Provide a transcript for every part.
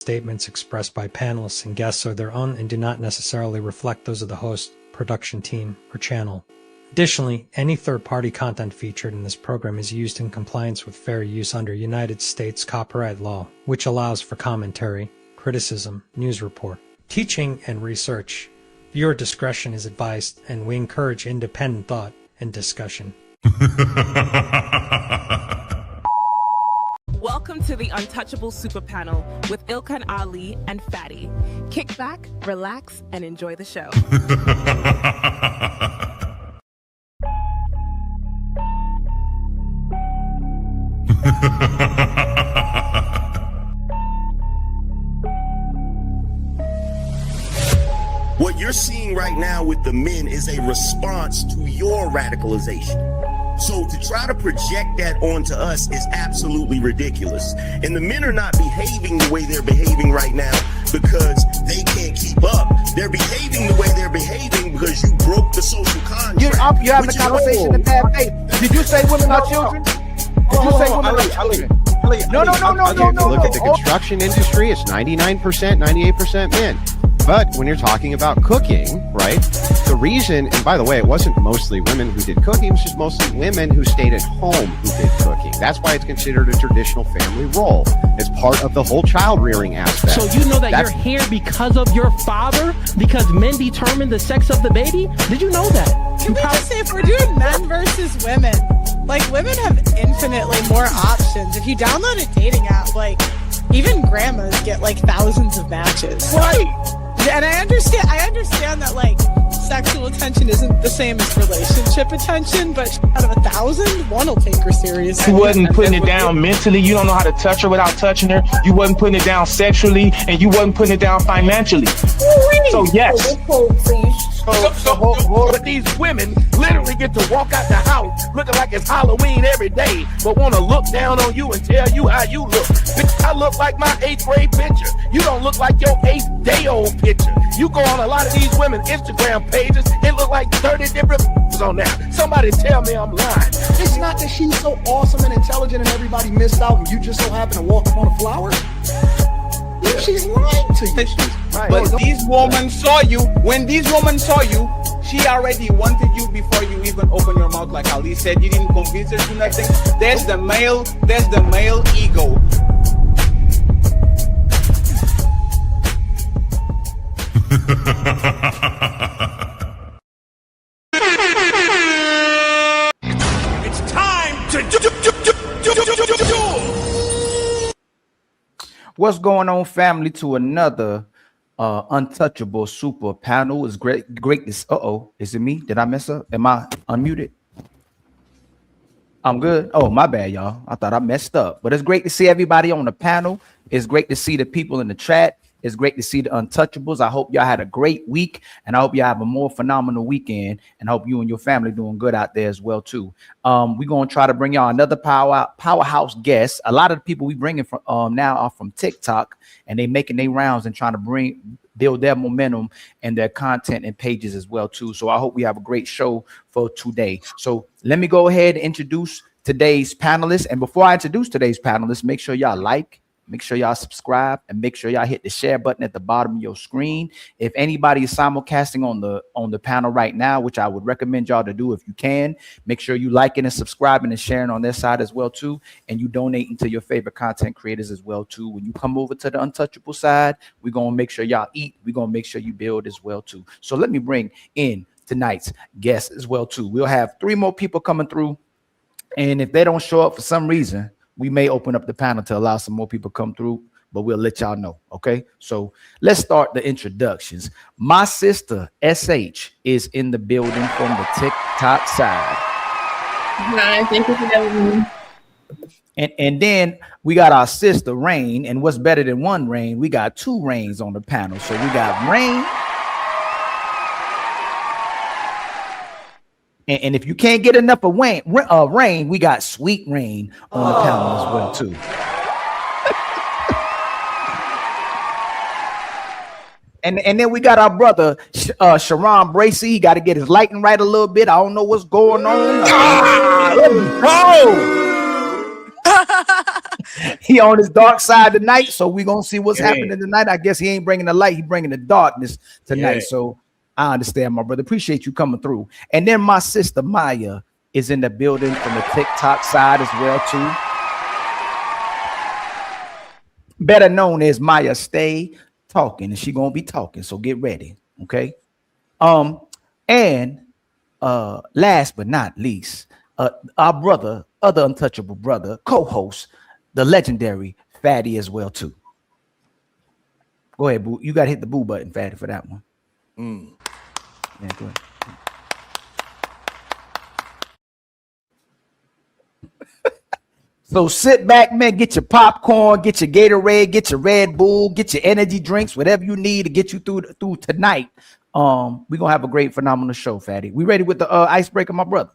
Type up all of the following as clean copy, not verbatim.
Statements expressed by panelists and guests are their own and do not necessarily reflect those of the host, production team, or channel. Additionally, any third-party content featured in this program is used in compliance with fair use under United States copyright law, which allows for commentary, criticism, news report, teaching, and research. Viewer discretion is advised, and we encourage independent thought and discussion. Welcome to the Untouchable Super Panel with Ilkan Ali and Fatty. Kick back, relax, and enjoy the show. What you're seeing right now with the men is a response to your radicalization. So to try to project that onto us is absolutely ridiculous. And the men are not behaving the way they're behaving right now because they can't keep up. They're behaving the way they're behaving because you broke the social contract. You're having a conversation in bad faith. Did you say women are children? Did you say women are children? No. Look at the construction industry. It's 99%, 98% men. But when you're talking about cooking, right, the reason, and by the way, it wasn't mostly women who did cooking, it was just mostly women who stayed at home who did cooking. That's why it's considered a traditional family role. It's part of the whole child rearing aspect. So you know that you're here because of your father? Because men determine the sex of the baby? Did you know that? Can we just say, if we're doing men versus women, like, women have infinitely more options. If you download a dating app, like, even grandmas get like thousands of matches. Right. And I understand that, like, sexual attention isn't the same as relationship attention, but out of 1,000, one will take her seriously. You wasn't putting it down mentally. You don't know how to touch her without touching her. You wasn't putting it down sexually, and you wasn't putting it down financially. So yes. But these women literally get to walk out the house looking like it's Halloween every day, but want to look down on you and tell you how you look. Bitch, I look like my 8th grade picture. You don't look like your 8th day old picture. You go on a lot of these women's Instagram pages, it look like 30 different on there. Somebody tell me I'm lying. It's not that she's so awesome and intelligent and everybody missed out and you just so happen to walk up on a flower. Yeah. She's lying to you. Right. But these women saw you. When these women saw you, she already wanted you before you even open your mouth. Like Ali said, you didn't convince her to nothing. There's the male ego. It's time to do. What's going on, family? To another untouchable super panel. It's great to is it me? Did I mess up? Am I unmuted? I'm good. Oh, my bad, y'all. I thought I messed up. But it's great to see everybody on the panel. It's great to see the people in the chat. It's great to see the untouchables. I hope y'all had a great week, and I hope y'all have a more phenomenal weekend, and I hope you and your family doing good out there as well too. We're gonna try to bring y'all another powerhouse guest. A lot of the people we bringing from now are from TikTok, and they making their rounds and trying to build their momentum and their content and pages as well too. So I hope we have a great show for today. So let me go ahead and introduce today's panelists. And before I introduce today's panelists, make sure y'all like, make sure y'all subscribe, and make sure y'all hit the share button at the bottom of your screen. If anybody is simulcasting on the panel right now, which I would recommend y'all to do if you can, make sure you liking and subscribing and sharing on their side as well too, and you donating to your favorite content creators as well too. When you come over to the untouchable side, we're gonna make sure y'all eat. We're gonna make sure you build as well too. So let me bring in tonight's guest as well too. We'll have 3 more people coming through, and if they don't show up for some reason, we may open up the panel to allow some more people come through, but we'll let y'all know. Okay, so let's start the introductions. My sister SH is in the building from the TikTok side. Hi, thank you for having me. And then we got our sister Rain, and what's better than one Rain? We got 2 Rains on the panel. So we got Rain. And if you can't get enough of Rain, we got Sweet Rain on the panel as well too. And then we got our brother Sharon Bracey. He got to get his lighting right a little bit. I don't know what's going on. He on his dark side tonight, so we gonna see what's happening tonight. I guess he ain't bringing the light, he bringing the darkness tonight. So I understand, my brother. Appreciate you coming through. And then my sister Maya is in the building from the TikTok side as well too. Better known as Maya Stay Talking, and she gonna be talking. So get ready, okay? And last but not least, our brother, other untouchable brother, co-host, the legendary Fatty as well too. Go ahead, boo. You gotta hit the boo button, Fatty, for that one. Yeah, go ahead. So sit back, man, get your popcorn, get your Gatorade, get your Red Bull, get your energy drinks, whatever you need to get you through tonight. We're gonna have a great, phenomenal show, Fatty. We ready with the icebreaker, my brother?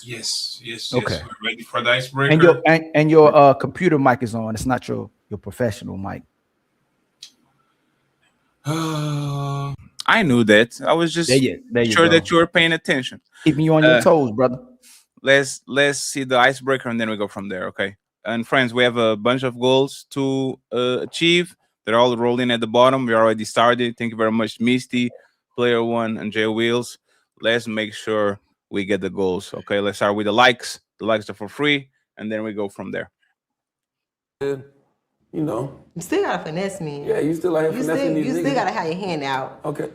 Yes. Okay. We're ready for the icebreaker. And your computer mic is on. It's not your professional mic. I knew that. I was just sure that you were paying attention. Keeping you on your toes, brother. Let's see the icebreaker and then we go from there, okay? And friends, we have a bunch of goals to achieve. They're all rolling at the bottom. We already started. Thank you very much, Misty, Player One, and J Wheels. Let's make sure we get the goals, okay? Let's start with the likes. The likes are for free, and then we go from there. You know, you still gotta finesse me. Yeah, you still like finessing these You niggas. still gotta have your hand out. Okay.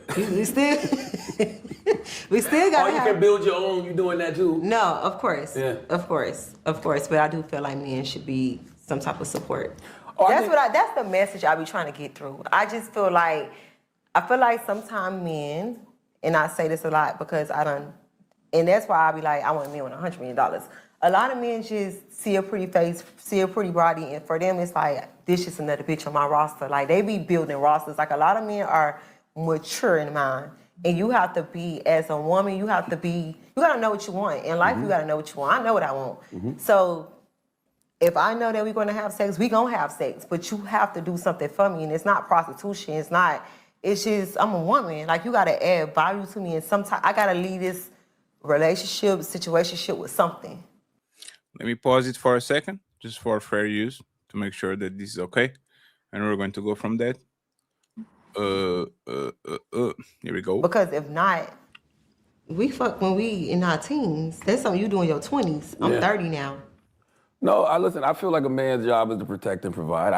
We still gotta. You can build your own. You doing that too? No, of course. Yeah. Of course. But I do feel like men should be some type of support. That's the message I be trying to get through. I just feel like sometimes men, and I say this a lot because and that's why I be like, I want a man with $100 million. A lot of men just see a pretty face, see a pretty body, and for them it's like, this is another bitch on my roster. Like, they be building rosters. Like, a lot of men are mature in mind. And you have to be, as a woman, you gotta know what you want. In life, you gotta know what you want. I know what I want. So if I know that we're gonna have sex, we gonna have sex. But you have to do something for me. And it's not prostitution. It's just, I'm a woman. Like, you gotta add value to me. And sometimes I gotta leave this relationship, situationship with something. Let me pause it for a second, just for fair use, to make sure that this is okay. And we're going to go from that. Here we go. Because if not, we fuck when we in our teens. That's something you do in your 20s. I'm 30 now. No, listen, I feel like a man's job is to protect and provide.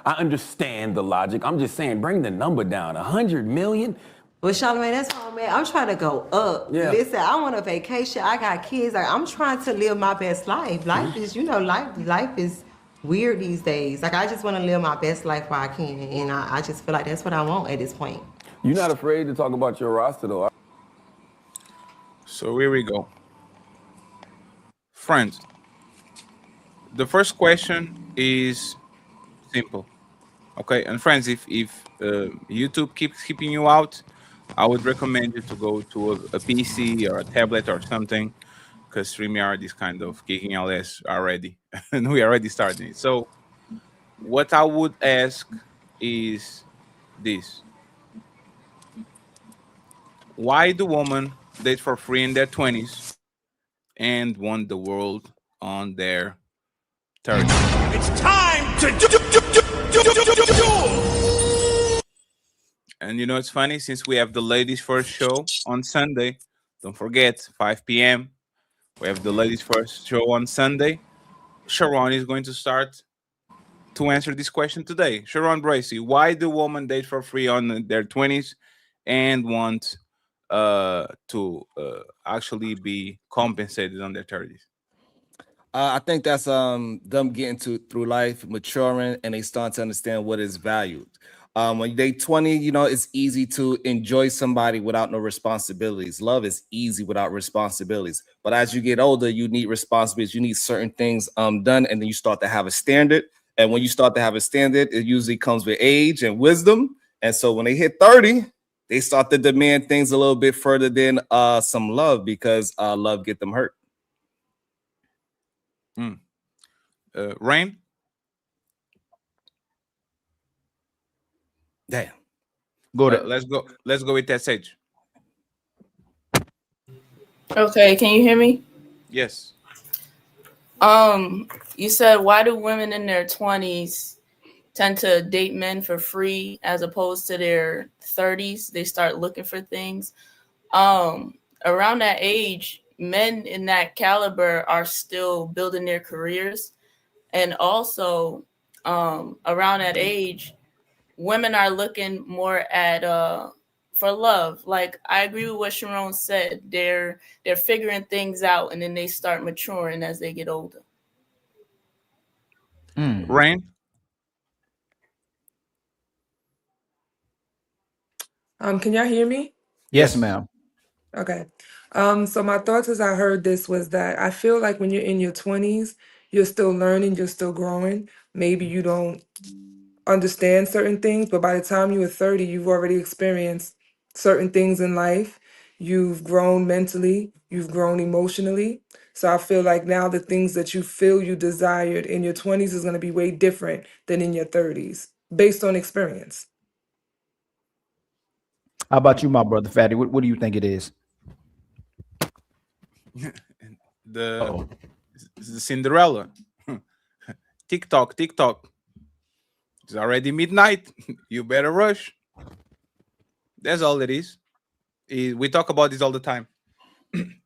I understand the logic. I'm just saying, bring the number down. 100 million? But Charlamagne, that's all, man. I'm trying to go up. Yeah. Listen, I want a vacation. I got kids. Like, I'm trying to live my best life. Life is, life is weird these days. Like, I just want to live my best life while I can. And I just feel like that's what I want at this point. You're not afraid to talk about your roster, though. So here we go. Friends, the first question is simple. Okay, and friends, if YouTube keeps keeping you out, I would recommend you to go to a PC or a tablet or something, because StreamYard is kind of kicking our ass already, and we already started it. So what I would ask is this. Why do women date for free in their 20s and want the world on their 30s? It's time to do. And you know, it's funny, since we have the ladies first show on Sunday, don't forget, 5 p.m. We have the ladies first show on Sunday. Sharon is going to start to answer this question today. Sharon Bracey, why do women date for free on their 20s and want to actually be compensated on their 30s? I think that's them getting through life, maturing, and they start to understand what is valued. When they 20, it's easy to enjoy somebody without no responsibilities. Love is easy without responsibilities. But as you get older, you need responsibilities. You need certain things done, and then you start to have a standard. And when you start to have a standard, it usually comes with age and wisdom. And so when they hit 30, they start to demand things a little bit further than some love, because love get them hurt. Rain? Damn. Let's go with that Sage. Okay, can you hear me? Yes. You said, why do women in their 20s tend to date men for free as opposed to their 30s? They start looking for things. Around that age, men in that caliber are still building their careers. And also, around that age, women are looking more at for love. Like, I agree with what Sharon said. They're figuring things out, and then they start maturing as they get older. Rain? Can y'all hear me? Yes, ma'am. Okay. So my thoughts as I heard this was that I feel like when you're in your 20s, you're still learning, you're still growing. Maybe you don't understand certain things, but by the time you are 30, you've already experienced certain things in life. You've grown mentally, you've grown emotionally. So I feel like now the things that you feel you desired in your 20s is going to be way different than in your 30s based on experience. How about you, my brother Fatty? What do you think it is? the Cinderella. TikTok. It's already midnight. You better rush. That's all it is. We talk about this all the time.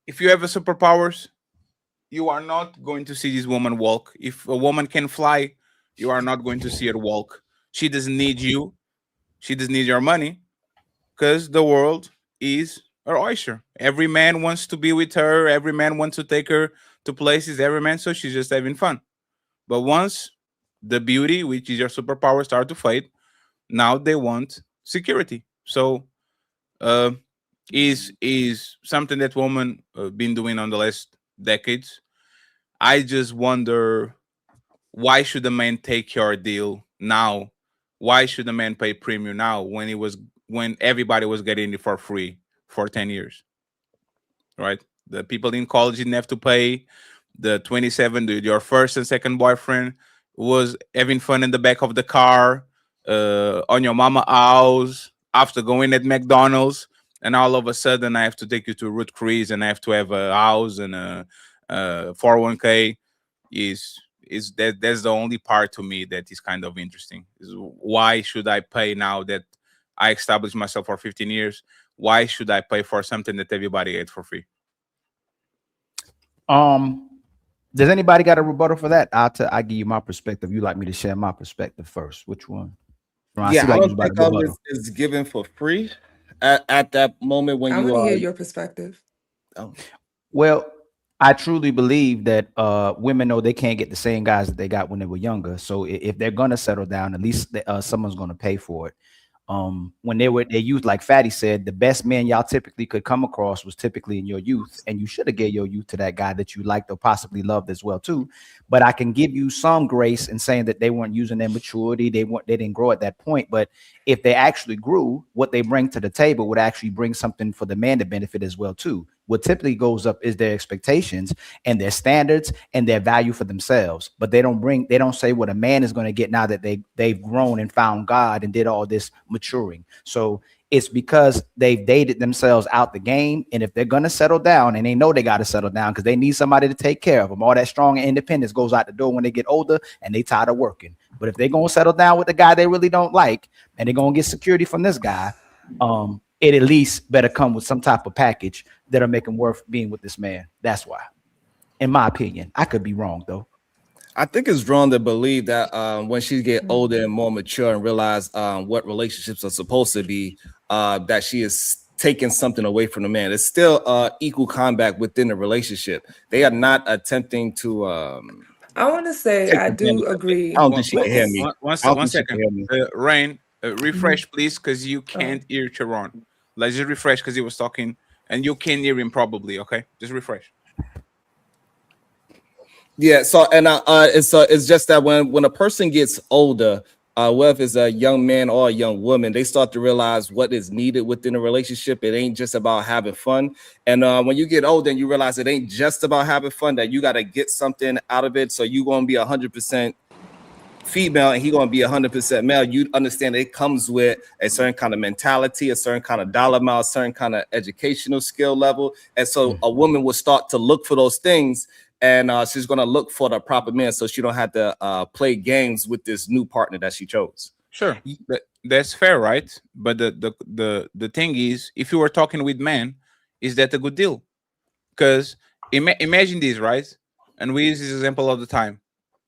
If you have a superpowers, you are not going to see this woman walk. If a woman can fly, you are not going to see her walk. She doesn't need you. She doesn't need your money, because the world is her oyster. Every man wants to be with her. Every man wants to take her to places. Every man, so she's just having fun. But once the beauty, which is your superpower, start to fade, now they want security. So is something that women been doing on the last decades. I just wonder, why should a man take your deal now? Why should a man pay premium now when everybody was getting it for free for 10 years? Right? The people in college didn't have to pay. The 27, your first and second boyfriend was having fun in the back of the car, on your mama house, after going at McDonald's, and all of a sudden I have to take you to Root Cruise and I have to have a house and a 401k. That's the only part to me that is kind of interesting. Is why should I pay now that I established myself for 15 years? Why should I pay for something that everybody gets for free? Does anybody got a rebuttal for that? I give you my perspective. You like me to share my perspective first? Which one? I don't think all this is given for free at that moment when I you want to are. hear your perspective. Well, I truly believe that women know they can't get the same guys that they got when they were younger. So if they're gonna settle down, at least someone's gonna pay for it. When they were their youth, like Fatty said, the best men y'all typically could come across was typically in your youth, and you should have gave your youth to that guy that you liked or possibly loved as well too. But I can give you some grace in saying that they weren't using their maturity, they didn't grow at that point. But if they actually grew, what they bring to the table would actually bring something for the man to benefit as well too. What typically goes up is their expectations and their standards and their value for themselves. But they don't say what a man is going to get now that they've grown and found God and did all this maturing. So it's because they've dated themselves out the game. And if they're going to settle down, and they know they got to settle down because they need somebody to take care of them, all that strong independence goes out the door when they get older and they tired of working. But if they're going to settle down with the guy they really don't like, and they're going to get security from this guy, it at least better come with some type of package that'll make them worth being with this man. That's why, in my opinion. I could be wrong though. I think it's wrong to believe that when she get older and more mature and realize what relationships are supposed to be, that she is taking something away from the man. It's still equal combat within the relationship. They are not attempting to. I want to say I do agree. I don't think she can hear me. One second. Rain, refresh please, because you can't hear Sharon. Let's just refresh because he was talking and you can't hear him probably. Okay, just refresh. Yeah. So and it's just that when a person gets older, whether it's a young man or a young woman, they start to realize what is needed within a relationship. It ain't just about having fun. And when you get older and you realize it ain't just about having fun, that you got to get something out of it. So you're going to be 100% female and he going to be 100% male. You understand it comes with a certain kind of mentality, a certain kind of dollar amount, a certain kind of educational skill level. And so a woman will start to look for those things and she's gonna look for the proper man, so she don't have to play games with this new partner that she chose. Sure, that's fair, right? But the thing is, if you were talking with men, is that a good deal? Because imagine this, right? And we use this example all the time.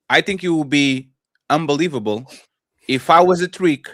I think it would be unbelievable if I was a trick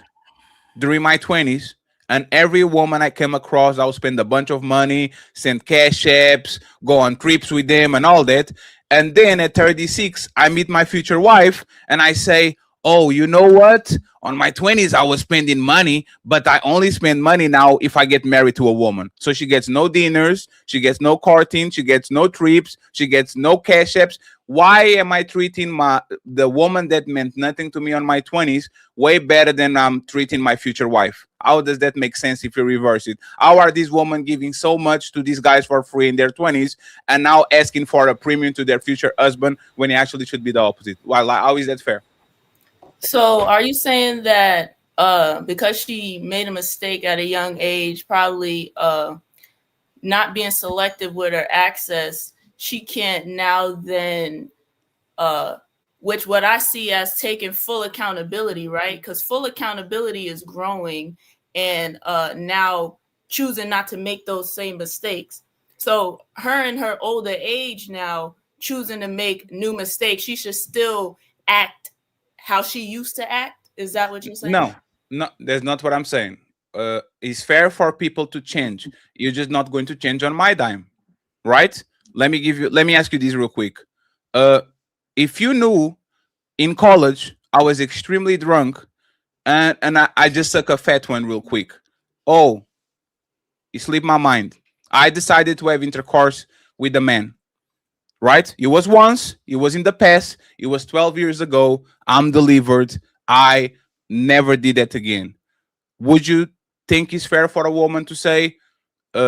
during my 20s and every woman I came across, I would spend a bunch of money, send cash apps, go on trips with them and all that. And then at 36, I meet my future wife and I say, oh, you know what? On my 20s, I was spending money, but I only spend money now if I get married to a woman. So she gets no dinners, she gets no courting, she gets no trips, she gets no cash apps. Why am I treating the woman that meant nothing to me on my 20s way better than I'm treating my future wife? How does that make sense if you reverse it? How are these women giving so much to these guys for free in their 20s and now asking for a premium to their future husband when it actually should be the opposite? Well, how is that fair? So are you saying that because she made a mistake at a young age, probably not being selective with her access, she can't now then, which what I see as taking full accountability, right? Because full accountability is growing and now choosing not to make those same mistakes. So her in her older age now choosing to make new mistakes, she should still act how she used to act? Is that what you're saying? No, that's not what I'm saying. It's fair for people to change. You're just not going to change on my dime, right? Let me ask you this real quick. If you knew in college I was extremely drunk and I just took a fat one real quick. Oh, it slipped my mind. I decided to have intercourse with a man. Right? It was once, it was in the past, it was 12 years ago. I'm delivered. I never did that again. Would you think it's fair for a woman to say,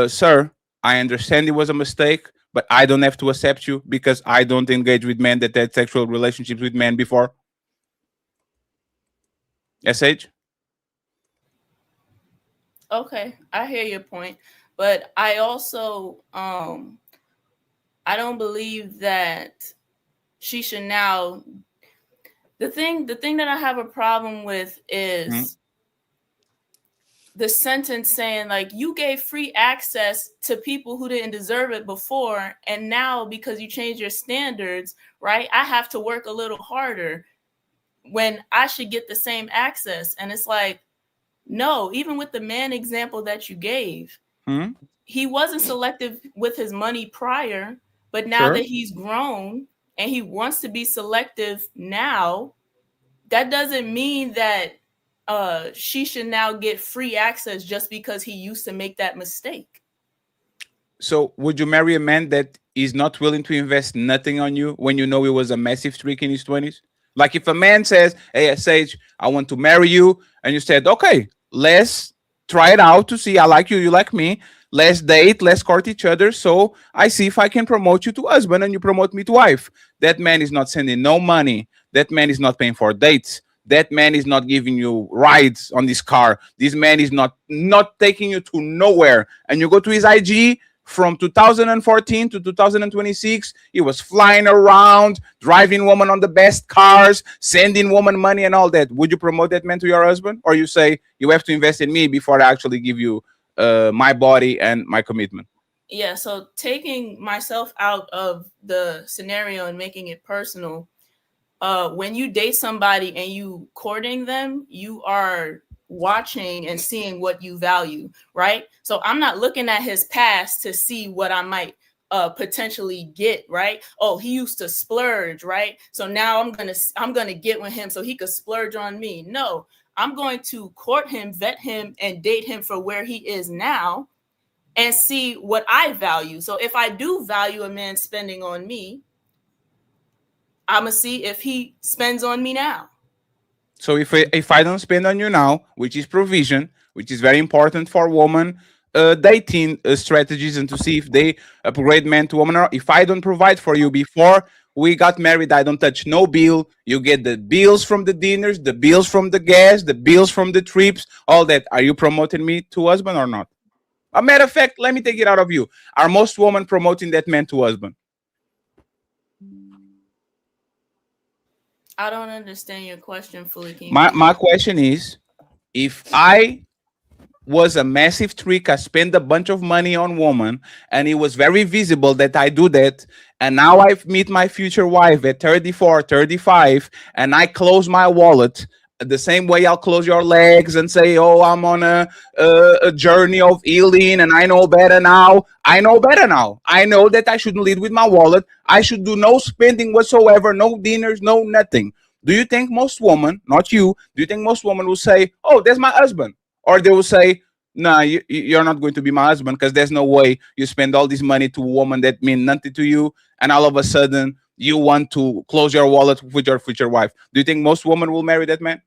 sir, I understand it was a mistake, but I don't have to accept you because I don't engage with men that had sexual relationships with men before? SH? Okay, I hear your point. But I also I don't believe that she should now. The thing that I have a problem with is the sentence saying like you gave free access to people who didn't deserve it before, and now because you changed your standards, right? I have to work a little harder when I should get the same access. And it's like, no, even with the man example that you gave, he wasn't selective with his money prior. But now that he's grown and he wants to be selective now, that doesn't mean that she should now get free access just because he used to make that mistake. So would you marry a man that is not willing to invest nothing on you when you know he was a massive trick in his 20s? Like if a man says, hey, Sage, I want to marry you, and you said, okay, let's try it out to see I like you, you like me. Let's date, let's court each other. So I see if I can promote you to husband and you promote me to wife. That man is not sending no money. That man is not paying for dates. That man is not giving you rides on this car. This man is not taking you to nowhere. And you go to his IG from 2014 to 2026. He was flying around, driving women on the best cars, sending women money and all that. Would you promote that man to your husband? Or you say, you have to invest in me before I actually give you my body and my commitment? Yeah, so taking myself out of the scenario and making it personal, when you date somebody and you courting them, you are watching and seeing what you value, right? So I'm not looking at his past to see what I might potentially get, right? Oh, he used to splurge, right? So now I'm gonna get with him so he could splurge on me. No, I'm going to court him, vet him, and date him for where he is now and see what I value. So if I do value a man spending on me, I'm going to see if he spends on me now. So if I don't spend on you now, which is provision, which is very important for women dating strategies and to see if they upgrade men to woman, or if I don't provide for you before we got married, I don't touch no bill. You get the bills from the dinners, the bills from the gas, the bills from the trips, all that. Are you promoting me to husband or not? A matter of fact, let me take it out of you. Are most women promoting that man to husband? I don't understand your question fully. Can you My question is, if I was a massive trick, I spent a bunch of money on woman, and it was very visible that I do that, and now I meet my future wife at 34, 35, and I close my wallet the same way I'll close your legs and say, oh, I'm on a journey of healing and I know better now. I know better now. I know that I shouldn't lead with my wallet. I should do no spending whatsoever, no dinners, no nothing. Do you think most women, not you, do you think most women will say, oh, that's my husband? Or they will say, nah, you're not going to be my husband, because there's no way you spend all this money to a woman that mean nothing to you, and all of a sudden you want to close your wallet with your future wife. Do you think most women will marry that man?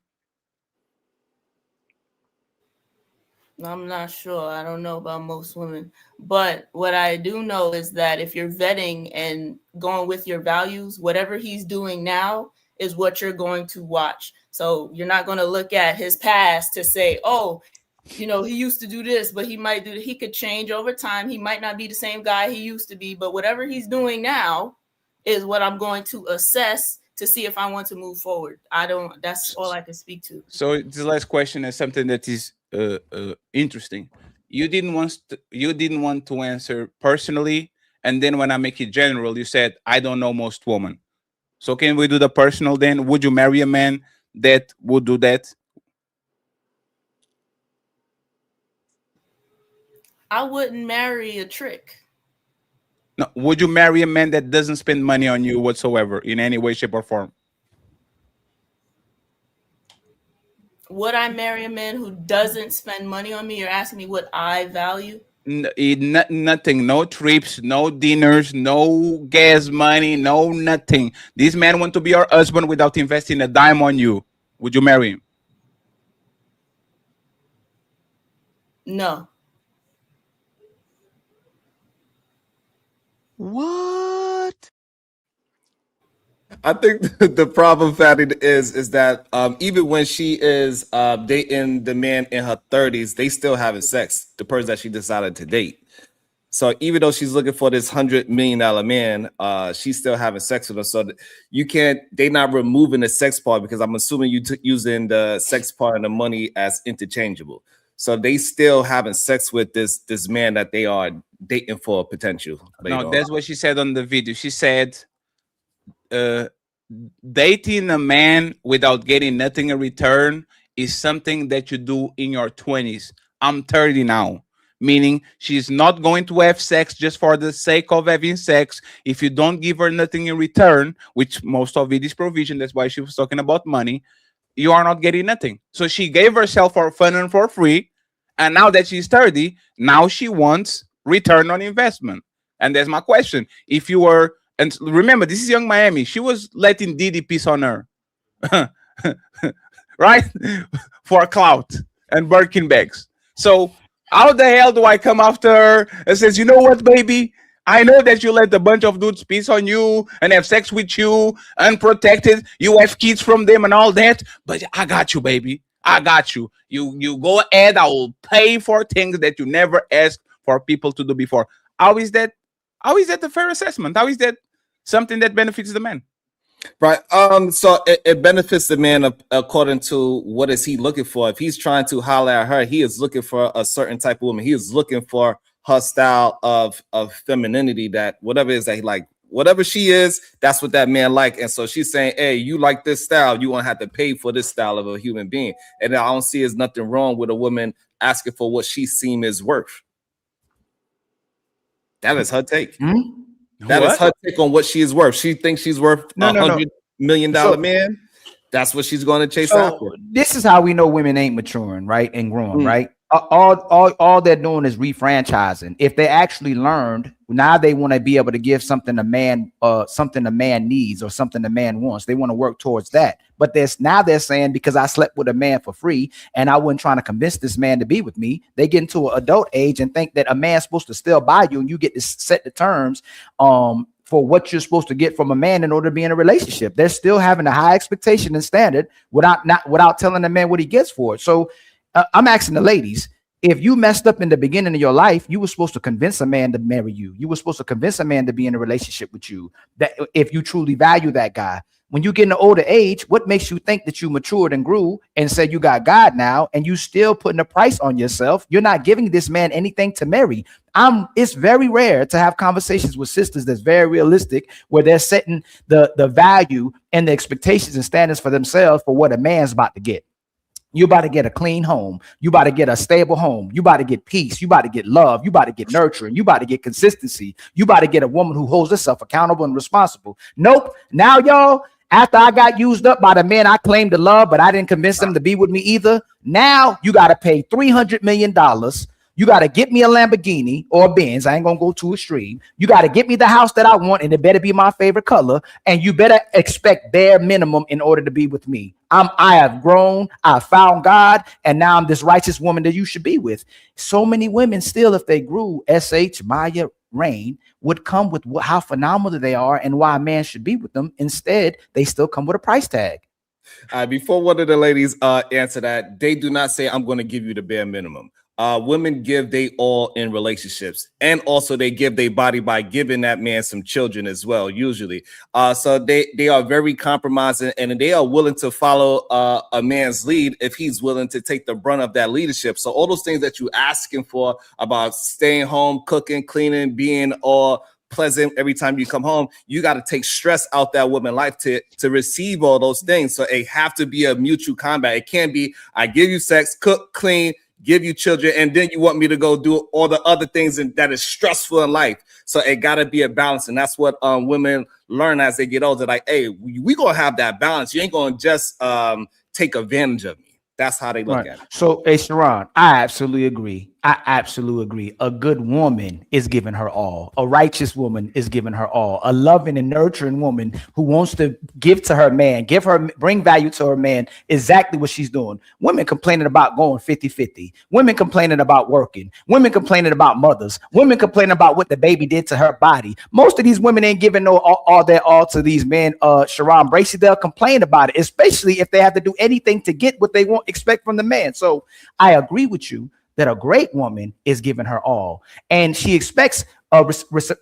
I'm not sure. I don't know about most women. But what I do know is that if you're vetting and going with your values, whatever he's doing now is what you're going to watch. So you're not going to look at his past to say, oh, you know, he used to do this, but he could change over time. He might not be the same guy he used to be, but whatever he's doing now is what I'm going to assess to see if I want to move forward. That's all I can speak to. So this last question is something that is interesting. You didn't want to answer personally, and then when I make it general, you said I don't know most women. So can we do the personal then? Would you marry a man that would do that? I wouldn't marry a trick. No. Would you marry a man that doesn't spend money on you whatsoever in any way, shape, or form? Would I marry a man who doesn't spend money on me? You're asking me what I value? Nothing. No trips, no dinners, no gas money, no nothing. This man want to be your husband without investing a dime on you. Would you marry him? No. What? I think the problem, Fatty, is that even when she is dating the man in her 30s, they still having sex. The person that she decided to date. So even though she's looking for this $100 million man, she's still having sex with him. So you can't. They're not removing the sex part, because I'm assuming you using the sex part and the money as interchangeable. So they still having sex with this man that they are dating for potential. No, that's what she said on the video. She said, dating a man without getting nothing in return is something that you do in your 20s. I'm 30 now, meaning she's not going to have sex just for the sake of having sex. If you don't give her nothing in return, which most of it is provision, that's why she was talking about money, you are not getting nothing. So she gave herself for fun and for free, and now that she's 30, now she wants return on investment. And that's my question. If you were, and remember, this is Young Miami. She was letting Diddy piss on her, right? For clout and Birkin bags. So how the hell do I come after her and says, you know what, baby? I know that you let a bunch of dudes piss on you and have sex with you unprotected. You have kids from them and all that. But I got you, baby. I got you. You go ahead. I will pay for things that you never asked for people to do before. How is that a fair assessment? How is that something that benefits the man? Right. So it benefits the man according to what is he looking for. If he's trying to holler at her, he is looking for a certain type of woman. He is looking for her style of femininity, that whatever it is that he like, whatever she is, that's what that man like. And so she's saying, hey, you like this style, you won't have to pay for this style of a human being. And I don't see there's nothing wrong with a woman asking for what she seems is worth. That is her take. That is her take on what she is worth. She thinks she's worth $100 million man. That's what she's going to chase after. This is how we know women ain't maturing, right, and growing, right? All they're doing is refranchising. If they actually learned, now they want to be able to give something a man needs or something a man wants. They want to work towards that. But they're saying, because I slept with a man for free and I wasn't trying to convince this man to be with me, they get into an adult age and think that a man's supposed to still buy you, and you get to set the terms for what you're supposed to get from a man in order to be in a relationship. They're still having a high expectation and standard without telling the man what he gets for it. So I'm asking the ladies, if you messed up in the beginning of your life, you were supposed to convince a man to marry you. You were supposed to convince a man to be in a relationship with you, that if you truly value that guy. When you get in an older age, what makes you think that you matured and grew and said you got God now, and you still putting a price on yourself? You're not giving this man anything to marry. It's very rare to have conversations with sisters that's very realistic, where they're setting the value and the expectations and standards for themselves for what a man's about to get. You about to get a clean home. You about to get a stable home. You about to get peace. You about to get love. You about to get nurturing. You about to get consistency. You about to get a woman who holds herself accountable and responsible. Nope. Now, y'all, after I got used up by the men I claimed to love, but I didn't convince them to be with me either. Now you got to pay $300 million. You got to get me a Lamborghini or a Benz. I ain't going to go too extreme. You got to get me the house that I want, and it better be my favorite color. And you better expect bare minimum in order to be with me. I have grown. I found God. And now I'm this righteous woman that you should be with. So many women still, if they grew, SH, Maya, Rain, would come with how phenomenal they are and why a man should be with them. Instead, they still come with a price tag. Before one of the ladies answer that, they do not say, I'm going to give you the bare minimum. Women give they all in relationships, and also they give their body by giving that man some children as well, usually. So they are very compromising, and they are willing to follow a man's lead if he's willing to take the brunt of that leadership. So all those things that you're asking for about staying home, cooking, cleaning, being all pleasant every time you come home, you got to take stress out that woman's life to receive all those things. So it have to be a mutual combat. It can't be, I give you sex, cook, clean, give you children, and then you want me to go do all the other things that is stressful in life. So it got to be a balance. And that's what women learn as they get older. Like, hey, we going to have that balance. You ain't going to just take advantage of me. That's how they look at it. So, hey, Sharon, I absolutely agree. I absolutely agree. A good woman is giving her all. A righteous woman is giving her all. A loving and nurturing woman who wants to give to her man, bring value to her man, exactly what she's doing. Women complaining about going 50-50. Women complaining about working. Women complaining about mothers. Women complaining about what the baby did to her body. Most of these women ain't giving all their all to these men. Sharon Bracey, they'll complain about it, especially if they have to do anything to get what they expect from the man. So I agree with you that a great woman is giving her all, and she expects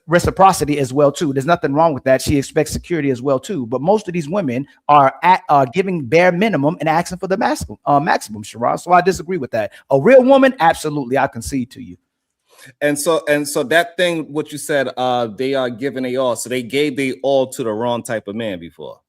reciprocity as well too. There's nothing wrong with that. She expects security as well too. But most of these women are giving bare minimum and asking for the maximum, Sharon. So I disagree with that. A real woman, absolutely, I concede to you. And so that thing, what you said, they are giving a all. So they gave they all to the wrong type of man before,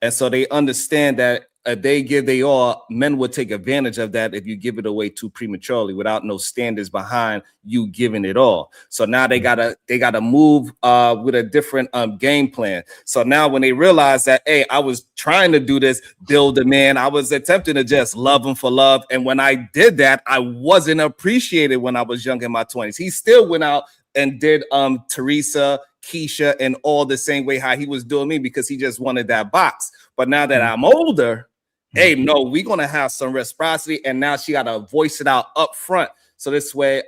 and so they understand that. They give they all, men would take advantage of that if you give it away too prematurely without no standards behind you giving it all. So now they gotta move with a different game plan. So now when they realize that, hey, I was trying to do this, build a man, I was attempting to just love him for love, and when I did that, I wasn't appreciated when I was young in my 20s. He still went out and did Teresa, Keisha, and all the same way how he was doing me because he just wanted that box. But now that I'm older, hey, no, we're gonna have some reciprocity, and now she gotta voice it out up front, so this way,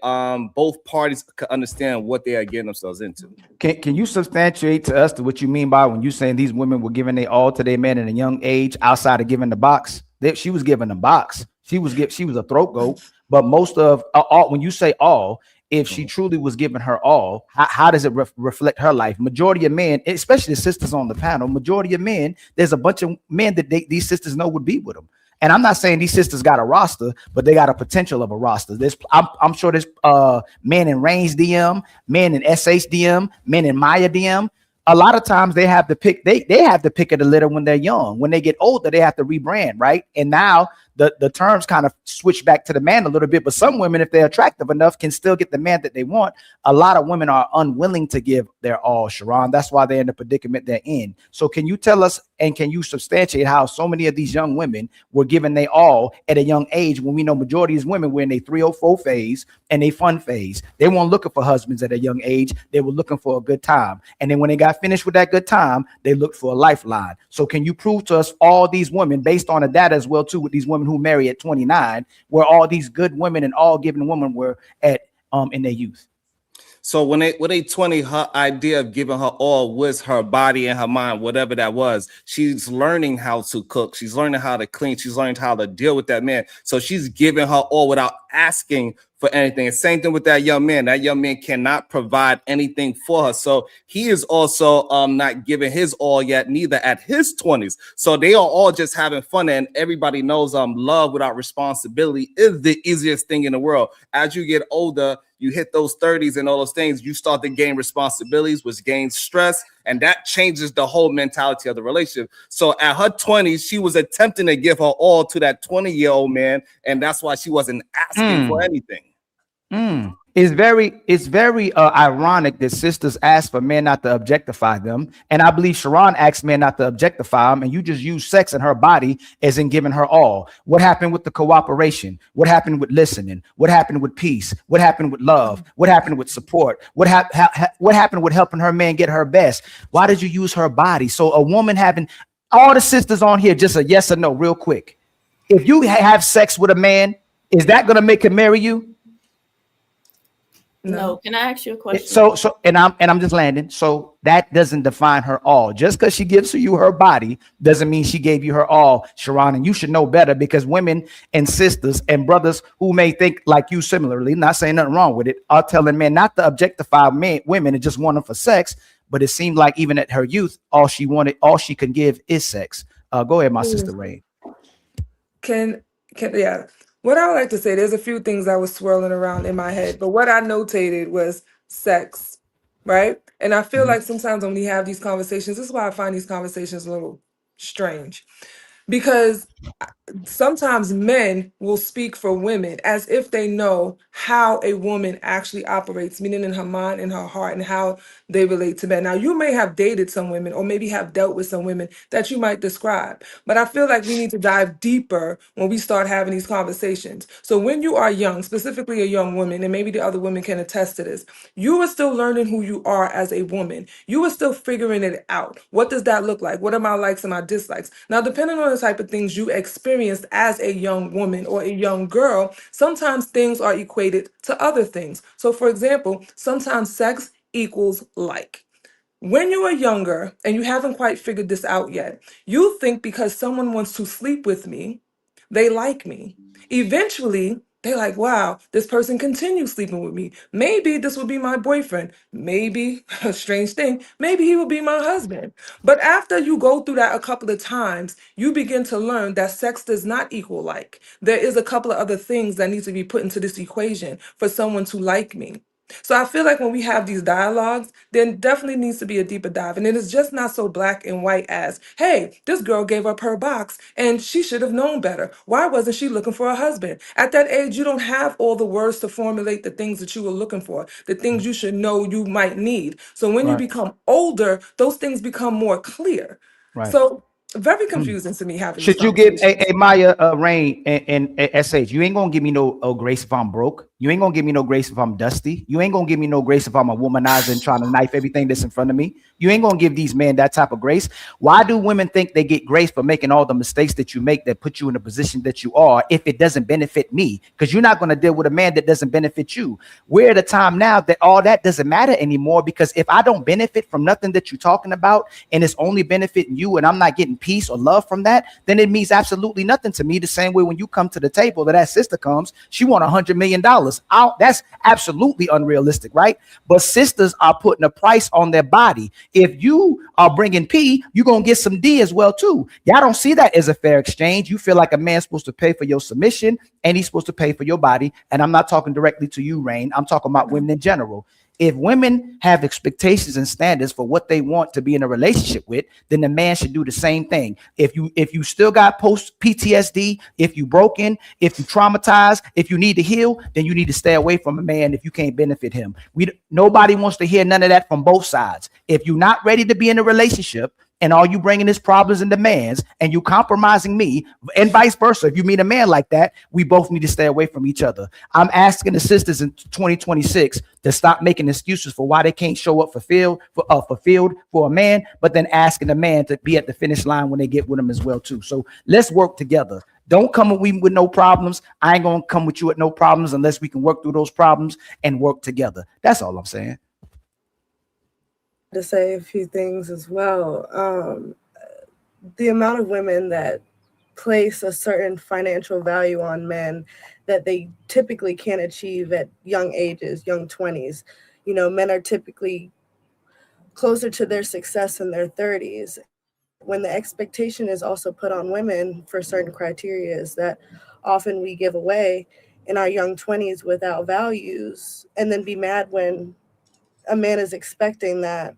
both parties can understand what they are getting themselves into. Can you substantiate to us what you mean by when you saying these women were giving their all to their men at a young age, outside of giving the box? She was giving the box. She was a throat goat. But most of all, when you say all, if she truly was giving her all, how does it reflect her life? Majority of men, especially the sisters on the panel, majority of men, there's a bunch of men that these sisters know would be with them. And I'm not saying these sisters got a roster, but they got a potential of a roster. I'm sure there's men in Rain's DM, men in SH DM, men in Maya DM. A lot of times they have to pick, they have the pick of the litter when they're young. When they get older, they have to rebrand, right? And now the terms kind of switch back to the man a little bit, but some women, if they're attractive enough, can still get the man that they want. A lot of women are unwilling to give their all, Sharon. That's why they're in the predicament they're in. So can you tell us, and can you substantiate how so many of these young women were given their all at a young age, when we know majority of these women were in their 304 phase and a fun phase? They weren't looking for husbands at a young age. They were looking for a good time. And then when they got finished with that good time, they looked for a lifeline. So can you prove to us all these women, based on the data as well too, with these women who marry at 29, where all these good women and all given women were at in their youth? So when they 20, her idea of giving her all was her body and her mind, whatever that was. She's learning how to cook. She's learning how to clean. She's learning how to deal with that man. So she's giving her all without asking for anything. And same thing with that young man. That young man cannot provide anything for her. So he is also not giving his all yet, neither at his 20s. So they are all just having fun. And everybody knows love without responsibility is the easiest thing in the world. As you get older, you hit those 30s and all those things, you start to gain responsibilities, which gains stress, and that changes the whole mentality of the relationship. So at her 20s, she was attempting to give her all to that 20-year-old man, and that's why she wasn't asking for anything. It's very ironic that sisters ask for men not to objectify them, and I believe Sharon asked men not to objectify them, and you just use sex and her body as in giving her all. What happened with the cooperation? What happened with listening? What happened with peace? What happened with love? What happened with support? What happened with helping her man get her best? Why did you use her body? So a woman having all the sisters on here, just a yes or no, real quick. If you have sex with a man, is that going to make him marry you? No. Can I ask you a question? So and I'm just landing. So that doesn't define her all. Just because she gives you her body doesn't mean she gave you her all, Sharon. And you should know better, because women and sisters and brothers who may think like you similarly, not saying nothing wrong with it, are telling men not to objectify women and just want them for sex. But it seemed like even at her youth, all she can give is sex. Go ahead, my sister Ray. Yeah. What I would like to say, there's a few things that was swirling around in my head, but what I notated was sex, right? And I feel like sometimes when we have these conversations, this is why I find these conversations a little strange, because sometimes men will speak for women as if they know how a woman actually operates, meaning in her mind, in her heart, and how they relate to men. Now, you may have dated some women or maybe have dealt with some women that you might describe, but I feel like we need to dive deeper when we start having these conversations. So when you are young, specifically a young woman, and maybe the other women can attest to this, you are still learning who you are as a woman. You are still figuring it out. What does that look like? What are my likes and my dislikes? Now, depending on the type of things you experienced as a young woman or a young girl, sometimes things are equated to other things. So for example, sometimes sex equals like. When you are younger and you haven't quite figured this out yet, you think because someone wants to sleep with me, they like me. Eventually, they're like, wow, this person continues sleeping with me. Maybe this will be my boyfriend. Maybe, a strange thing, maybe he will be my husband. But after you go through that a couple of times, you begin to learn that sex does not equal like. There is a couple of other things that need to be put into this equation for someone to like me. So I feel like when we have these dialogues, there definitely needs to be a deeper dive. And it is just not so black and white as, hey, this girl gave up her box and she should have known better. Why wasn't she looking for a husband? At that age, you don't have all the words to formulate the things that you were looking for, the things you should know you might need. So when you Right. become older, those things become more clear. Right. So very confusing to me having these Should you give conversations. a Maya Rain and SH? You ain't gonna give me no grace if I'm broke. You ain't gonna give me no grace if I'm dusty. You ain't gonna give me no grace if I'm a womanizer and trying to knife everything that's in front of me. You ain't gonna give these men that type of grace. Why do women think they get grace for making all the mistakes that you make that put you in the position that you are if it doesn't benefit me? Because you're not gonna deal with a man that doesn't benefit you. We're at a time now that all that doesn't matter anymore, because if I don't benefit from nothing that you're talking about and it's only benefiting you and I'm not getting peace or love from that, then it means absolutely nothing to me. The same way when you come to the table, that sister comes, she want $100 million. That's absolutely unrealistic, right? But sisters are putting a price on their body. If you are bringing P, you're gonna get some D as well too. Y'all don't see that as a fair exchange. You feel like a man's supposed to pay for your submission and he's supposed to pay for your body. And I'm not talking directly to you, Rain. I'm talking about women in general. If women have expectations and standards for what they want to be in a relationship with, then the man should do the same thing. If you still got post PTSD, if you broken, if you traumatized, if you need to heal, then you need to stay away from a man if you can't benefit him. Nobody wants to hear none of that from both sides. If you're not ready to be in a relationship, and all you bringing is problems and demands, and you compromising me, and vice versa. If you meet a man like that, we both need to stay away from each other. I'm asking the sisters in 2026 to stop making excuses for why they can't show up fulfilled for a man, but then asking the man to be at the finish line when they get with him as well too. So let's work together. Don't come with no problems. I ain't gonna come with you with no problems unless we can work through those problems and work together. That's all I'm saying. To say a few things as well. The amount of women that place a certain financial value on men that they typically can't achieve at young ages, young 20s. You know, men are typically closer to their success in their 30s. When the expectation is also put on women for certain criteria is that often we give away in our young 20s without values, and then be mad when a man is expecting that.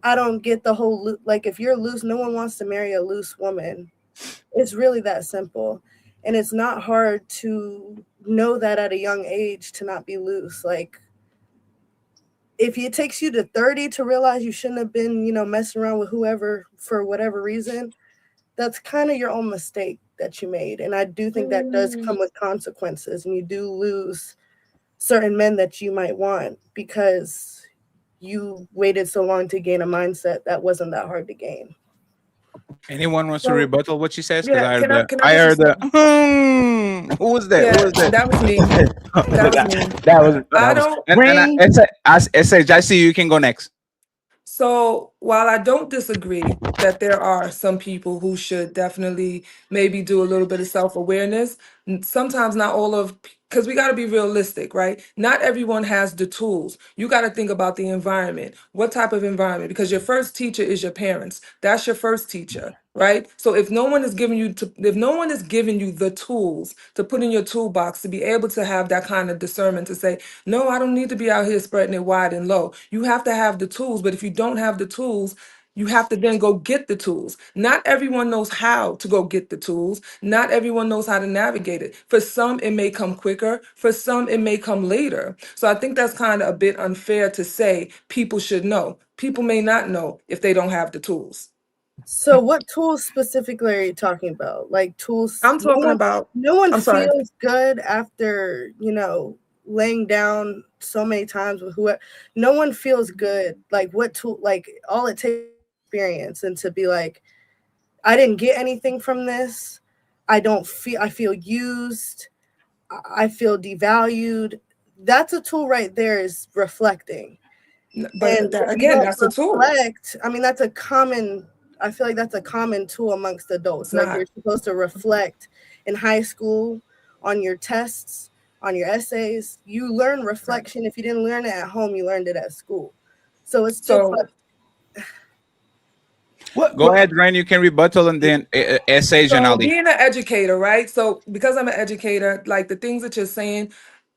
I don't get the whole, like, if you're loose, no one wants to marry a loose woman. It's really that simple. And it's not hard to know that at a young age, to not be loose. Like, if it takes you to 30 to realize you shouldn't have been, you know, messing around with whoever for whatever reason, that's kind of your own mistake that you made. And I do think that does come with consequences, and you do lose certain men that you might want because you waited so long to gain a mindset that wasn't that hard to gain. Anyone wants to So- rebuttal what she says? Yeah, Because can I I heard just say the. Who was that? Yeah, Who was that? that was me. That was me. That was I don't. I see you can go next. So while I don't disagree that there are some people who should definitely maybe do a little bit of self-awareness, sometimes not all of, because we got to be realistic, right? Not everyone has the tools. You got to think about the environment. What type of environment? Because your first teacher is your parents. That's your first teacher, right? So if no one is giving you the tools to put in your toolbox to be able to have that kind of discernment to say, no, I don't need to be out here spreading it wide and low. You have to have the tools, but if you don't have the tools, you have to then go get the tools. Not everyone knows how to go get the tools. Not everyone knows how to navigate it. For some, it may come quicker. For some, it may come later. So I think that's kind of a bit unfair to say people should know. People may not know if they don't have the tools. So what tools specifically are you talking about? Like tools? I'm talking about. No one I'm sorry. feels good after, you know, laying down so many times with whoever. No one feels good. Like what tool? Like all it takes is experience, and to be like, I didn't get anything from this. I feel used. I feel devalued. That's a tool right there, is reflecting. But And if you again, don't that's a tool. reflect, I mean, that's a common, I feel like that's a common tool amongst adults. It's Like not. you're supposed to reflect in high school, on your tests, on your essays. You learn reflection. If you didn't learn it at home, you learned it at school. So it's just like, Go ahead, Ryan. You can rebuttal and then essays and So Ali. being an educator, right? So because I'm an educator, like the things that you're saying,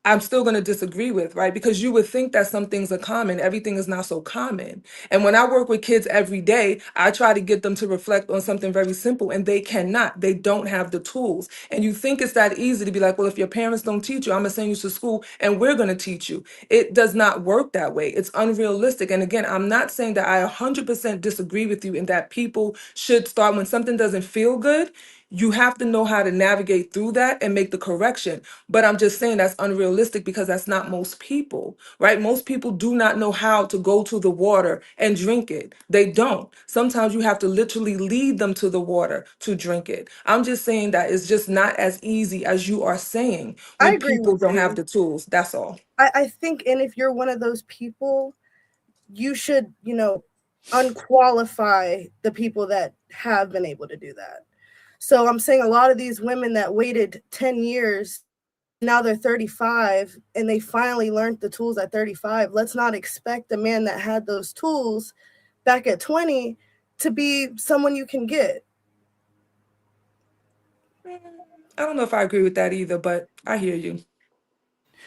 I'm still going to disagree with, right? Because you would think that some things are common. Everything is not so common. And when I work with kids every day, I try to get them to reflect on something very simple, and they cannot. They don't have the tools. And you think it's that easy to be like, well, if your parents don't teach you, I'm going to send you to school and we're going to teach you. It does not work that way. It's unrealistic. And again, I'm not saying that I 100% disagree with you in that people should start when something doesn't feel good. You have to know how to navigate through that and make the correction. But I'm just saying that's unrealistic because that's not most people, right? Most people do not know how to go to the water and drink it. They don't. Sometimes you have to literally lead them to the water to drink it. I'm just saying that it's just not as easy as you are saying I when agree people with don't you. have the tools. That's all. I think, and if you're one of those people, you should, you know, unqualify the people that have been able to do that. So I'm saying a lot of these women that waited 10 years, now they're 35 and they finally learned the tools at 35. Let's not expect the man that had those tools back at 20 to be someone you can get. I don't know if I agree with that either, but I hear you.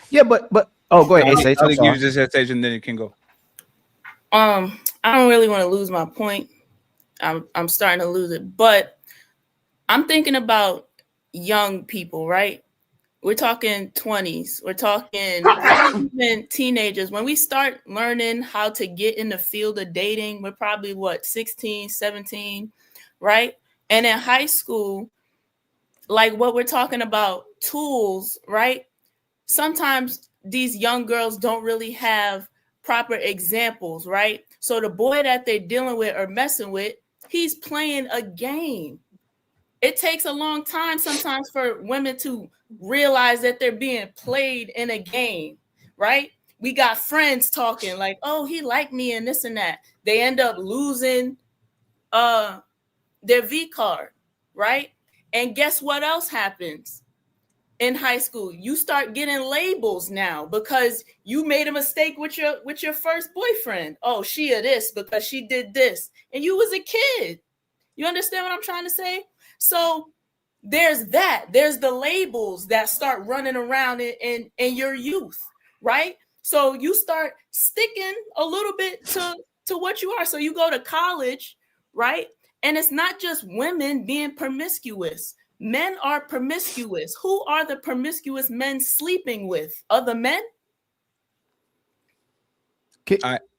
Yeah, but oh, go ahead, Ali, Essays. I'm Ali sorry. gives this essay and then you can go. I don't really want to lose my point. I'm starting to lose it, but I'm thinking about young people, right? We're talking 20s. We're talking even teenagers. When we start learning how to get in the field of dating, we're probably 16, 17, right? And in high school, like what we're talking about, tools, right? Sometimes these young girls don't really have proper examples, right? So the boy that they're dealing with or messing with, he's playing a game. It takes a long time sometimes for women to realize that they're being played in a game, right? We got friends talking like, oh, he liked me and this and that. They end up losing their V card, right? And guess what else happens? in high school, you start getting labels now because you made a mistake with your first boyfriend. Oh, she a this because she did this, and you was a kid. You understand what I'm trying to say? So there's that. There's the labels that start running around in your youth, right? So you start sticking a little bit to what you are. So you go to college, right? And it's not just women being promiscuous. Men are promiscuous. Who are the promiscuous men sleeping with? Other men?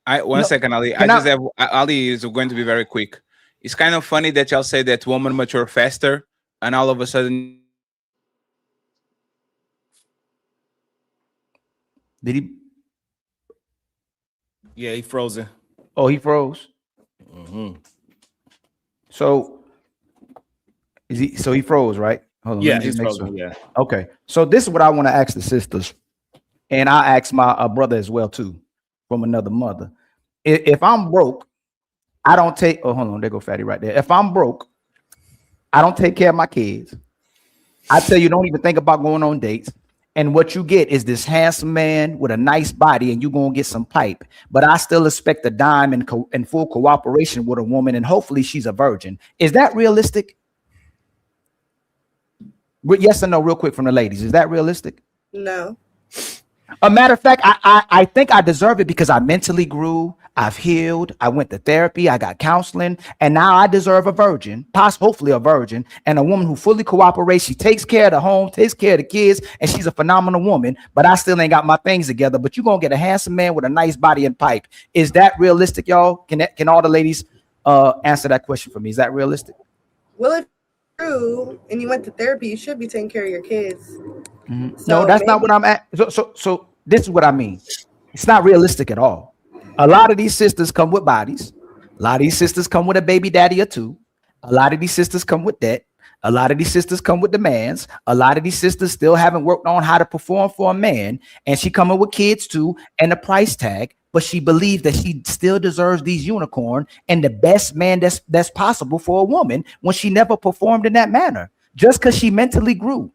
One second, Ali. Ali is going to be very quick. It's kind of funny that y'all say that women mature faster, and all of a sudden, did he? Yeah, he frozen. Oh, he froze. Mm-hmm. So is he? So he froze, right? Hold on. Yeah, he's frozen. Sure. Yeah. Okay. So this is what I want to ask the sisters, and I ask my brother as well too, from another mother. If I'm broke, I don't take. Oh, hold on. There go Fatty right there. If I'm broke, I don't take care of my kids. I tell you, don't even think about going on dates. And what you get is this handsome man with a nice body, and you're going to get some pipe. But I still expect a dime and full cooperation with a woman, and hopefully she's a virgin. Is that realistic? Yes or no, real quick from the ladies. Is that realistic? No. A matter of fact, I think I deserve it because I mentally grew. I've healed. I went to therapy. I got counseling. And now I deserve a virgin, hopefully a virgin, and a woman who fully cooperates. She takes care of the home, takes care of the kids, and she's a phenomenal woman. But I still ain't got my things together. But you're going to get a handsome man with a nice body and pipe. Is that realistic, y'all? Can all the ladies answer that question for me? Is that realistic? Well, if true and you went to therapy, you should be taking care of your kids. Mm-hmm. So no, that's not what I'm at. So this is what I mean. It's not realistic at all. A lot of these sisters come with bodies. A lot of these sisters come with a baby daddy or two. A lot of these sisters come with debt. A lot of these sisters come with demands. A lot of these sisters still haven't worked on how to perform for a man. And she coming with kids too and a price tag. But she believes that she still deserves these unicorn and the best man that's possible for a woman when she never performed in that manner. Just because she mentally grew.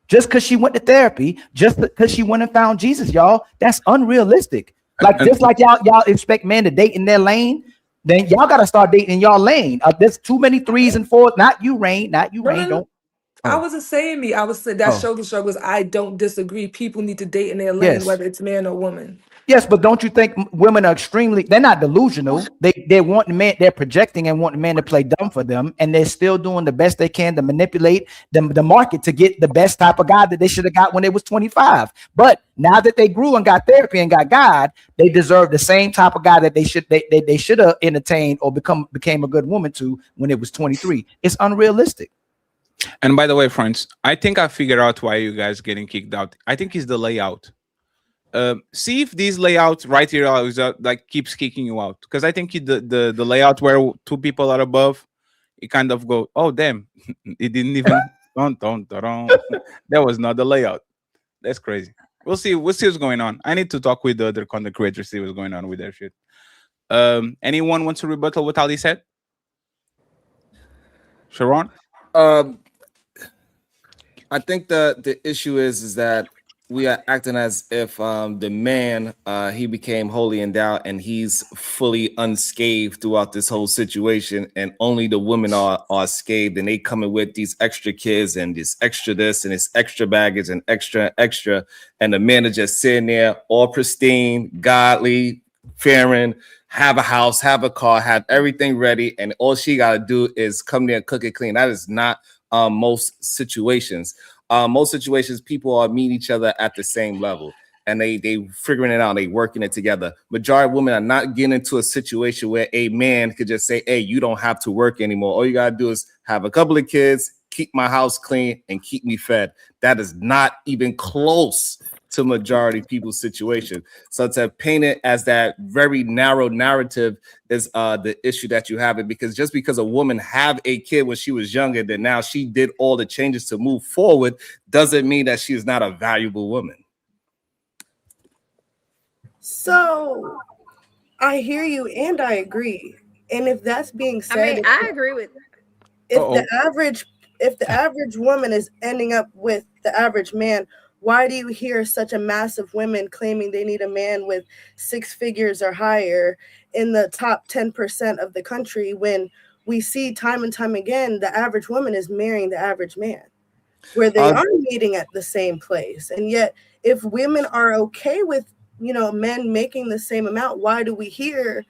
Just because she went to therapy. Just because she went and found Jesus, y'all. That's unrealistic. Like just like y'all expect men to date in their lane, then y'all gotta start dating in y'all lane. There's too many 3s and 4s. Not you, Rain. Not you, Rain. Don't. I wasn't saying me. I was saying that shoulder shrug was. I don't disagree. People need to date in their lane, whether it's man or woman. Yes, but don't you think women are they're not delusional. They want the man, they're projecting and want the man to play dumb for them, and they're still doing the best they can to manipulate the market to get the best type of guy that they should have got when they was 25. But now that they grew and got therapy and got God, they deserve the same type of guy that they should have entertained or became a good woman to when it was 23. It's unrealistic. And by the way, friends, I think I figured out why you guys getting kicked out. I think it's the layout. See if this layout right here is like keeps kicking you out, because I think the layout where 2 people are above, it kind of go, oh damn, it didn't even that was not the layout. That's crazy. We'll see what's going on. I need to talk with the other content creators, see what's going on with their shit. Anyone wants to rebuttal what Ali said? Sharon? I think the issue is that we are acting as if the man he became holy endowed and he's fully unscathed throughout this whole situation, and only the women are scathed, and they coming with these extra kids and this extra this and this extra baggage and extra, and the man is just sitting there all pristine, godly, fearing, have a house, have a car, have everything ready, and all she got to do is come there and cook it clean. That is not most situations. Most situations, people are meeting each other at the same level, and they figuring it out, they working it together. Majority of women are not getting into a situation where a man could just say, hey, you don't have to work anymore. All you got to do is have a couple of kids, keep my house clean, and keep me fed. That is not even close to majority people's situation. So to paint it as that very narrow narrative is the issue that you have it, because just because a woman have a kid when she was younger, then now she did all the changes to move forward, doesn't mean that she is not a valuable woman. So I hear you and I agree. And if that's being said, I agree with if the average woman is ending up with the average man, why do you hear such a mass of women claiming they need a man with 6 figures or higher in the top 10% of the country when we see time and time again the average woman is marrying the average man, where they are meeting at the same place? And yet, if women are okay with, you know, men making the same amount, why do we hear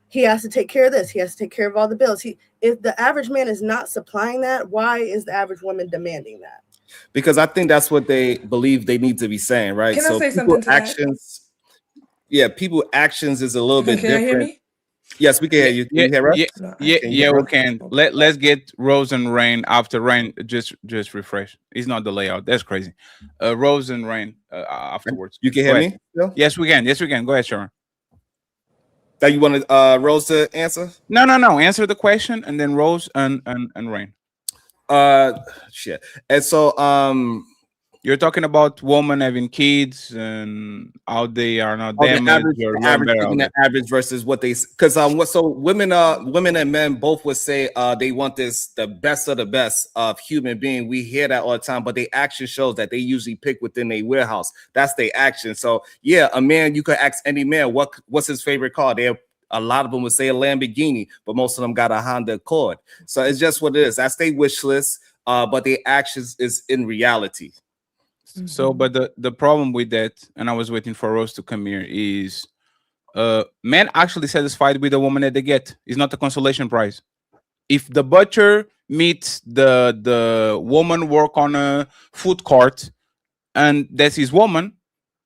he has to take care of this, he has to take care of all the bills? If the average man is not supplying that, why is the average woman demanding that? Because I think that's what they believe they need to be saying, right? Can I So say people something to that? actions, yeah, people actions is a little bit Can you different. hear me? Yes, we can hear you. Can you hear us? We can. Let's get Rose and Rain after Rain. Just refresh. It's not the layout. That's crazy. Rose and Rain afterwards. You can hear me still? Yes, we can. Yes, we can. Go ahead, Sharon. That you wanted Rose to answer? No. Answer the question and then Rose and Rain. Shit. And so you're talking about women having kids and how they are not damaged. The average versus what they, because so women and men both would say they want the best of the best of human being. We hear that all the time, but the action shows that they usually pick within a warehouse. That's their action. So yeah, a man, you could ask any man what's his favorite car. A lot of them would say a Lamborghini, but most of them got a Honda Accord. So it's just what it is. That's their wish list, but their actions is in reality. So, but the problem with that, and I was waiting for Rose to come here, is men actually satisfied with the woman that they get. It's not a consolation prize. If the butcher meets the woman work on a food court and that's his woman,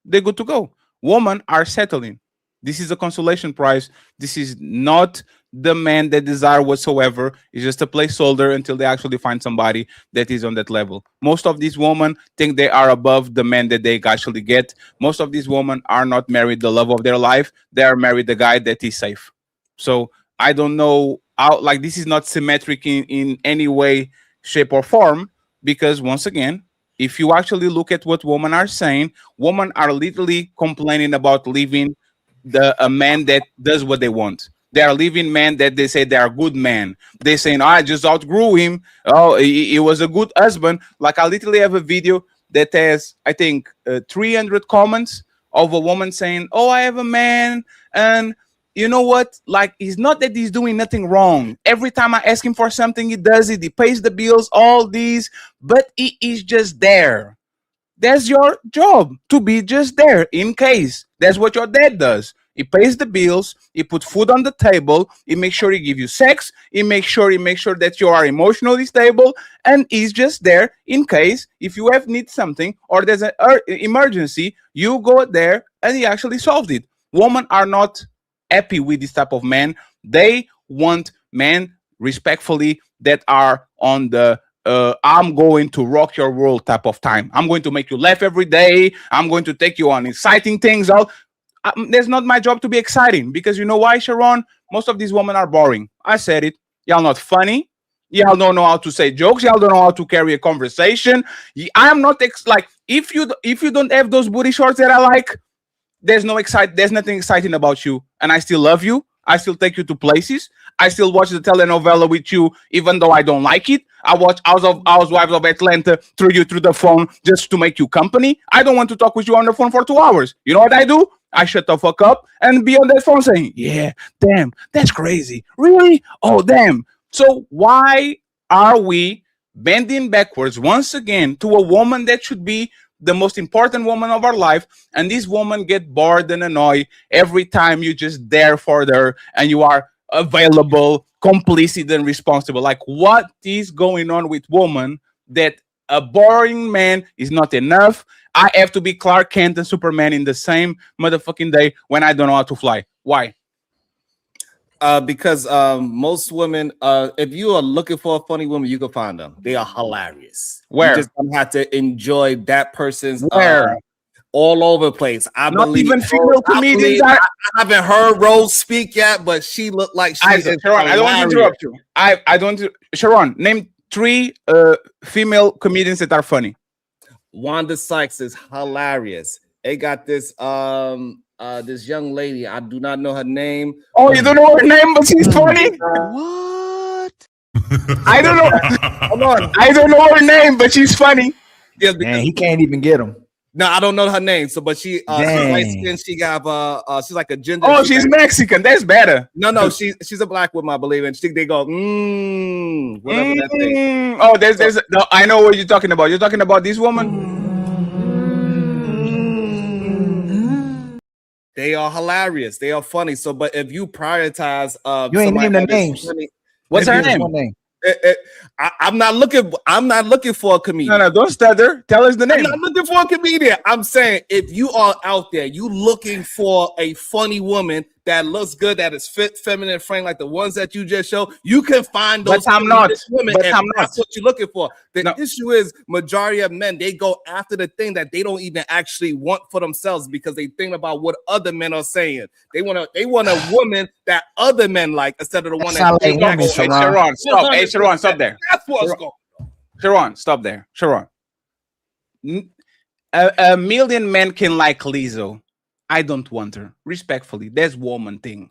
they're good to go. Women are settling. This is a consolation prize. This is not the man they desire whatsoever. It's just a placeholder until they actually find somebody that is on that level. Most of these women think they are above the man that they actually get. Most of these women are not married the love of their life. They are married the guy that is safe. So I don't know how, like, this is not symmetric in any way, shape, or form, because once again, if you actually look at what women are saying, women are literally complaining about leaving a man that does what they want. They are leaving men that they say they are good men. They saying, I just outgrew him. Oh, he was a good husband. Like, I literally have a video that has, I think, 300 comments of a woman saying, oh, I have a man, and you know what? Like, it's not that he's doing nothing wrong. Every time I ask him for something, he does it. He pays the bills, all these, but he is just there. That's your job, to be just there in case. That's what your dad does. He pays the bills. He puts food on the table. He makes sure he gives you sex. He makes sure that you are emotionally stable, and he's just there in case if you need something or there's an emergency. You go there and he actually solved it. Women are not happy with this type of men. They want men, respectfully, that are on the I'm going to rock your world type of time. I'm going to make you laugh every day. I'm going to take you on exciting things. That's not my job to be exciting, because you know why, Sharon? Most of these women are boring. I said it. Y'all not funny. Y'all don't know how to say jokes. Y'all don't know how to carry a conversation. I'm not like, if you don't have those booty shorts that I like, there's nothing exciting about you, and I still love you. I still take you to places. I still watch the telenovela with you, even though I don't like it. I watch Housewives of Atlanta through the phone just to make you company. I don't want to talk with you on the phone for 2 hours. You know what I do? I shut the fuck up and be on that phone saying, yeah, damn, that's crazy. Really? Oh, damn. So why are we bending backwards once again to a woman that should be the most important woman of our life, and this woman get bored and annoyed every time you just there for her and you are available, complicit, and responsible? Like, what is going on with women that a boring man is not enough? I have to be Clark Kent and Superman in the same motherfucking day when I don't know how to fly. Why? Because most women, if you are looking for a funny woman, you can find them. They are hilarious. Where? You just don't have to enjoy that person's all over the place. I not believe even female comedians. I haven't heard Rose speak yet, but she looked like she's Sharon, I don't want to interrupt you. I don't. Sharon, name 3 female comedians that are funny. Wanda Sykes is hilarious. They got this this young lady. I do not know her name. Oh, you don't know her name, but she's funny. What? I don't know. Hold on. I don't know her name, but she's funny. Yes, Man, he can't even get him. No, I don't know her name. So, but she's Dang. light skinned. She got she's like a ginger. Oh, she's Mexican. That's better. No, she's a black woman, I believe, and they go whatever that thing. Oh, there's no, I know what you're talking about. You're talking about this woman. They are hilarious. They are funny. So, but if you prioritize, You ain't named the names. What's her name? I'm not looking for a comedian. No, don't stutter. Tell us the name. I'm not looking for a comedian. I'm saying if you are out there, you looking for a funny woman that looks good, that is fit, feminine, frame, like the ones that you just showed, you can find those. But I'm not. Women, But and I'm that's not. what you're looking for. The issue is majority of men, they go after the thing that they don't even actually want for themselves because they think about what other men are saying. They want a woman that other men like instead of the one that Hey, Sharon, stop. Hey, Sharon, stop there. That's what's going on. Sharon, stop there. Sharon. A million men can like Lizzo. I don't want her. Respectfully, that's woman thing.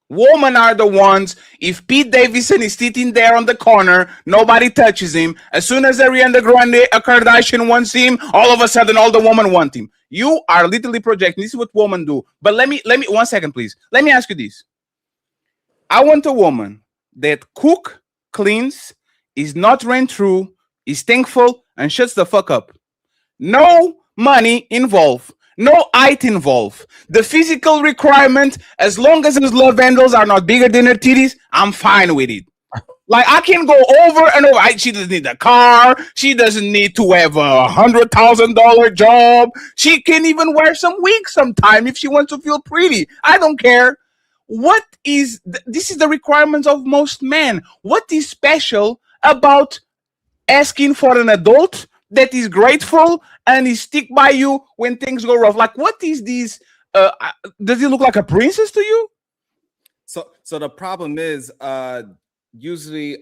Women are the ones, if Pete Davidson is sitting there on the corner, nobody touches him. As soon as Ariana Grande, a Kardashian wants him, all of a sudden all the women want him. You are literally projecting. This is what women do. But let me 1 second, please. Let me ask you this. I want a woman that cook, cleans, is not ran through, is thankful, and shuts the fuck up. No money involved. No height involved. The physical requirement, as long as his love handles are not bigger than her titties, I'm fine with it. Like, I can go over and over. She doesn't need a car. She doesn't need to have a $100,000 job. She can even wear some wigs sometime if she wants to feel pretty. I don't care. What is this is the requirements of most men. What is special about asking for an adult that is grateful and is stick by you when things go rough? Like, what is this? Does he look like a princess to you? So the problem is, usually,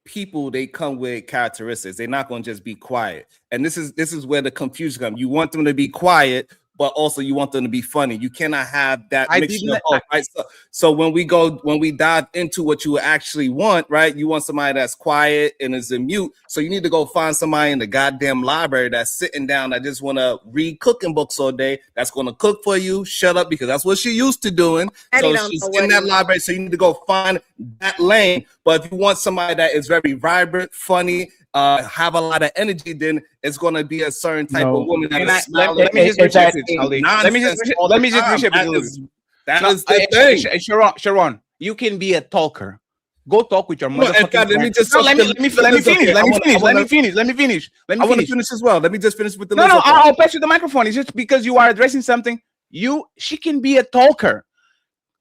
people, they come with characteristics. They're not going to just be quiet, and this is where the confusion comes. You want them to be quiet, but also you want them to be funny. You cannot have that mixture of both, right? So when we dive into what you actually want, right? You want somebody that's quiet and is a mute. So you need to go find somebody in the goddamn library that's sitting down that just want to read cooking books all day. That's going to cook for you. Shut up, because that's what she used to doing. So she's in that library. So you need to go find that lane. But if you want somebody that is very vibrant, funny, have a lot of energy, then it's going to be a certain type of woman. Let me just reshape. That is the thing. Sharon, you can be a talker. Go talk with your motherfucking Let me finish. I want to finish as well. Let me just finish with the I'll pass you the microphone. It's just because you are addressing something. She can be a talker.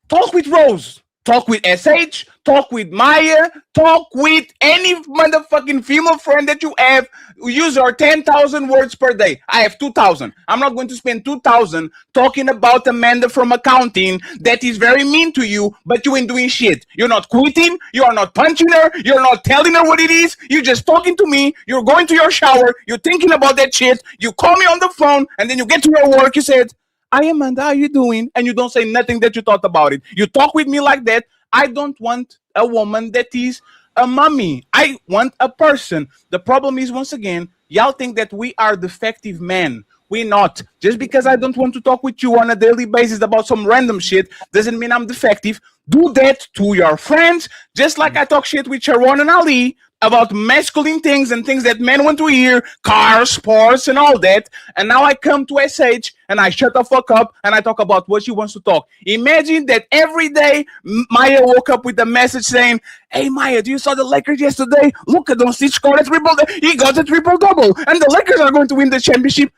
Talk with Rose. Talk with SH, talk with Maya, talk with any motherfucking female friend that you have. Use your 10,000 words per day. I have 2,000. I'm not going to spend 2,000 talking about Amanda from accounting that is very mean to you, but you ain't doing shit. You're not quitting. You are not punching her. You're not telling her what it is. You're just talking to me. You're going to your shower. You're thinking about that shit. You call me on the phone, and then you get to your work. You said, "Hi, Amanda, how you doing?" And you don't say nothing that you thought about it. You talk with me like that. I don't want a woman that is a mommy. I want a person. The problem is, once again, y'all think that we are defective men. We're not. Just because I don't want to talk with you on a daily basis about some random shit doesn't mean I'm defective. Do that to your friends, just like I talk shit with Sharon and Ali about masculine things and things that men want to hear, cars, sports, and all that. And now I come to SH and I shut the fuck up and I talk about what she wants to talk. Imagine that every day Maya woke up with a message saying, "Hey Maya, do you saw the Lakers yesterday? Look at Doncic scored a triple. He got a triple-double, and the Lakers are going to win the championship."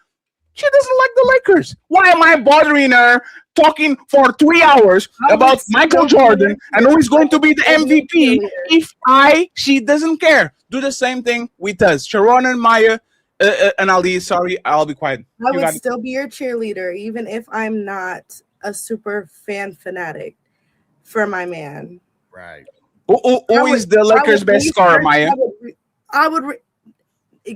She doesn't like the Lakers. Why am I bothering her talking for 3 hours about Michael Jordan and who is going to be the MVP if she doesn't care? Do the same thing with us. Sharon and Maya and Ali, sorry, I'll be quiet. I would still be your cheerleader, even if I'm not a super fanatic for my man. Right. Who is the Lakers' best scorer, Maya? I would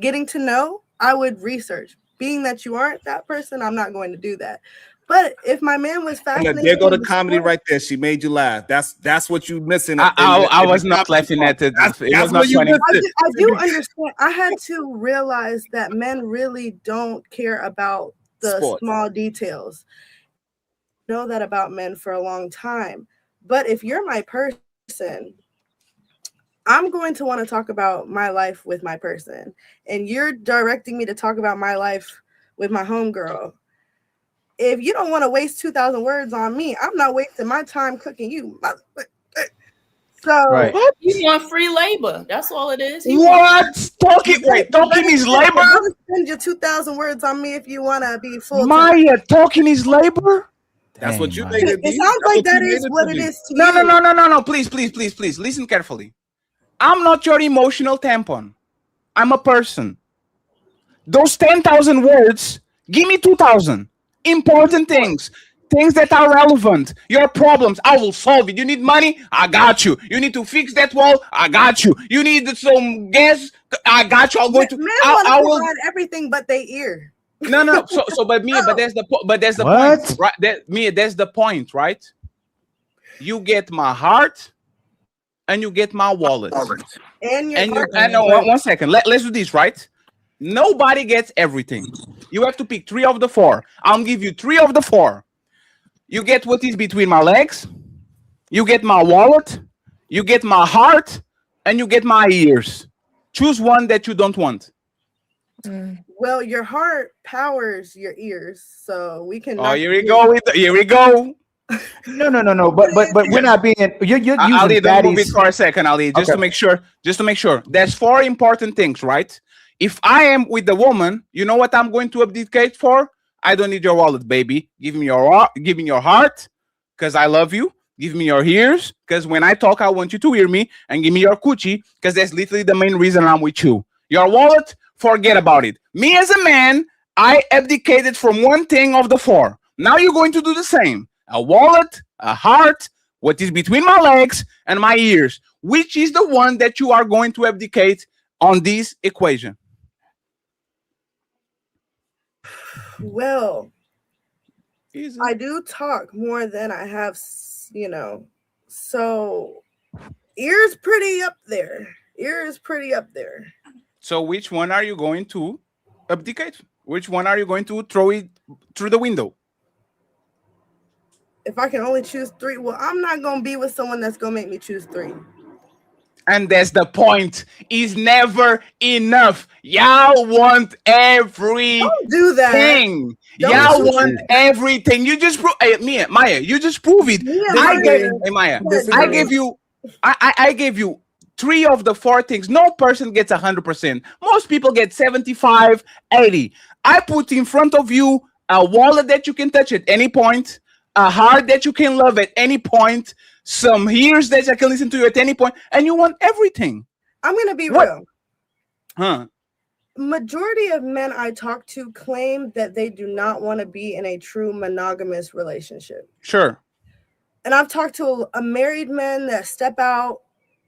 getting to know, I would research. being that you aren't that person, I'm not going to do that. But if my man was fascinated, There go the in the comedy sport, right there. She made you laugh. That's what you missing. I was not laughing at it. It was not funny. I do understand. I had to realize that men really don't care about the Sport. small details. I know that about men for a long time. But if you're my person, I'm going to want to talk about my life with my person. And you're directing me to talk about my life with my homegirl. If you don't want to waste 2,000 words on me, I'm not wasting my time cooking you. So Right. You want free labor. That's all it is. What? Talking is labor? Don't spend your 2,000 words on me if you want to be full. Maya, talking is labor? That's what you It made it be. sounds That's like that you is made what to it be. is to No, you. no. Please. Listen carefully. I'm not your emotional tampon. I'm a person. Those 10,000 words, give me 2,000. Important things. Things that are relevant. Your problems, I will solve it. You need money? I got you. You need to fix that wall? I got you. You need some gas? I got you. I'll go to. Men I want to will. provide everything but they ear. No. But Mia, but that's the point, right? Mia, that's the point, right? You get my heart, and you get my wallet, And your one second. Let's do this, right? Nobody gets everything. You have to pick 3 of the 4. I'll give you 3 of the 4. You get what is between my legs. You get my wallet. You get my heart, and you get my ears. Choose one that you don't want. Well, your heart powers your ears, so we can. Oh, here we go. Here we go. No. But we're not being. You're using Ali, don't move it daddy's. for a second, Ali. Just to make sure. There's 4 important things, right? If I am with the woman, you know what I'm going to abdicate for? I don't need your wallet, baby. Give me your heart, because I love you. Give me your ears, because when I talk, I want you to hear me. And give me your coochie, because that's literally the main reason I'm with you. Your wallet, forget about it. Me as a man, I abdicated from one thing of the 4. Now you're going to do the same. A wallet, a heart, what is between my legs, and my ears. Which is the one that you are going to abdicate on this equation? Well, I do talk more than I have, so ears pretty up there. So which one are you going to abdicate? Which one are you going to throw it through the window? If I can only choose 3, well, I'm not going to be with someone that's going to make me choose 3. And that's the point. Is never enough. Y'all want everything. Don't do that. Y'all want everything. You just Maya, you just prove it. I gave you 3 of the 4 things. No person gets 100%. Most people get 75, 80. I put in front of you a wallet that you can touch at any point, a heart that you can love at any point, some ears that I can listen to you at any point, and you want everything. I'm going to be real. Huh? Majority of men I talk to claim that they do not want to be in a true monogamous relationship. Sure. And I've talked to a married men that step out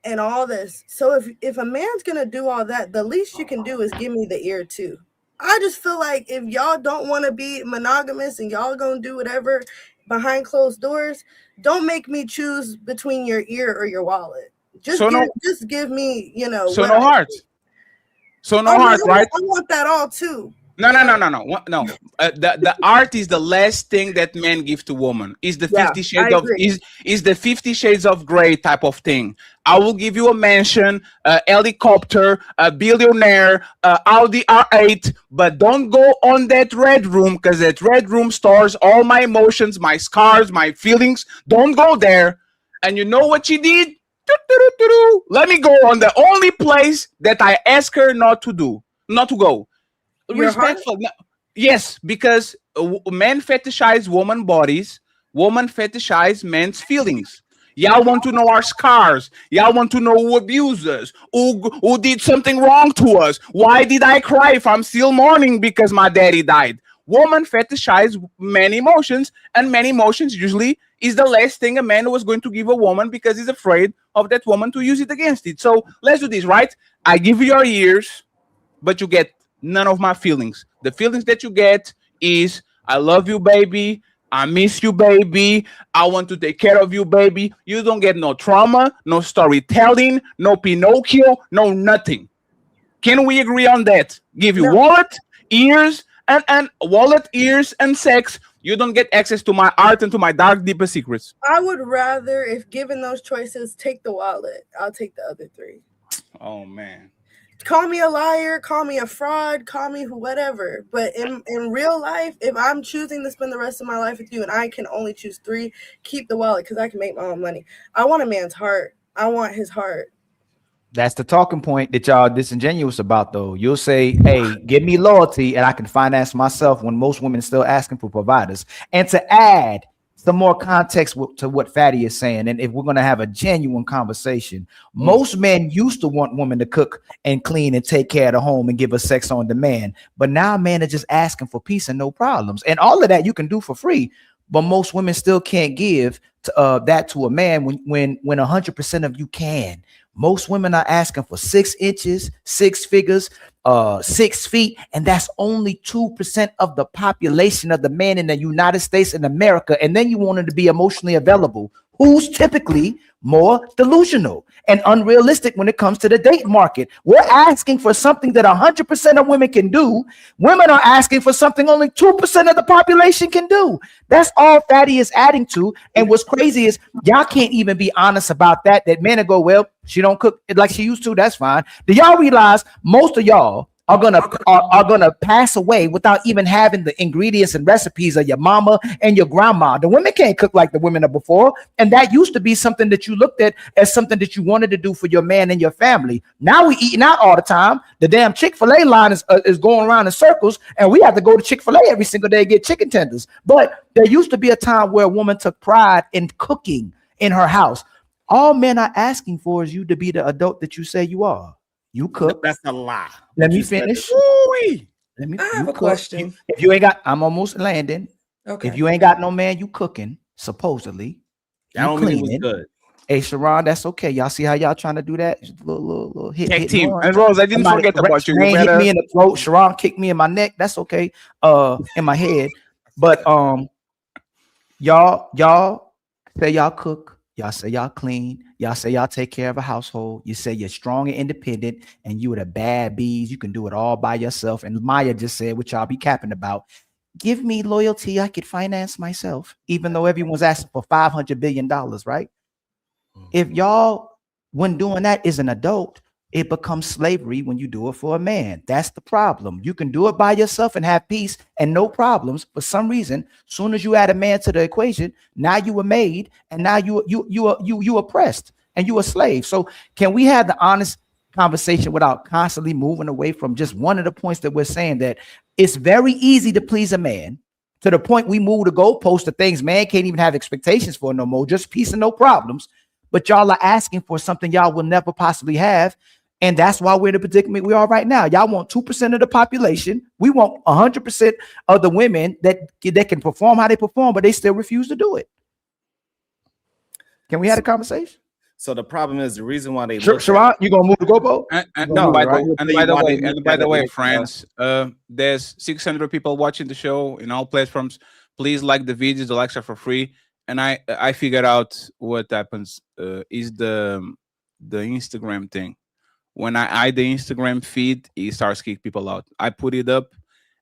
and all this. So if a man's going to do all that, the least you can do is give me the ear too. I just feel like if y'all don't want to be monogamous and y'all going to do whatever behind closed doors, don't make me choose between your ear or your wallet. Just give me, So no heart. So no heart, right? I want that all too. No. The art is the last thing that men give to women. Is the 50 shades of is the 50 shades of gray type of thing. I will give you a mansion, a helicopter, a billionaire, Audi R8, but don't go on that red room, because that red room stores all my emotions, my scars, my feelings. Don't go there. And you know what she did? Let me go on the only place that I ask her not to go. Respectful. Yes, because men fetishize woman bodies, woman fetishize men's feelings. Y'all want to know our scars. Y'all want to know who abused us, who did something wrong to us. Why did I cry if I'm still mourning because my daddy died? Woman fetishize many emotions, and many emotions usually is the last thing a man was going to give a woman because he's afraid of that woman to use it against it. So let's do this, right? I give you your ears, but you get none of my feelings. The feelings that you get is I love you, baby. I miss you, baby. I want to take care of you, baby. You don't get no trauma, no storytelling, no Pinocchio, no nothing. Can we agree on that? Give you wallet, ears, and wallet, ears, and sex. You don't get access to my art and to my dark, deepest secrets. I would rather, if given those choices, take the wallet. I'll take the other three. Oh man. Call me a liar, call me a fraud, call me whatever. But in real life, if I'm choosing to spend the rest of my life with you and I can only choose three, keep the wallet because I can make my own money. I want a man's heart. I want his heart. That's the talking point that y'all disingenuous about, though. You'll say, hey, give me loyalty and I can finance myself, when most women are still asking for providers. And to add some more context to what Fatty is saying, and if we're going to have a genuine conversation, most men used to want women to cook and clean and take care of the home and give us sex on demand. But now men are just asking for peace and no problems. And all of that you can do for free. But most women still can't give that to a man when 100% of you can. Most women are asking for 6 inches, 6 figures, 6 feet, and that's only 2% of the population of the men in the United States and America. And then you want them to be emotionally available, who's typically more delusional and unrealistic when it comes to the date market. We're asking for something that 100% of women can do. Women are asking for something only 2% of the population can do. That's all Fatty is adding to. And what's crazy is y'all can't even be honest about that men will go, well, she don't cook like she used to. That's fine. Do y'all realize most of y'all are gonna pass away without even having the ingredients and recipes of your mama and your grandma? The women can't cook like the women of before, and that used to be something that you looked at as something that you wanted to do for your man and your family. Now we eating out all the time. The damn Chick-fil-A line is going around in circles, and we have to go to Chick-fil-A every single day to get chicken tenders. But there used to be a time where a woman took pride in cooking in her house. All men are asking for is you to be the adult that you say you are. You cook. That's a lie. Let me finish. I have a question. If you ain't got, I'm almost landing. Okay. If you ain't got no man, you cooking, supposedly. That don't mean it was good. Hey, Sharon, that's okay. Y'all see how y'all trying to do that? Just a little hit. Tag team. And Rose, I didn't forget about you. You hit me in the throat. Sharon kicked me in my neck. That's okay. In my head. But y'all say y'all cook. Y'all say y'all clean. Y'all say y'all take care of a household. You say you're strong and independent, and you are the bad bees. You can do it all by yourself. And Maya just said, which y'all be capping about, give me loyalty. I could finance myself, even though everyone's asking for $500 billion, right? If y'all, when doing that, is an adult, it becomes slavery when you do it for a man. That's the problem. You can do it by yourself and have peace and no problems. For some reason, soon as you add a man to the equation, now you a maid, and now you oppressed and you a slave. So can we have the honest conversation without constantly moving away from just one of the points that we're saying, that it's very easy to please a man, to the point we move the goalpost to things man can't even have expectations for no more, just peace and no problems. But y'all are asking for something y'all will never possibly have. And that's why we're in the predicament we are right now. Y'all want 2% of the population. We want 100% of the women that can perform how they perform, but they still refuse to do it. Can we have a conversation? So the problem is the reason why they Sharon, you gonna move the goalpost? By the way, friends, there's 600 people watching the show in all platforms. Please like the videos. The likes are for free. And I figured out what happens is the Instagram thing. When I hide the Instagram feed, it starts kicking people out. I put it up,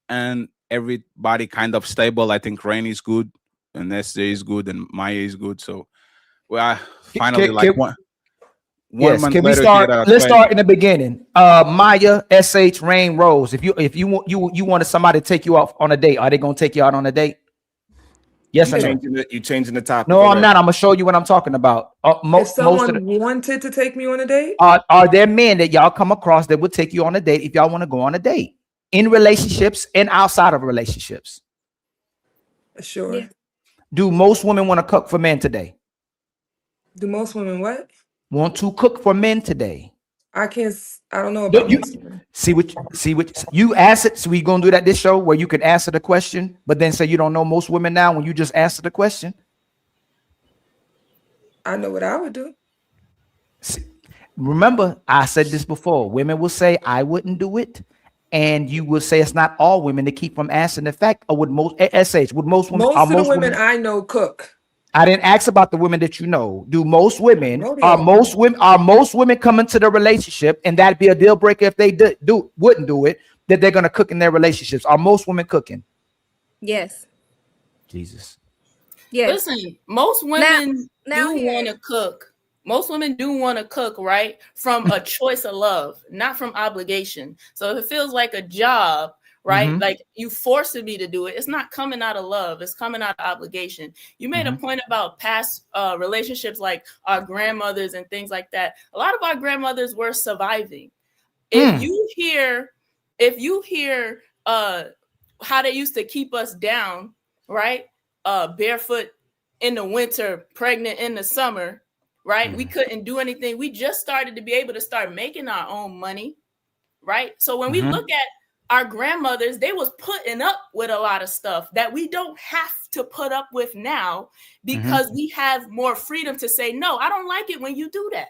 and everybody kind of stable. I think Rain is good, and SJ is good, and Maya is good. So, well, finally, one month can we later, start? Let's start in the beginning. Maya, SH, Rain, Rose. If you wanted somebody to take you out on a date, are they gonna take you out on a date? Yes or no? You changing the topic. No, I'm not. I'm gonna show you what I'm talking about. If someone wanted to take me on a date, are there men that y'all come across that would take you on a date if y'all want to go on a date, in relationships and outside of relationships? Sure. Yeah. Do most women want to cook for men today? Do most women what? Want to cook for men today? I don't know about see what you answered. So we gonna do that this show where you can answer the question, but then say you don't know most women now when you just answer the question. I know what I would do. See, remember, I said this before. Women will say I wouldn't do it, And you will say it's not all women to keep from answering the fact, or would most SH, would most women, Most of the women I know cook. I didn't ask about the women that you know. Do most women Rodeo. are most women come into the relationship, and that'd be a deal breaker if they wouldn't do it, that they're gonna cook in their relationships? Are most women cooking? Yes. Jesus. Yes. Listen, most women do want to cook. Most women do want to cook, right? From a choice of love, not from obligation. So if it feels like a job, right? Mhm. Like you forcing me to do it, it's not coming out of love, it's coming out of obligation. You made a point about past relationships, like our grandmothers and things like that. A lot of our grandmothers were surviving. If you hear how they used to keep us down, right? Barefoot in the winter, pregnant in the summer, right? We couldn't do anything. We just started to be able to start making our own money, right? So when we look at our grandmothers, they was putting up with a lot of stuff that we don't have to put up with now, because we have more freedom to say, no, I don't like it when you do that.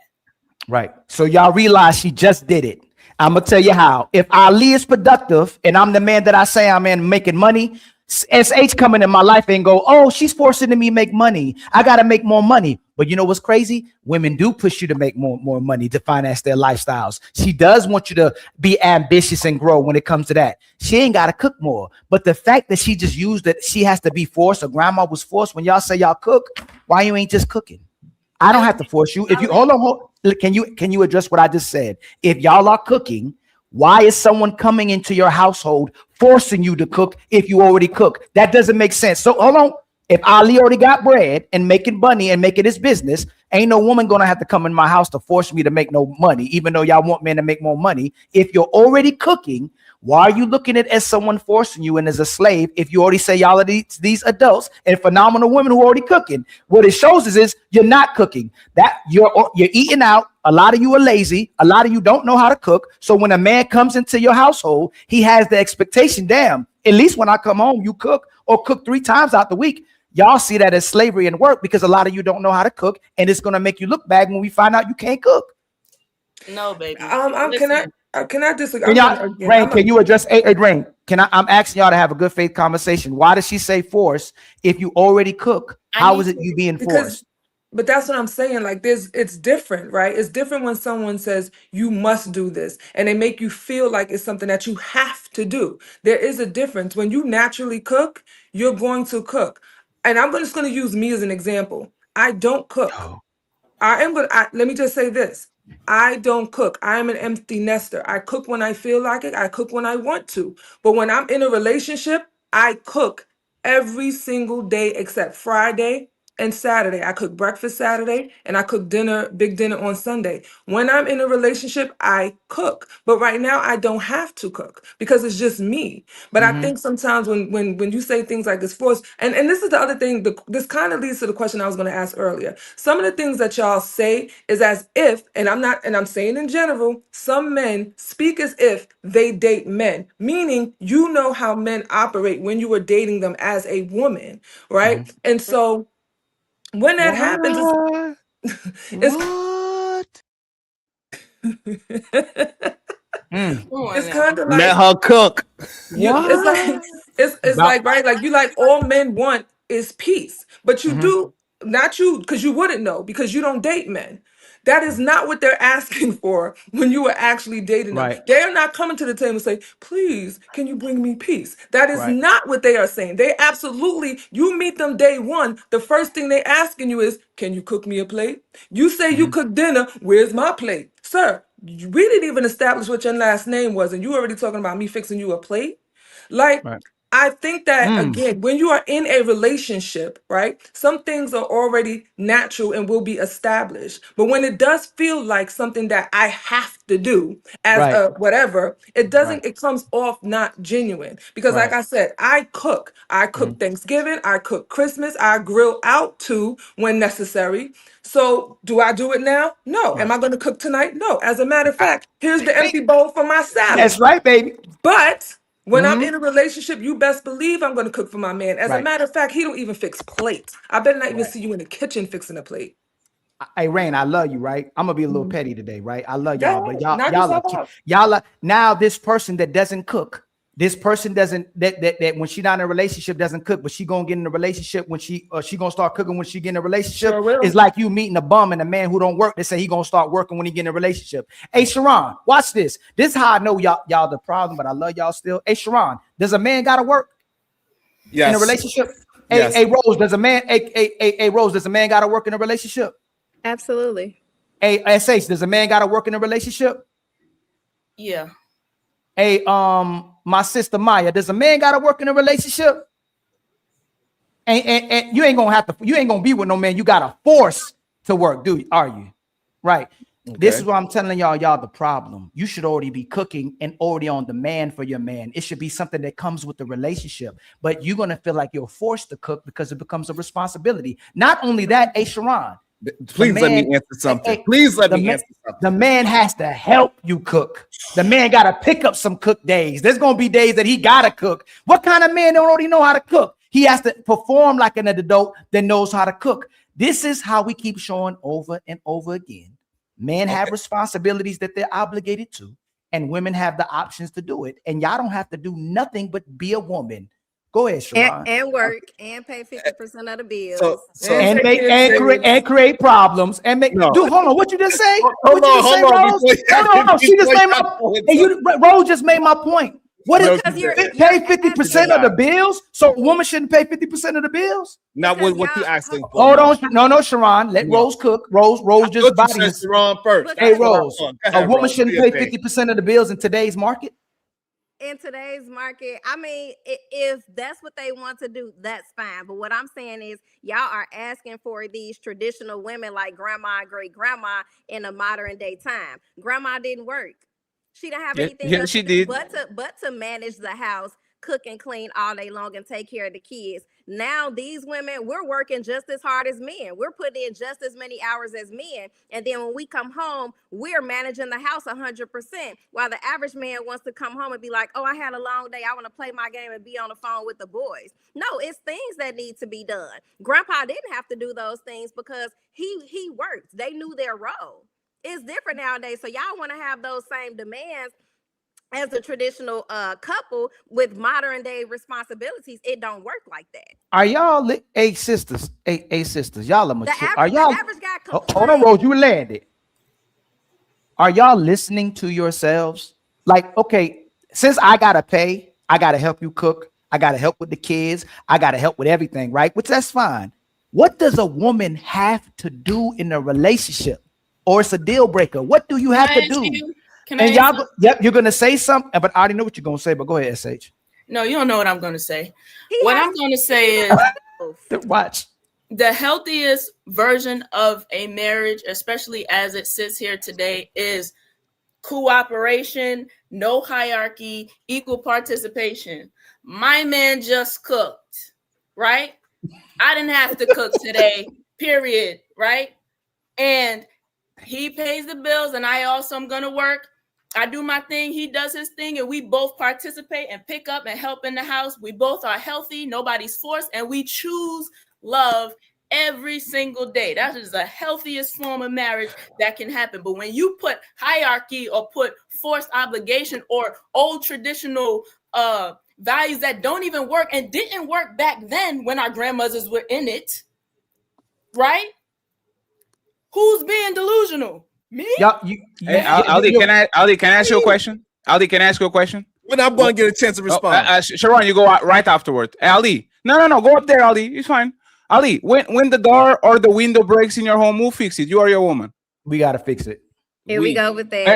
Right. So y'all realize she just did it. I'm gonna tell you how. If Ali is productive and I'm the man that I say I'm in, making money, SH coming in my life and go, oh, she's forcing me to make money. I gotta make more money. But you know what's crazy? Women do push you to make more money to finance their lifestyles. She does want you to be ambitious and grow when it comes to that. She ain't gotta cook more. But the fact that she just used that she has to be forced, or grandma was forced, when y'all say y'all cook, why you ain't just cooking? I don't have to force you. If you hold on, can you address what I just said? If y'all are cooking, why is someone coming into your household forcing you to cook if you already cook? That doesn't make sense. So hold on. If Ali already got bread and making money and making his business, ain't no woman gonna have to come in my house to force me to make no money, even though y'all want men to make more money. If you're already cooking, why are you looking at it as someone forcing you and as a slave if you already say y'all are these adults and phenomenal women who are already cooking? What it shows is you're not cooking. That you're eating out. A lot of you are lazy. A lot of you don't know how to cook. So when a man comes into your household, he has the expectation, damn, at least when I come home, you cook, or cook 3 times out the week. Y'all see that as slavery and work, because a lot of you don't know how to cook, and it's gonna make you look bad when we find out you can't cook. No, baby. Can I disagree? Rain, can you address Rain? I'm asking y'all to have a good faith conversation. Why does she say force if you already cook? How is it you being forced? But that's what I'm saying. Like, it's different, right? It's different when someone says you must do this and they make you feel like it's something that you have to do. There is a difference. When you naturally cook, you're going to cook. And I'm just going to use me as an example. I don't cook. Let me just say this. I don't cook. I am an empty nester. I cook when I feel like it. I cook when I want to. But when I'm in a relationship, I cook every single day except Friday and Saturday. I cook breakfast Saturday and I cook big dinner on Sunday. When I'm in a relationship, I cook. But right now I don't have to cook because it's just me. But I think sometimes when you say things like it's forced, and this is the other thing, this kind of leads to the question I was going to ask earlier. Some of the things that y'all say is as if, and I'm saying in general, some men speak as if they date men, meaning you know how men operate when you were dating them as a woman, right? And so when that happens, it's kind of like, let her cook. It's like, right, like you like all men want is peace, but you do not, you, because you wouldn't know because you don't date men. That is not what they're asking for when you are actually dating them. Right. They are not coming to the table and say, please, can you bring me peace? That is not what they are saying. They absolutely, you meet them day one, the first thing they asking you is, can you cook me a plate? You say you cook dinner, where's my plate? Sir, we didn't even establish what your last name was, and you already talking about me fixing you a plate? Like, I think that, again, when you are in a relationship, right, some things are already natural and will be established. But when it does feel like something that I have to do as a whatever, it doesn't, it comes off not genuine. Because like I said, I cook. I cook Thanksgiving, I cook Christmas, I grill out too when necessary. So do I do it now? No. Am I going to cook tonight? No. As a matter of fact, here's the empty bowl for my salad. That's right, baby. But when I'm in a relationship, you best believe I'm going to cook for my man. As a matter of fact, he don't even fix plates. I better not even see you in the kitchen fixing a plate. Hey, Rain, I love you, right? I'm gonna be a little petty today, right? I love Go y'all, but ahead. Knock yourself out. y'all are now this person that doesn't cook. This person doesn't that when she not in a relationship doesn't cook, but she gonna get in a relationship when she gonna start cooking when she get in a relationship. Sure It's like you meeting a bum and a man who don't work. They say he gonna start working when he get in a relationship. Hey, Sharon, watch this. This is how I know y'all the problem, but I love y'all still. Hey, Sharon, does a man gotta work in a relationship? Yes. Hey, Rose, does a man? Hey, Rose, does a man gotta work in a relationship? Absolutely. Hey, SH, does a man gotta work in a relationship? Yeah. Hey, my sister Maya, does a man gotta work in a relationship? And you ain't gonna be with no man. You gotta force to work, do you? Are you? Right. Okay. This is what I'm telling y'all the problem. You should already be cooking and already on demand for your man. It should be something that comes with the relationship, but you're gonna feel like you're forced to cook because it becomes a responsibility. Not only that, hey Sharon, please let me answer something. Please let me answer something. The man has to help you cook. The man got to pick up some cook days. There's going to be days that he got to cook. What kind of man don't already know how to cook? He has to perform like an adult that knows how to cook. This is how we keep showing over and over again. Men have responsibilities that they're obligated to, and women have the options to do it. And y'all don't have to do nothing but be a woman. Go ahead, Sharon. And work and pay 50% of the bills. And create problems and make. No. Dude, hold on. What you just say? Hold on. Rose? She just made my point. Rose just made my point. What is pay 50% of the bills? So a woman shouldn't pay 50% of the bills? Not what you asking for. Hold on. No, Sharon. Let Rose cook. Rose just body. Sharon first. Hey, Rose. A woman shouldn't pay 50% of the bills in today's market? In today's market, I mean, if that's what they want to do, that's fine. But what I'm saying is y'all are asking for these traditional women like grandma and great grandma in a modern day time. Grandma didn't work. She didn't have anything else she to do did. but to manage the house, cook and clean all day long and take care of the kids. Now these women, we're working just as hard as men. We're putting in just as many hours as men. And then when we come home, we're managing the house 100%. While the average man wants to come home and be like, oh, I had a long day. I want to play my game and be on the phone with the boys. No, it's things that need to be done. Grandpa didn't have to do those things because he worked. They knew their role. It's different nowadays. So y'all want to have those same demands as a traditional couple with modern day responsibilities. It don't work like that. Are y'all sisters? Sisters, y'all are mature. Are y'all? The average guy hold on, Rose, you landed. Are y'all listening to yourselves? Like, okay, since I gotta pay, I gotta help you cook. I gotta help with the kids. I gotta help with everything, right? Which that's fine. What does a woman have to do in a relationship? Or it's a deal breaker. What do you have to do? And y'all, you're gonna say something, but I already know what you're gonna say. But go ahead, SH. No, you don't know what I'm gonna say. What I'm gonna say is, watch. The healthiest version of a marriage, especially as it sits here today, is cooperation, no hierarchy, equal participation. My man just cooked, right? I didn't have to cook today, period, right? And he pays the bills and I also am going to work. I do my thing. He does his thing and we both participate and pick up and help in the house. We both are healthy. Nobody's forced and we choose love every single day. That is the healthiest form of marriage that can happen. But when you put hierarchy or put forced obligation or old traditional values that don't even work and didn't work back then when our grandmothers were in it, right? Who's being delusional? Me? Aldi, can I ask you a question? Aldi, can I ask you a question? But I'm going to get a chance to respond. Sharon, you go out right afterward. Aldi, no, go up there, Aldi. It's fine. Aldi, when the door or the window breaks in your home, who fix it? You or your woman? We gotta fix it. Here we go with that.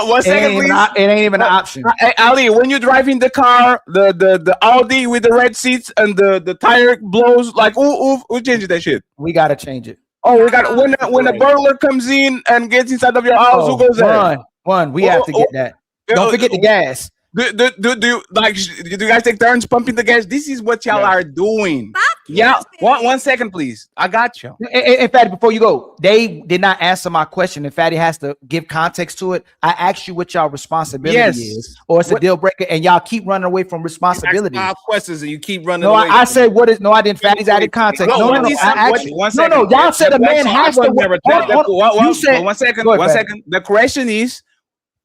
One second, please. It ain't even an option. Ali, when you drive in the car, the Audi with the red seats and the tire blows, like who changes that shit? We gotta change it. Oh, we got when a burglar comes in and gets inside of your house, who goes there? One. We have to get that. Don't forget the gas. Do you guys take turns pumping the gas? This is what y'all are doing. Yeah, one second, please. I got you. In fact, before you go, they did not answer my question. In fact, he has to give context to it. I asked you what y'all responsibility is, or it's a deal breaker, and y'all keep running away from responsibility. 5 questions and you keep running No, away. I said what is no, I didn't. Fatty's added context. No, y'all said a man has to. You said 1 second. 1 second. The question is,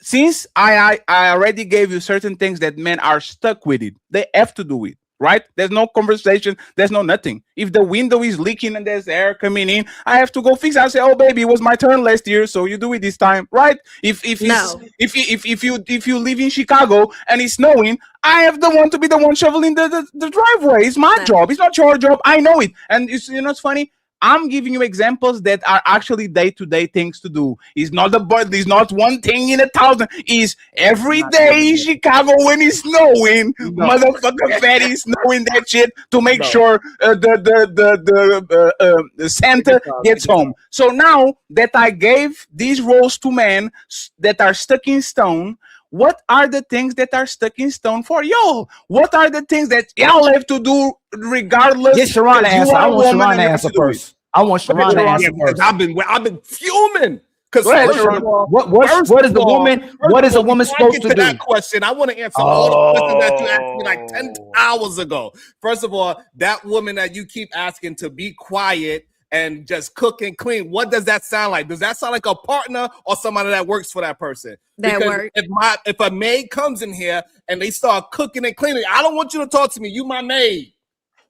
since I already gave you certain things that men are stuck with it, they have to do it. Right? There's no conversation. There's no nothing. If the window is leaking and there's air coming in, I have to go fix it. I say, "Oh, baby, it was my turn last year, so you do it this time." Right? If you live in Chicago and it's snowing, I have the one to be the one shoveling the driveway. It's my job. It's not your job. I know it. And it's funny. I'm giving you examples that are actually day-to-day things to do. It's not it's not one thing in 1,000. It's every day in Chicago when it's snowing, motherfucker Fatty is snowing that shit to make sure the Santa gets home. So now that I gave these roles to men that are stuck in stone, what are the things that are stuck in stone for y'all? What are the things that y'all have to do regardless? Get Sharon to answer. I want Sharon to answer first. I want Sharon to answer first. I've been fuming. What is the woman? What is a woman supposed to do? That question, I want to answer all the questions that you asked me like 10 hours ago. First of all, that woman that you keep asking to be quiet and just cook and clean, what does that sound like? Does that sound like a partner or somebody that works for that person? That because works. If a maid comes in here and they start cooking and cleaning, I don't want you to talk to me. You my maid.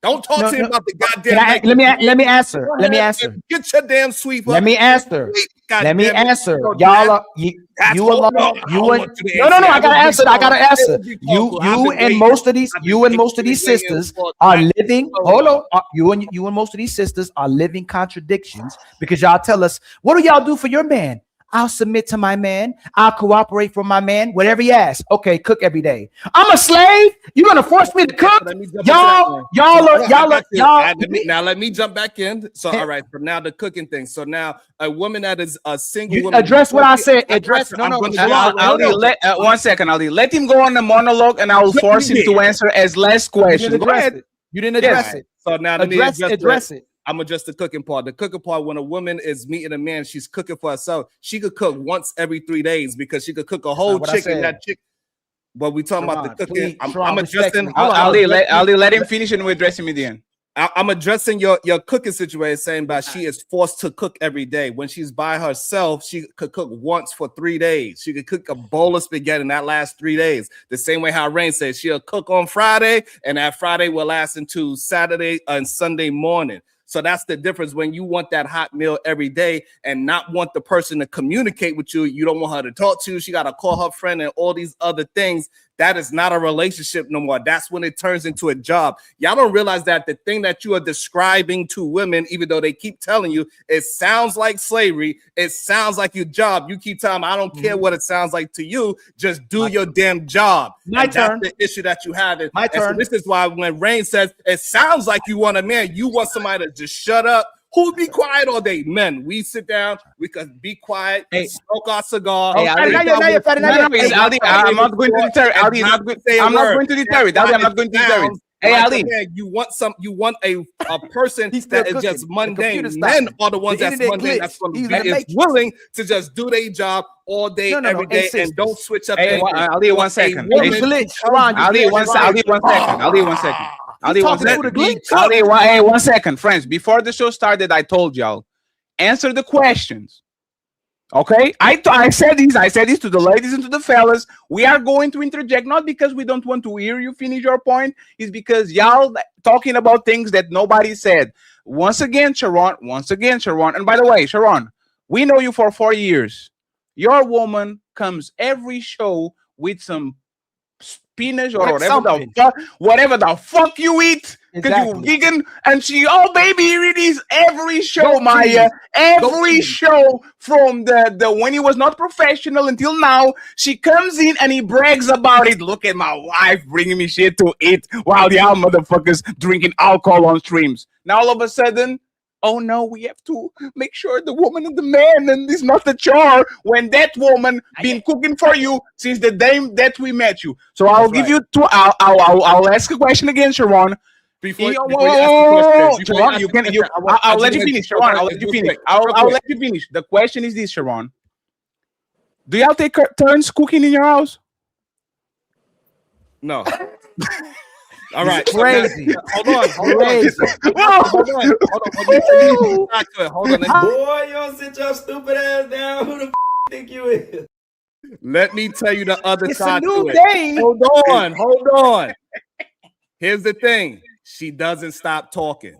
Don't talk to me about the goddamn. Let me answer. Let me answer. Get your damn sweep up. Let me answer. Let me answer. Y'all are you alone. No. I gotta answer. I gotta answer. You and most of these sisters are living. Hold on. You and most of these sisters are living contradictions because y'all tell us, what do y'all do for your man? I'll submit to my man. I'll cooperate for my man. Whatever he asks. Okay, cook every day. I'm a slave. You're gonna force me to cook? Y'all. Now let me jump back in. So all right, for now the cooking thing. So now a woman that is a single woman. Address what I said. Address. No. 1 second, Ali. Let him go on the monologue, and I will force him to answer as last question. Go ahead. You didn't address it. So now address it. I'm adjust the cooking part. The cooking part, when a woman is meeting a man, she's cooking for herself. She could cook once every 3 days because she could cook a whole chicken. That chicken. But we talking about the cooking. I'm adjusting. Ali, let him finish and we're addressing me then. I'm addressing your cooking situation, saying that she is forced to cook every day. When she's by herself, she could cook once for 3 days. She could cook a bowl of spaghetti in that last 3 days. The same way how Rain says she'll cook on Friday, and that Friday will last into Saturday and Sunday morning. So that's the difference when you want that hot meal every day and not want the person to communicate with you. You don't want her to talk to you. She got to call her friend and all these other things. That is not a relationship no more. That's when it turns into a job. Y'all don't realize that the thing that you are describing to women, even though they keep telling you, it sounds like slavery. It sounds like your job. You keep telling them, I don't care what it sounds like to you. Just do your damn job. My turn. That's the issue that you have. My turn. So this is why when Rain says, it sounds like you want a man, you want somebody to just shut up. Who be quiet all day? Men, we sit down, we can be quiet, smoke our cigar. I'm not going to deter it. I'm not going to deter it. I'm not going to deter it. Hey, Ali, you want a person that is just mundane. Men are the ones that's mundane. That's willing to just do their job all day, every day, and don't switch up. Hey, Ali, 1 second. Ali, 1 second. Ali, 1 second, friends. Before the show started, I told y'all, answer the questions. Okay, I said this to the ladies and to the fellas. We are going to interject, not because we don't want to hear you finish your point, it's because y'all talking about things that nobody said. Once again, Sharon. And by the way, Sharon, we know you for 4 years. Your woman comes every show with some spinach or whatever the fuck you eat, because you vegan, and she, oh baby, here it is every show, Maya, every show from the when he was not professional until now, she comes in and he brags about it. Look at my wife bringing me shit to eat while y'all motherfuckers drinking alcohol on streams. Now all of a sudden, oh no, we have to make sure the woman and the man, and it's not the chore when that woman been cooking for you since the day that we met you. So I'll give you two. I'll ask a question again, Sharon. Before Whoa, you ask the question, Sharon, you can. I'll let you finish, Sharon. I'll let you finish. I'll let you finish. The question is this, Sharon. Do y'all take turns cooking in your house? No. All right. Crazy. Hold on. Crazy. Hold on. Boy, you don't sit your stupid ass down. Who the think you is? Let me tell you the other It's a side new to it. day. Hold on. Here's the thing. She doesn't stop talking.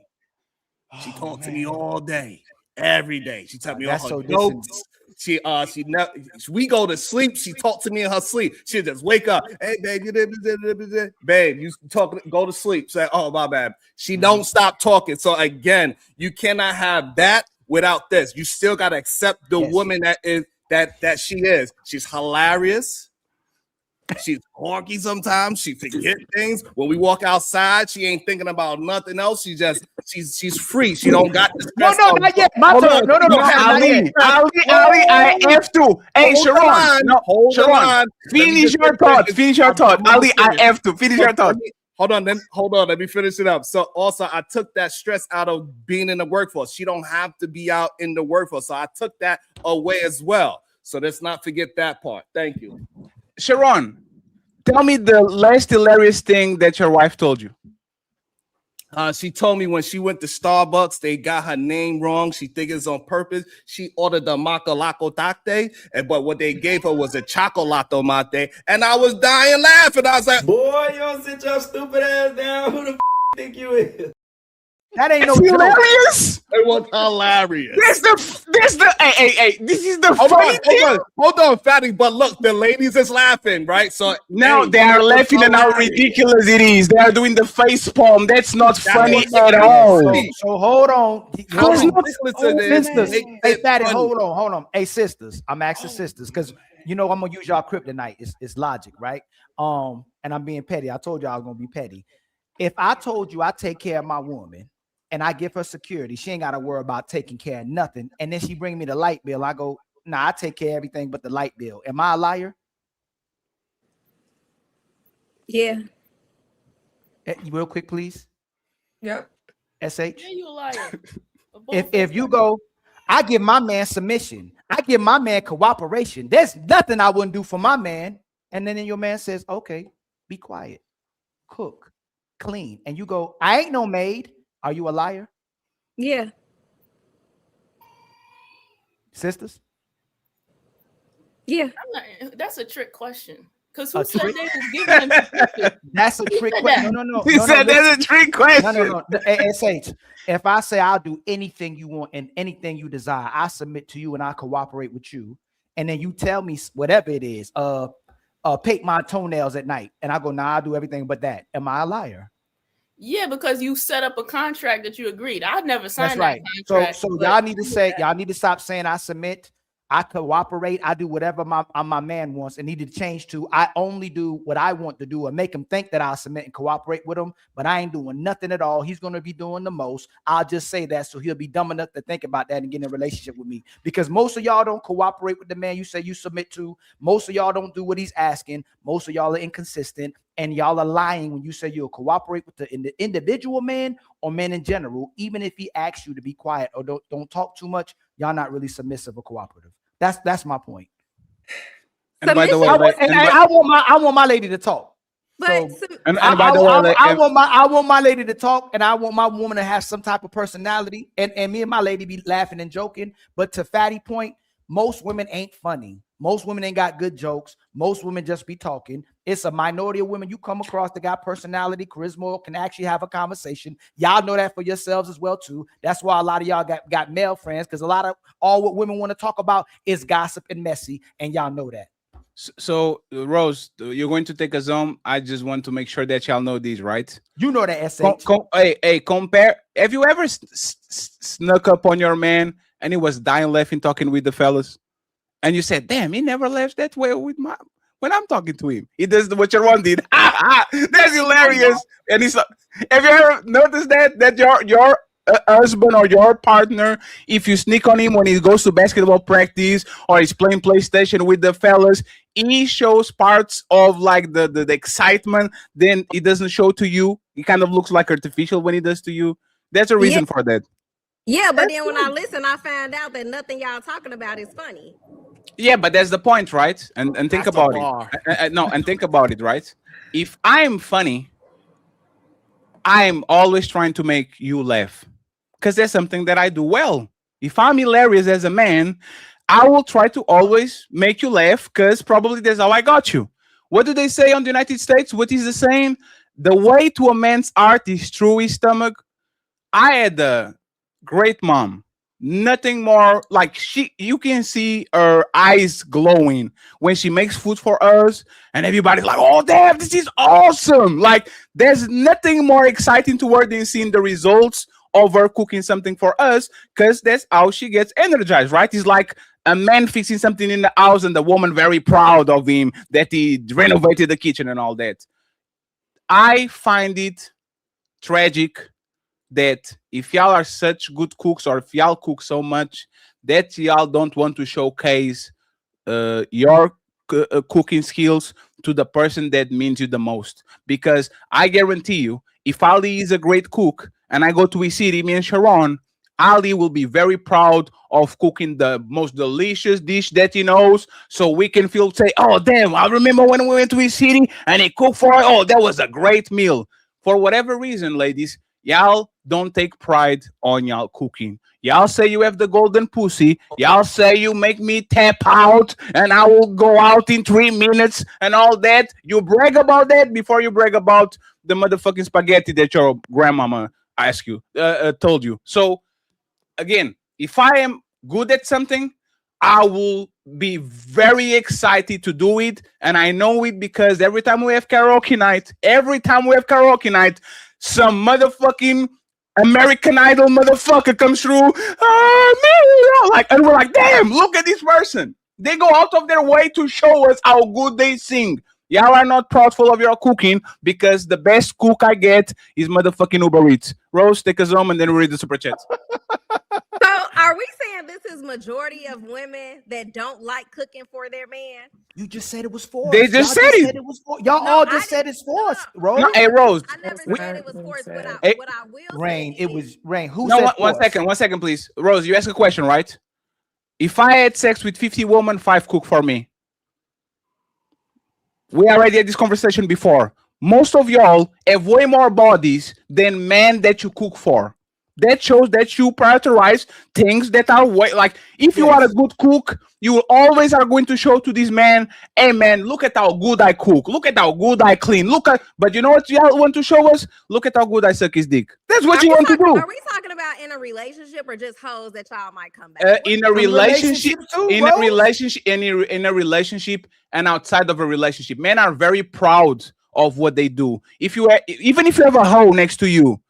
She talks to me all day, every day. She tells me all her jokes. We go to sleep. She talks to me in her sleep. She just wake up. Hey, babe, you talk. Go to sleep. Say, oh my bad. She don't stop talking. So again, you cannot have that without this. You still gotta accept the woman that she is. She's hilarious. She's quirky sometimes. She forget things. When we walk outside, she ain't thinking about nothing else. She's free. She don't got the stress. No, not yet. My turn. No. Ali, I have to. Hey, Sharon. Sharon, finish your thought. Finish your thought. Ali, I have to. Finish your thought. Hold on. Let me finish it up. So also, I took that stress out of being in the workforce. She don't have to be out in the workforce. So I took that away as well. So let's not forget that part. Thank you. Sharon, tell me the last hilarious thing that your wife told you. She told me when she went to Starbucks, they got her name wrong. She think it's on purpose. She ordered the Macalaco Tate, but what they gave her was a Chocolato Mate. And I was dying laughing. I was like, boy, you don't sit your stupid ass down. Who the think you is? That ain't no hilarious. It was hilarious. This is the funny thing. Hold on, Fatty. But look, the ladies is laughing, right? So now they are laughing at how ridiculous it is. They are doing the face palm. That's not funny at all. So hold on. Sisters. Hey, Fatty, hold on. Hey, sisters. I'm asking sisters because I'm gonna use y'all kryptonite. It's logic, right? And I'm being petty. I told you I was gonna be petty. If I told you I take care of my woman and I give her security, she ain't got to worry about taking care of nothing. And then she bring me the light bill. I go, nah, I take care of everything but the light bill. Am I a liar? Yeah. Real quick, please. Yep. SH. Yeah, you a liar. If you go, I give my man submission. I give my man cooperation. There's nothing I wouldn't do for my man. And then your man says, okay, be quiet, cook, clean. And you go, I ain't no maid. Are you a liar? Yeah. Sisters? Yeah. That's a trick question. Because A who said trick? they was giving him submission? That's a trick question. No. He said that's a trick question. No. SH, if I say I'll do anything you want and anything you desire, I submit to you and I cooperate with you. And then you tell me whatever it is, paint my toenails at night. And I go, nah, I'll do everything but that. Am I a liar? Yeah, because you set up a contract that you agreed. I'd never signed That's right. that contract. So y'all need to stop saying I submit, I cooperate, I do whatever my man wants, and need to change to I only do what I want to do and make him think that I'll submit and cooperate with him, but I ain't doing nothing at all. He's gonna be doing the most. I'll just say that so he'll be dumb enough to think about that and get in a relationship with me. Because most of y'all don't cooperate with the man you say you submit to. Most of y'all don't do what he's asking. Most of y'all are inconsistent. And y'all are lying when you say you'll cooperate with the individual man or men in general, even if he asks you to be quiet or don't talk too much. Y'all not really submissive or cooperative. That's my point. And by the way, I want my lady to talk. But I want my lady to talk, and I want my woman to have some type of personality, and me and my lady be laughing and joking. But to Fatty point, most women ain't funny. Most women ain't got good jokes. Most women just be talking. It's a minority of women you come across that got personality, charisma, or can actually have a conversation. Y'all know that for yourselves as well too. That's why a lot of y'all got male friends, because a lot of all what women want to talk about is gossip and messy, and y'all know that. So Rose, you're going to take us home. I just want to make sure that y'all know these, right? You know that SH. Hey, compare. Have you ever snuck up on your man and he was dying laughing talking with the fellas, and you said, "Damn, he never laughs that way with when I'm talking to him. He does what your one did." That's hilarious. And he's. Have you ever noticed that your husband or your partner, if you sneak on him when he goes to basketball practice or he's playing PlayStation with the fellas, he shows parts of like the excitement, then it doesn't show to you. It kind of looks like artificial when he does to you. There's a reason for that. Yeah, but then when I listen, I find out that nothing y'all talking about is funny. Yeah, but that's the point, right? And think about it. No, and think about it, right? If I'm funny, I'm always trying to make you laugh because that's something that I do well. If I'm hilarious as a man, I will try to always make you laugh because probably that's how I got you. What do they say on the United States? What is the saying? The way to a man's heart is through his stomach. I had a great mom. Nothing more like you can see her eyes glowing when she makes food for us, and everybody's like, oh damn, this is awesome. Like there's nothing more exciting to her than seeing the results of her cooking something for us, because that's how she gets energized, right? It's like a man fixing something in the house and the woman very proud of him that he renovated the kitchen and all that. I find it tragic that if y'all are such good cooks, or if y'all cook so much, that y'all don't want to showcase your cooking skills to the person that means you the most. Because I guarantee you, if Ali is a great cook and I go to his city, me and Sharon, Ali will be very proud of cooking the most delicious dish that he knows, so we can feel say, oh damn, I remember when we went to his city and he cooked for us. Oh, that was a great meal. For whatever reason, ladies, y'all don't take pride on y'all cooking. Y'all say you have the golden pussy. Y'all say you make me tap out and I will go out in 3 minutes and all that. You brag about that before you brag about the motherfucking spaghetti that your grandmama asked you, told you. So again, if I am good at something, I will be very excited to do it. And I know it because every time we have karaoke night, some motherfucking American Idol motherfucker comes through. Like, and we're like, damn, look at this person. They go out of their way to show us how good they sing. Y'all are not proudful of your cooking because the best cook I get is motherfucking Uber Eats. Rose, take us home and then we read the super chats. So are we saying this is majority of women that don't like cooking for their man? You just said it was forced. They just said it. Was forced. Y'all all just said it's forced, Rose. No, hey, Rose. I never said it was forced, but what I will Rain, say it was Rain. Who no, said one second, please. Rose, you ask a question, right? If I had sex with 50 women, 5 cook for me. We already had this conversation before. Most of y'all have way more bodies than men that you cook for. That shows that you prioritize things that are way, like if you are a good cook, you always are going to show to this man, hey man, look at how good I cook, look at how good I clean, but you know what y'all want to show us? Look at how good I suck his dick. That's what you want to do. Are we talking about in a relationship or just hoes that y'all might come back? In a relationship and outside of a relationship, men are very proud of what they do. Even if you have a hoe next to you,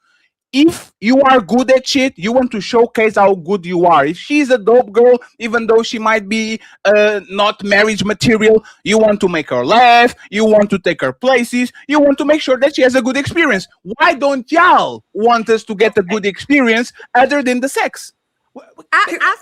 if you are good at shit, you want to showcase how good you are. If she's a dope girl, even though she might be not marriage material, you want to make her laugh, you want to take her places, you want to make sure that she has a good experience. Why don't y'all want us to get a good experience other than the sex? I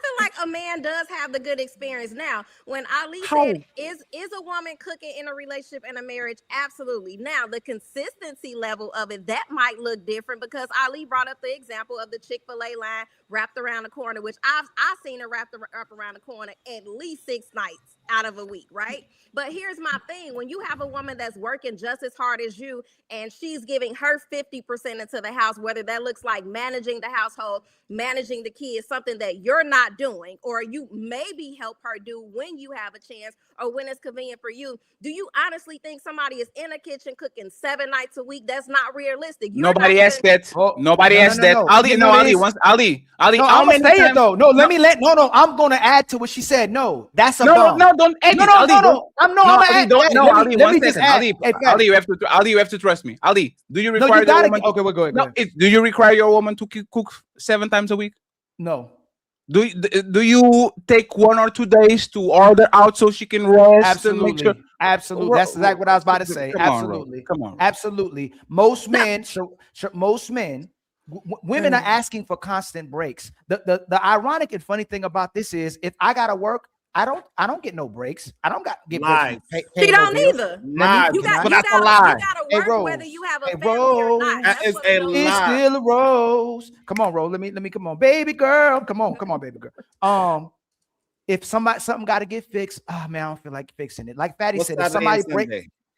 feel like a man does have the good experience. Now, when Ali said, is a woman cooking in a relationship and a marriage? Absolutely. Now, the consistency level of it, that might look different because Ali brought up the example of the Chick-fil-A line wrapped around the corner, which I've seen it wrapped around the corner at least 6 nights out of a week, right? But here's my thing. When you have a woman that's working just as hard as you and she's giving her 50% into the house, whether that looks like managing the household, managing the kids, something that you're not doing, or you maybe help her do when you have a chance or when it's convenient for you. Do you honestly think somebody is in a kitchen cooking 7 nights a week? That's not realistic. Nobody asked that. Nobody asked that. Ali, I'm gonna say it though. I'm gonna add to what she said. No, that's a bomb. No, don't add it. Ali, let me just add. Ali, you have to trust me. Ali, do you require your woman? Okay, we'll go ahead. No, do you require your woman to cook 7 times a week? No. Do you take 1 or 2 days to order out so she can rest? Absolutely. And make sure? Absolutely. That's exactly what I was about to say. Come Absolutely. on. Absolutely. Most men, Women are asking for constant breaks. The ironic and funny thing about this is, if I gotta work, I don't get no breaks. I don't get breaks. She don't either. You gotta Hey, work Rose. whether you have a Hey, family or not. Rose. That's is what a it is. It's lie. still a rose. Come on, Rose. Let me come on, baby girl. Come on, baby girl. If something got to get fixed, man, I don't feel like fixing it. Like Fatty said,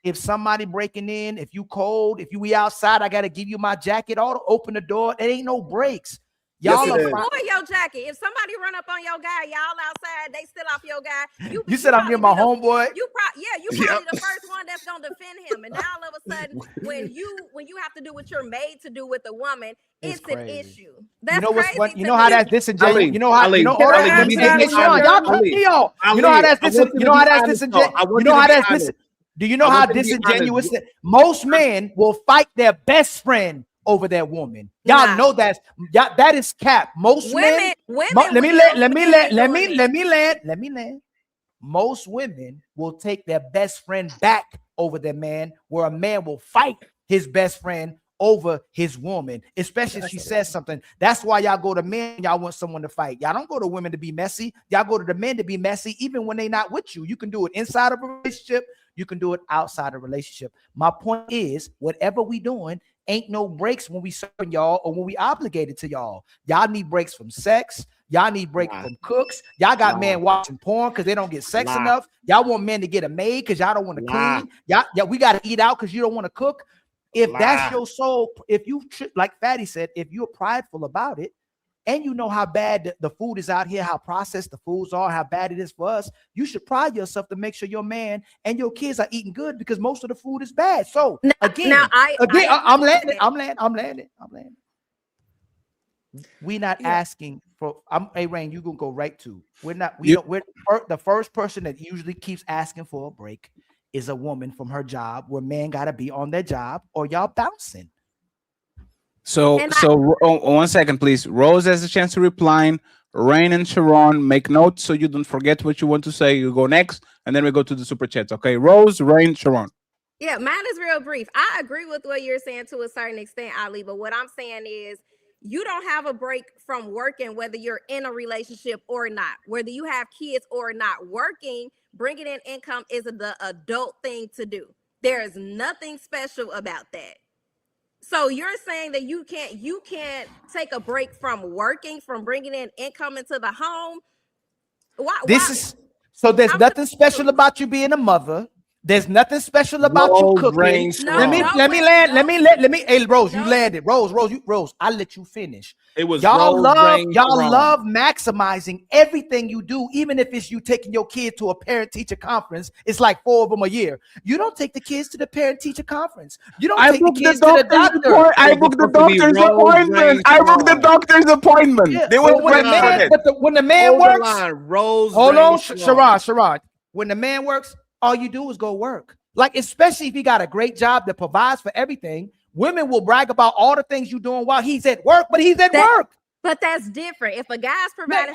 if somebody breaking in, if you cold, if we outside, I got to give you my jacket. Open the door. It ain't no breaks. Y'all Even for your jacket. If somebody run up on your guy, y'all outside, they still off your guy. You said I'm near my homeboy. You probably the first one that's gonna defend him. And now all of a sudden, when you have to do what you're made to do with a woman, it's an issue. That's you know what's crazy. what? You know how that's disingenuous. Ali, You know how? Ali, You know? can Hold I on. Let me answer that Sean, one, y'all Ali? cut me off. You know how that's disingenuous. You know how that's disingenuous. You know how that's disingenuous. Do you know how disingenuous? Most men will fight their best friend over their woman. Y'all know that is cap. Most men. Let me land. Most women will take their best friend back over their man, where a man will fight his best friend over his woman, especially if she says something. That's why y'all go to men. Y'all want someone to fight. Y'all don't go to women to be messy. Y'all go to the men to be messy, even when they're not with you. You can do it inside of a relationship. You can do it outside of a relationship. My point is, whatever we doing, ain't no breaks when we serving y'all or when we obligated to y'all. Y'all need breaks from sex. Y'all need breaks from cooks. Y'all got men watching porn because they don't get sex enough. Y'all want men to get a maid because y'all don't want to clean. Yeah, we got to eat out because you don't want to cook. If that's your soul, if you, like Fatty said, if you're prideful about it, and you know how bad the food is out here, how processed the foods are, how bad it is for us, you should pride yourself to make sure your man and your kids are eating good, because most of the food is bad. So I'm landing. We're not asking for. Hey, Rain, you gonna go right to. We're the first person that usually keeps asking for a break is a woman from her job, where men gotta be on their job or y'all bouncing. So 1 second, please. Rose has a chance to reply. Rain and Sharon, make notes so you don't forget what you want to say. You go next, and then we go to the super chats. Okay, Rose, Rain, Sharon. Yeah, mine is real brief. I agree with what you're saying to a certain extent, Ali, but what I'm saying is, you don't have a break from working, whether you're in a relationship or not, whether you have kids or not. Working, bringing in income is the adult thing to do. There is nothing special about that. So you're saying that you can't take a break from working, from bringing in income into the home? There's nothing special about you being a mother. There's nothing special about you cooking. Let me land. Hey, Rose, you landed. Rose, I let you finish. It was y'all Rose, love maximizing everything you do, even if it's you taking your kid to a parent-teacher conference. It's like 4 of them a year. You don't take the kids to the parent-teacher conference. You don't take the kids to the doctor. I booked the doctor's appointment. I booked the doctor's appointment. Yeah. They Well, when the man works, hold on, Sharon. When the man works, all you do is go work. Like, especially if he got a great job that provides for everything, women will brag about all the things you're doing while he's at work, but he's at work. But that's different. If a guy's providing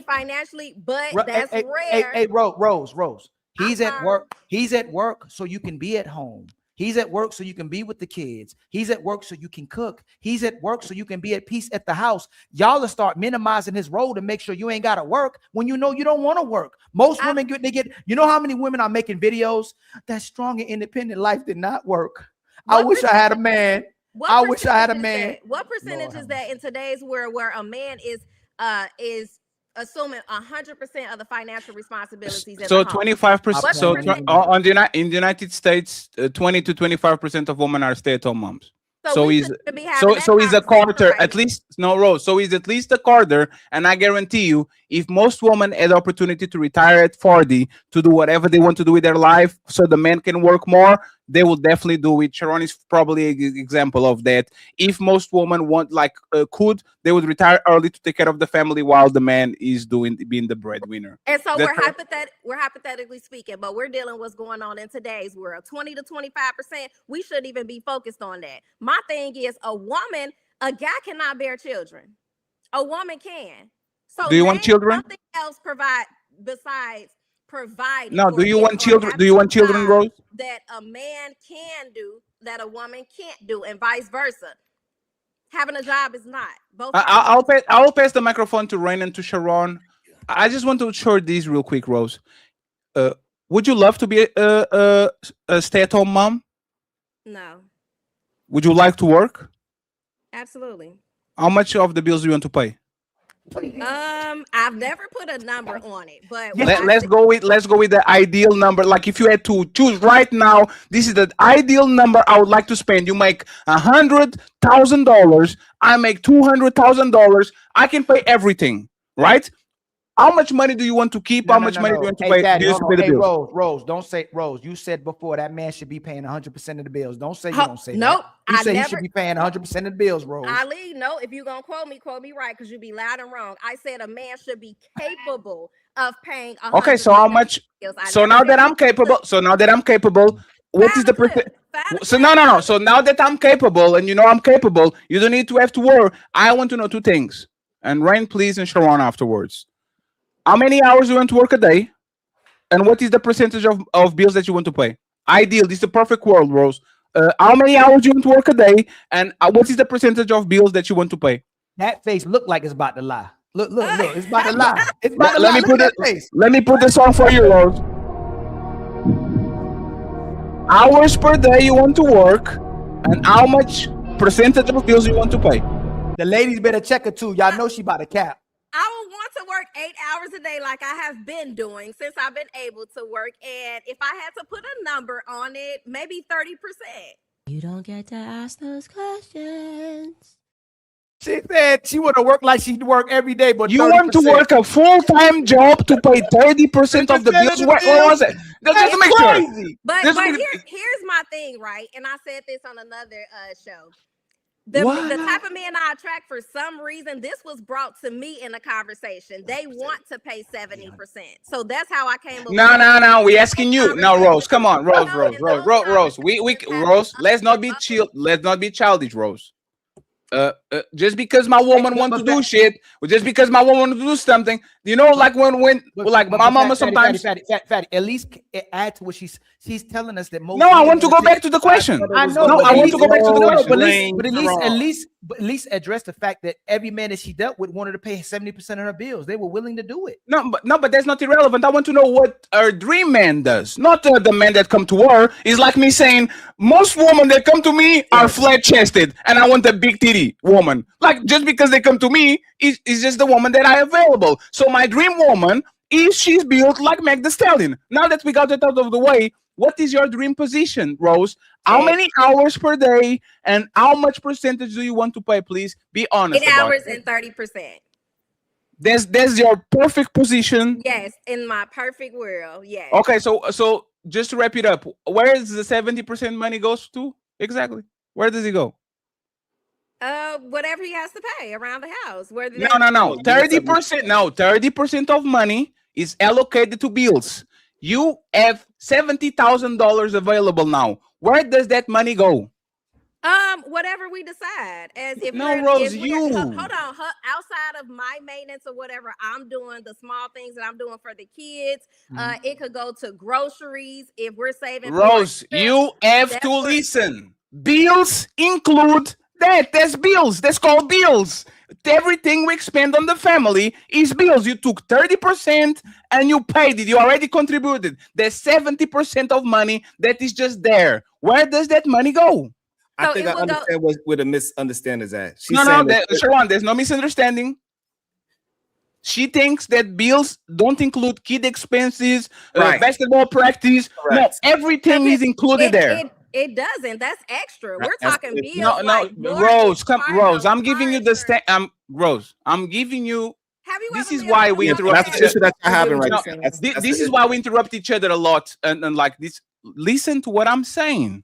financially, but that's rare. Hey, Rose. He's at work. He's at work so you can be at home. He's at work so you can be with the kids. He's at work so you can cook. He's at work so you can be at peace at the house. Y'all will start minimizing his role to make sure you ain't got to work when you know you don't want to work. Most women get, you know how many women are making videos? That strong and independent life did not work. I wish I had a man. I wish I had a man. What percentage is that in today's world where a man is assuming 100% of the financial responsibilities? So 25%. So in the United States, 20 to 25% of women are stay-at-home moms. So he's a quarter, at least. No, Rose. So he's at least a quarter, and I guarantee you, if most women had the opportunity to retire at 40 to do whatever they want to do with their life, so the men can work more, they will definitely do it. Sharon is probably an example of that. If most women could, they would retire early to take care of the family while the man is being the breadwinner. And so we're hypothetically speaking, but we're dealing with what's going on in today's world. 20 to 25%. We shouldn't even be focused on that. My thing is, a guy cannot bear children. A woman can. So do you want children? Something else besides providing. No, do you want children? Do you want children, Rose? That a man can do that a woman can't do, and vice versa. Having a job is not. Both. I'll pass the microphone to Rain and to Sharon. I just want to short these real quick, Rose. Would you love to be a stay-at-home mom? No. Would you like to work? Absolutely. How much of the bills do you want to pay? I've never put a number on it, but Let's go with the ideal number. Like if you had to choose right now, this is the ideal number I would like to spend. You make $100,000. I make $200,000. I can pay everything, right? How much money do you want to keep? How much money do you want to pay? Daddy, Bills to pay the hey, bills? Rose, don't say Rose. You said before that man should be paying 100% of the bills. Don't say you don't say nope, that. You I say he never- should be paying 100% of the bills, Rose. Ali, no, if you're gonna quote me right, because you be loud and wrong. I said a man should be capable of paying 100%. Okay, so how much? So now that I'm capable, what is the percent? So no. So now that I'm capable, and you know I'm capable, you don't need to have to worry. I want to know two things. And Rain, please, and Sharon afterwards. How many hours do you want to work a day? And what is the percentage of bills that you want to pay? Ideal. This is the perfect world, Rose. How many hours do you want to work a day? And what is the percentage of bills that you want to pay? That face look like it's about to lie. Look, it's about to lie. It's about to Let lie. me Look put at it. that face. Let me put this on for you, Rose. Hours per day you want to work, and how much percentage of bills you want to pay? The ladies better check her too. Y'all know she about to cap. I would want to work 8 hours a day like I have been doing since I've been able to work. And if I had to put a number on it, maybe 30%. You don't get to ask those questions. She said she want to work like she work every day, but You 30%. want to work a full-time job to pay 30% of the bills? What was it? Just make sure. But Just make- here's my thing, right? And I said this on another show. The type of men I attract, for some reason, this was brought to me in a conversation. They want to pay 70%. So that's how I came up. No. We asking you. No, Rose. Come on, Rose. Rose. Let's not be chill. Let's not be childish, Rose. Just because my woman want to do shit, or just because my woman want to do something, you know, like when like my mama sometimes. Fatty. At least add to what she's telling us that most. No, I want to go back to the question. I know. No, I want to go back to the question. But at least address the fact that every man that she dealt with wanted to pay 70% of her bills. They were willing to do it. No, but that's not irrelevant. I want to know what her dream man does, not the men that come to her. It's like me saying most women that come to me are flat chested, and I want a big titty woman. Like just because they come to me is just the woman that I have available. So my dream woman is she's built like Meg the Stallion. Now that we got it out of the way, what is your dream position, Rose? How many hours per day and how much percentage do you want to pay? Please be honest. 8 hours and 30%. That's your perfect position. Yes, in my perfect world. Yes. Okay, so just to wrap it up, where is the 70% money goes to exactly? Where does it go? Whatever he has to pay around the house. No. 30%. No, 30% of money is allocated to bills. You have $70,000 available now. Where does that money go? Whatever we decide. As if No, Rose, if you. Hold on. Outside of my maintenance or whatever I'm doing, the small things that I'm doing for the kids, it could go to groceries if we're saving. Rose, you have to listen. Bills include that. That's bills. That's called bills. Everything we expend on the family is bills. You took 30% and you paid it. You already contributed. There's 70% of money that is just there. Where does that money go? I think I understand where the misunderstanding is at. Sharon, there's no misunderstanding. She thinks that bills don't include kid expenses, basketball practice. Correct. No, everything is included there. It doesn't. That's extra. We're talking bills. No, Rose, Rose. I'm giving you the Rose. I'm giving you. This is why we interrupt. This is why we interrupt each other a lot, and like this. Listen to what I'm saying.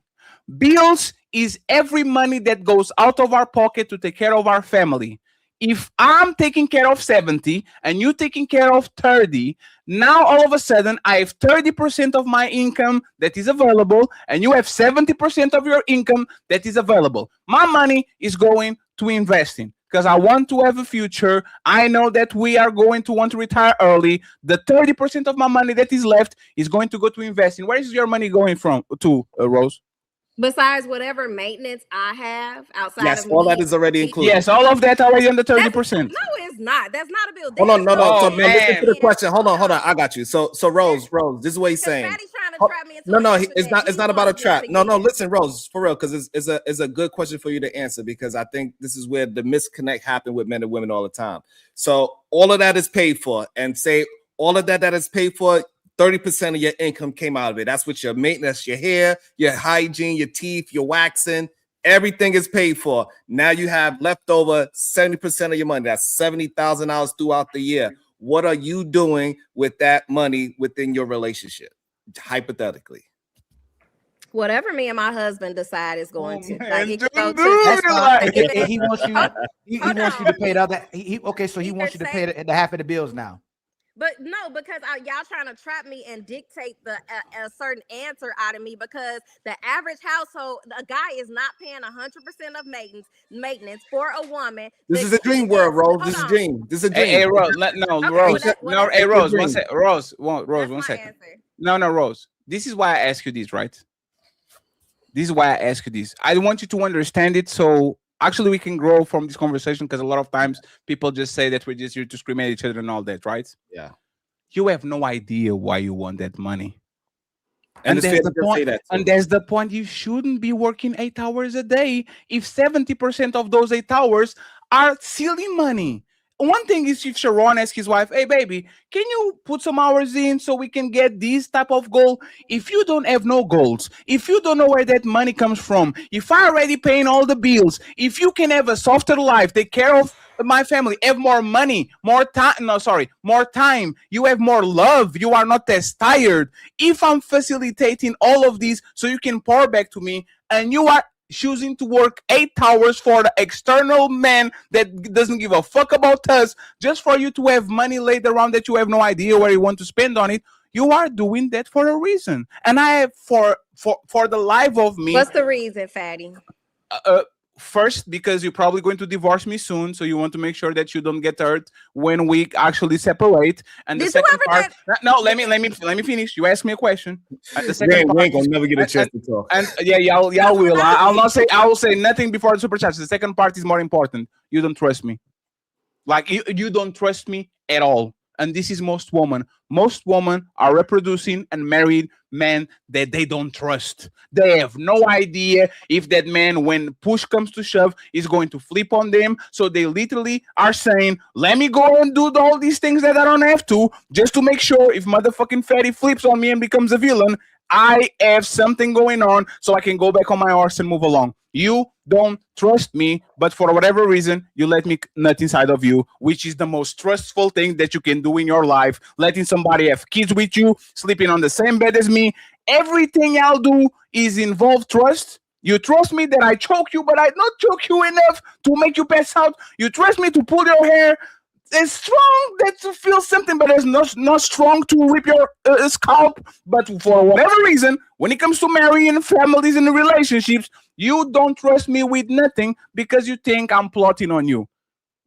Bills is every money that goes out of our pocket to take care of our family. If I'm taking care of 70 and you taking care of 30, now all of a sudden I have 30% of my income that is available and you have 70% of your income that is available. My money is going to investing because I want to have a future. I know that we are going to want to retire early. The 30% of my money that is left is going to go to investing. Where is your money going to, Rose? Besides whatever maintenance I have outside Yes, of all that me. is already included. Yes, all of that already under 30%. No, it's not. That's not a bill. Hold on, no. Oh, So listen to the man. question. Hold on. I got you. So Rose, this is what he's saying. Fatty's trying to Ho- trap me into No, an no, answer it's that not. It's he not about a wants just trap. to No, get. listen, Rose, for real, because it's a good question for you to answer because I think this is where the misconnect happen with men and women all the time. So all of that is paid for, and say all of that is paid for. 30% of your income came out of it. That's what your maintenance, your hair, your hygiene, your teeth, your waxing. Everything is paid for. Now you have leftover 70% of your money. That's $70,000 throughout the year. What are you doing with that money within your relationship? Hypothetically. Whatever me and my husband decide is going to. Like it could go That's to. fine. If And he wants you. He wants you to pay the other. Okay, so he Either wants you to say- pay the half of the bills now. But no, because y'all trying to trap me and dictate a certain answer out of me because the average household, a guy is not paying 100% of maintenance for a woman. This is a dream world, Rose. This is a dream. This is a dream. Hey, Rose, Hey, Rose, one sec. Rose, one second. No, Rose. This is why I ask you this, right? This is why I ask you this. I want you to understand it so actually we can grow from this conversation because a lot of times people just say that we're just here to scream at each other and all that, right? Yeah. You have no idea why you want that money. And that's the point. And that's the point. You shouldn't be working 8 hours a day if 70% of those 8 hours are silly money. One thing is if Sharon asks his wife, hey, baby, can you put some hours in so we can get this type of goal? If you don't have no goals, if you don't know where that money comes from, if I already paying all the bills, if you can have a softer life, take care of my family, have more money, more time, you have more love, you are not as tired. If I'm facilitating all of these so you can pour back to me and you are choosing to work 8 hours for the external man that doesn't give a fuck about us just for you to have money laid around that you have no idea where you want to spend on it, you are doing that for a reason. And I have for the life of me. What's the reason, Fatty? First, because you're probably going to divorce me soon, so you want to make sure that you don't get hurt when we actually separate. And the second part, no, let me finish. You asked me a question. And the second part, we ain't gonna never get a chance to talk. And yeah, y'all will. I will say nothing before the super chats. The second part is more important. You don't trust me. Like you don't trust me at all. And this is most women. Most women are reproducing and married men that they don't trust. They have no idea if that man, when push comes to shove, is going to flip on them. So they literally are saying, let me go and do all these things that I don't have to, just to make sure if motherfucking Fatty flips on me and becomes a villain, I have something going on so I can go back on my horse and move along. You don't trust me, but for whatever reason, you let me nut inside of you, which is the most trustful thing that you can do in your life. Letting somebody have kids with you, sleeping on the same bed as me. Everything I'll do is involve trust. You trust me that I choke you, but I not choke you enough to make you pass out. You trust me to pull your hair. It's strong that to feel something, but it's not strong to rip your scalp. But for whatever reason, when it comes to marrying families and relationships, you don't trust me with nothing because you think I'm plotting on you.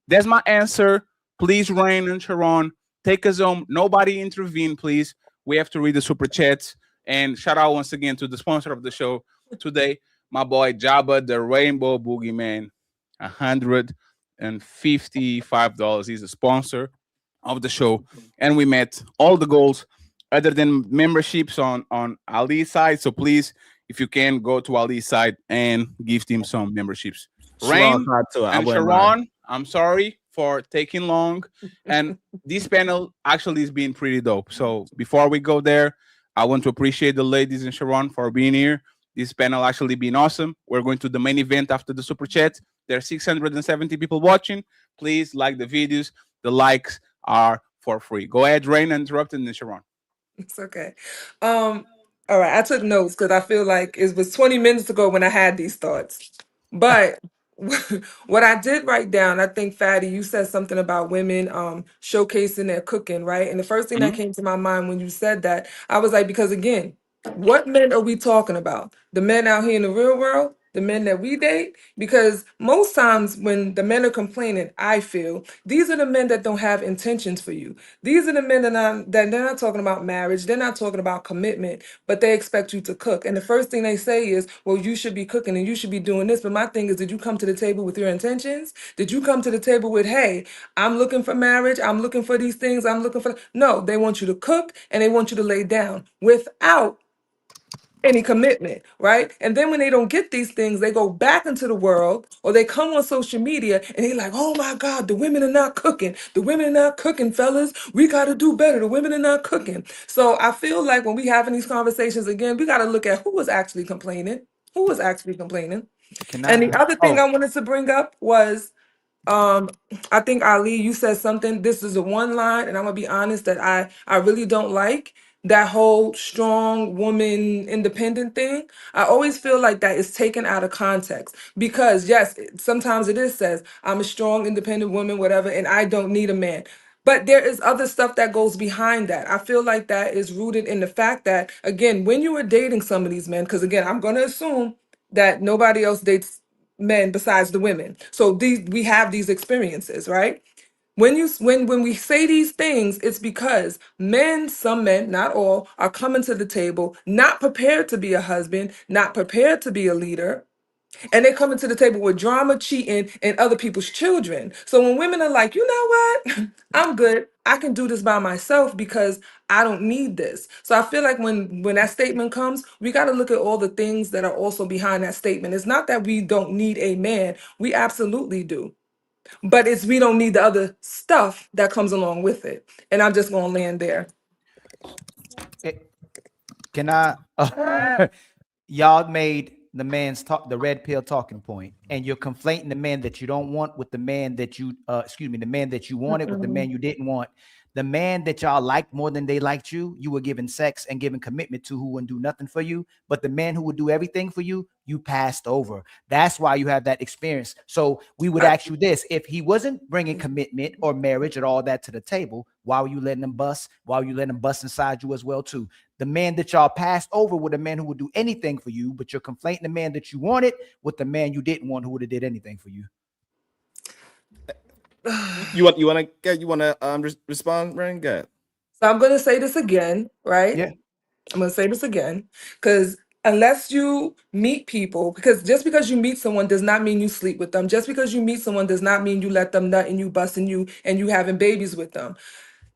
That's my answer. Please, Rain and Sharon, take us home. Nobody intervene, please. We have to read the super chats. And shout out once again to the sponsor of the show today, my boy Jabba, the Rainbow Boogeyman. $155. He's a sponsor of the show, and we met all the goals other than memberships on Ali's side. So please, if you can, go to Ali's side and give him some memberships. Rain and Sharon, I'm sorry for taking long, and this panel actually is being pretty dope. So before we go there, I want to appreciate the ladies and Sharon for being here. This panel actually been awesome. We're going to the main event after the super chat. There are 670 people watching. Please like the videos. The likes are for free. Go ahead, Rain, and interrupt, and then Sharon. It's okay. All right, I took notes because I feel like it was 20 minutes ago when I had these thoughts. But what I did write down, I think, Fatty, you said something about women showcasing their cooking, right? And the first thing that came to my mind when you said that, I was like, because again, what men are we talking about? The men out here in the real world the men that we date, because most times when the men are complaining, I feel these are the men that don't have intentions for you. These are the men that they're not talking about marriage, they're not talking about commitment, but they expect you to cook. And the first thing they say is, well, you should be cooking and you should be doing this. But my thing is, did you come to the table with your intentions? Did you come to the table with, hey, I'm looking for marriage, I'm looking for these things, I'm looking for... No, they want you to cook and they want you to lay down without any commitment, right? And then when they don't get these things, they go back into the world or they come on social media and they're like, oh my God, the women are not cooking. The women are not cooking, fellas. We got to do better. The women are not cooking. So I feel like when we having these conversations again, we got to look at who was actually complaining. Who was actually complaining? And the other thing I wanted to bring up was I think Ali, you said something. This is a one line, and I'm gonna be honest that I really don't like that whole strong woman independent thing. I always feel like that is taken out of context because yes, sometimes it is says I'm a strong independent woman, whatever, and I don't need a man. But there is other stuff that goes behind that. I feel like that is rooted in the fact that, again, when you are dating some of these men, because again, I'm going to assume that nobody else dates men besides the women. So we have these experiences, right? When we say these things, it's because men, some men, not all, are coming to the table not prepared to be a husband, not prepared to be a leader, and they're coming to the table with drama, cheating, and other people's children. So when women are like, you know what, I'm good, I can do this by myself because I don't need this. So I feel like when that statement comes, we got to look at all the things that are also behind that statement. It's not that we don't need a man, we absolutely do. But it's we don't need the other stuff that comes along with it. And I'm just gonna land there. Can I? Y'all made the man's talk the red pill talking point, and you're conflating the man that you don't want with the man that you the man that you wanted with the man you didn't want. The man that y'all liked more than they liked you were giving sex and giving commitment to, who wouldn't do nothing for you. But the man who would do everything for you, you passed over. That's why you have that experience. So we would ask you this: if he wasn't bringing commitment or marriage and all that to the table, why were you letting him bust? Why were you letting him bust inside you as well too? The man that y'all passed over with a man who would do anything for you, but you're conflating the man that you wanted with the man you didn't want who would have did anything for you. You want to respond, Rain? Go ahead. So I'm gonna say this again, right? Yeah. I'm gonna say this again because unless you meet people, because just because you meet someone does not mean you sleep with them. Just because you meet someone does not mean you let them nut and you busting you and you having babies with them.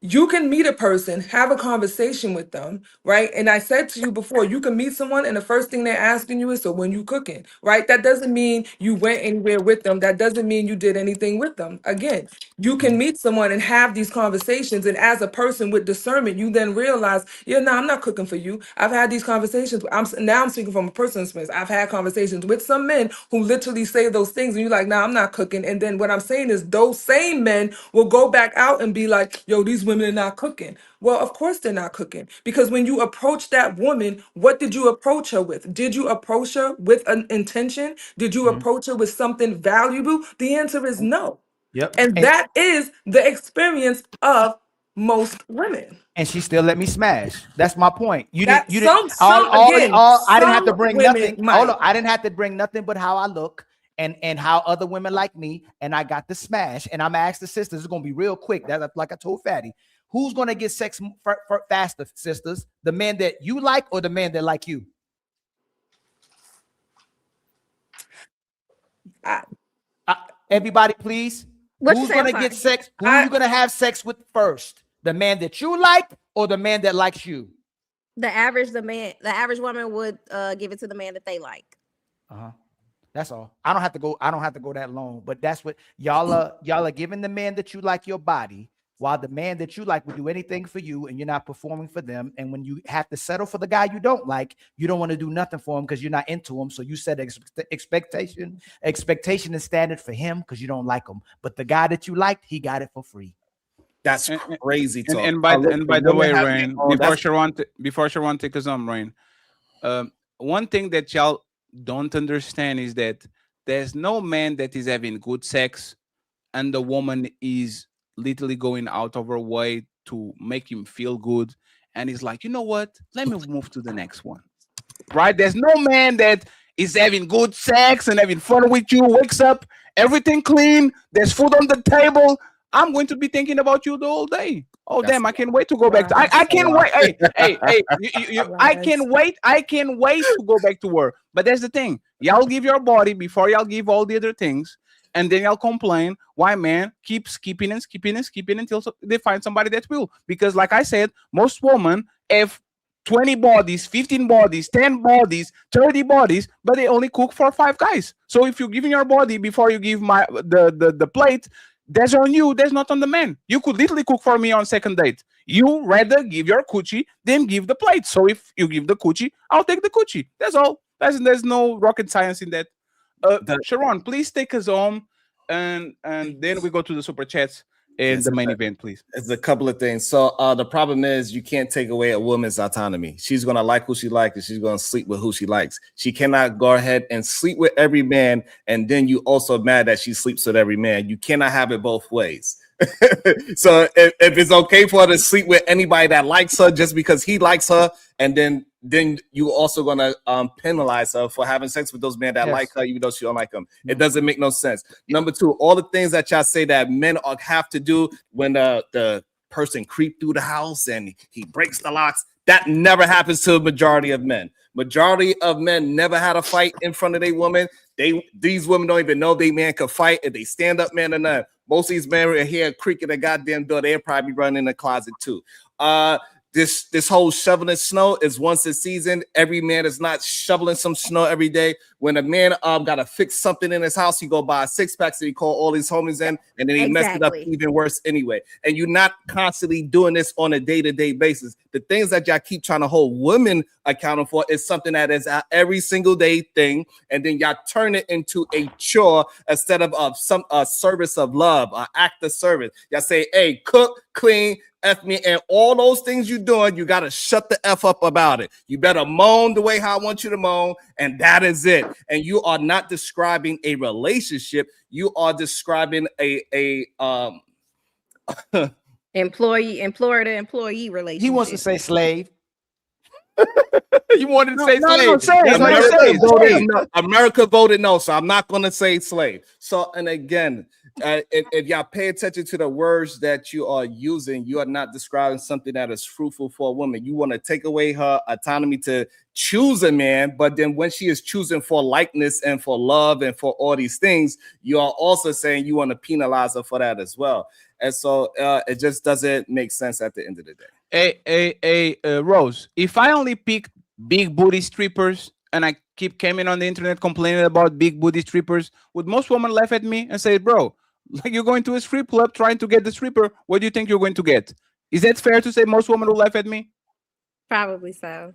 You can meet a person, have a conversation with them, right? And I said to you before, you can meet someone and the first thing they're asking you is, so when you cooking, right? That doesn't mean you went anywhere with them. That doesn't mean you did anything with them. Again, you can meet someone and have these conversations. And as a person with discernment, you then realize, yeah, no, I'm not cooking for you. I've had these conversations. Now I'm speaking from a personal experience. I've had conversations with some men who literally say those things. And you're like, nah, I'm not cooking. And then what I'm saying is those same men will go back out and be like, yo, these women are not cooking. Well, of course they're not cooking, because when you approach that woman, what did you approach her with? Did you approach her with an intention? Did you approach her with something valuable? The answer is no. Yep. And that is the experience of most women. And she still let me smash. That's my point. You That didn't. I didn't have to bring nothing. Hold on, I didn't have to bring nothing but how I look and how other women like me, and I got the smash. And I'm asked the sisters. It's gonna be real quick. That's like I told Fatty. Who's gonna get sex faster, sisters? The man that you like or the man that like you? Everybody, please. Who's gonna get sex? Who are you gonna have sex with first? The man that you like or the man that likes you? The average woman would give it to the man that they like. That's all. I don't have to go that long, but that's what y'all are giving the man that you like your body, while the man that you like will do anything for you, and you're not performing for them. And when you have to settle for the guy you don't like, you don't want to do nothing for him because you're not into him. So you set expectation and standard for him because you don't like him. But the guy that you liked, he got it for free. That's crazy talk. And by the way, Rain, before Sharon takes us on, Rain, one thing that y'all don't understand is that there's no man that is having good sex and the woman is literally going out of her way to make him feel good, and he's like, you know what, let me move to the next one, right? There's no man that is having good sex and having fun with you, wakes up, everything clean, there's food on the table, I'm going to be thinking about you the whole day. Oh, damn, I can't wait to go back to I can't wait. Hey, I can't wait to go back to work. But that's the thing. Y'all give your body before y'all give all the other things, and then y'all complain why man keeps skipping until they find somebody that will. Because like I said, most women have 20 bodies, 15 bodies, 10 bodies, 30 bodies, but they only cook for 5 guys. So if you're giving your body before you give the plate, that's on you, that's not on the man. You could literally cook for me on second date. You rather give your coochie than give the plate. So if you give the coochie, I'll take the coochie. That's all. There's no rocket science in that. Sharon, please take us home, and then we go to the super chats and the main event, please. It's a couple of things. So the problem is you can't take away a woman's autonomy. She's gonna like who she likes, and she's gonna sleep with who she likes. She cannot go ahead and sleep with every man, and then you also mad that she sleeps with every man. You cannot have it both ways. So if it's okay for her to sleep with anybody that likes her just because he likes her, and then you also gonna penalize her for having sex with those men that like her, even though she don't like them. It doesn't make no sense. Number 2, all the things that y'all say that men have to do when the person creep through the house and he breaks the locks, that never happens to a majority of men. Majority of men never had a fight in front of their woman. These women don't even know they man could fight if they stand up man or not. Most of these men are here creaking the goddamn door. They'll probably run in the closet too. This whole shoveling snow is once a season. Every man is not shoveling some snow every day. When a man gotta fix something in his house, he go buy a 6-pack, so he call all his homies in, and then he messed it up even worse anyway. And you're not constantly doing this on a day-to-day basis. The things that y'all keep trying to hold women accountable for is something that is an every single day thing, and then y'all turn it into a chore instead of some service of love, an act of service. Y'all say, hey, cook, clean, F me, and all those things you're doing, you got to shut the F up about it. You better moan the way how I want you to moan, and that is it. And you are not describing a relationship. You are describing a employer-to-employee relationship. He wants to say slave. You wanted to say slave. America voted no, so I'm not going to say slave. So, and again, if y'all pay attention to the words that you are using, you are not describing something that is fruitful for a woman. You want to take away her autonomy to choose a man, but then when she is choosing for likeness and for love and for all these things, you are also saying you want to penalize her for that as well. And so it just doesn't make sense at the end of the day. Rose, if I only pick big booty strippers and I keep coming on the internet complaining about big booty strippers, would most women laugh at me and say, bro, like you're going to a strip club trying to get the stripper, what do you think you're going to get? Is that fair to say most women will laugh at me? Probably so.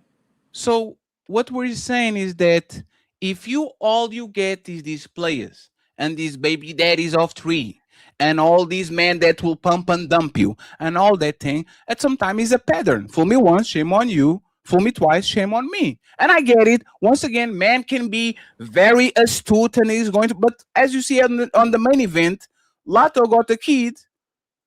So what we're saying is that if all you get is these players and these baby daddies of 3 and all these men that will pump and dump you and all that thing, at some time is a pattern. Fool me once, shame on you. Fool me twice, shame on me. And I get it. Once again, man can be very astute and he's going to, but as you see on the main event, LATTO got a kid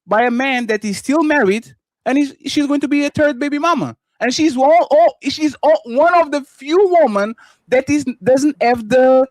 by a man that is still married, and she's going to be a 3rd baby mama. And she's one of the few women that doesn't have the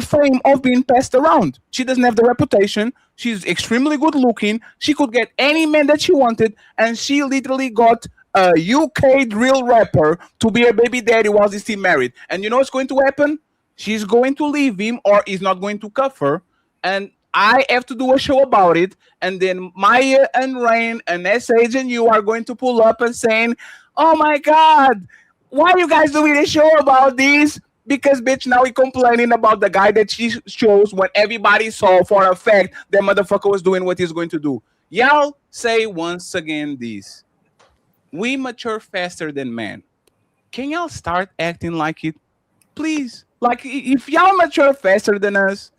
fame of being passed around. She doesn't have the reputation. She's extremely good looking. She could get any man that she wanted, and she literally got a UK drill rapper to be a baby daddy while he's still married. And you know what's going to happen? She's going to leave him, or he's not going to cuff her, and I have to do a show about it, and then Maya and Rain and SH and you are going to pull up and saying, oh my God, why are you guys doing a show about this? Because, bitch, now we're complaining about the guy that she chose when everybody saw for a fact that motherfucker was doing what he's going to do. Y'all say once again this. We mature faster than men. Can y'all start acting like it? Please. Like, if y'all mature faster than us,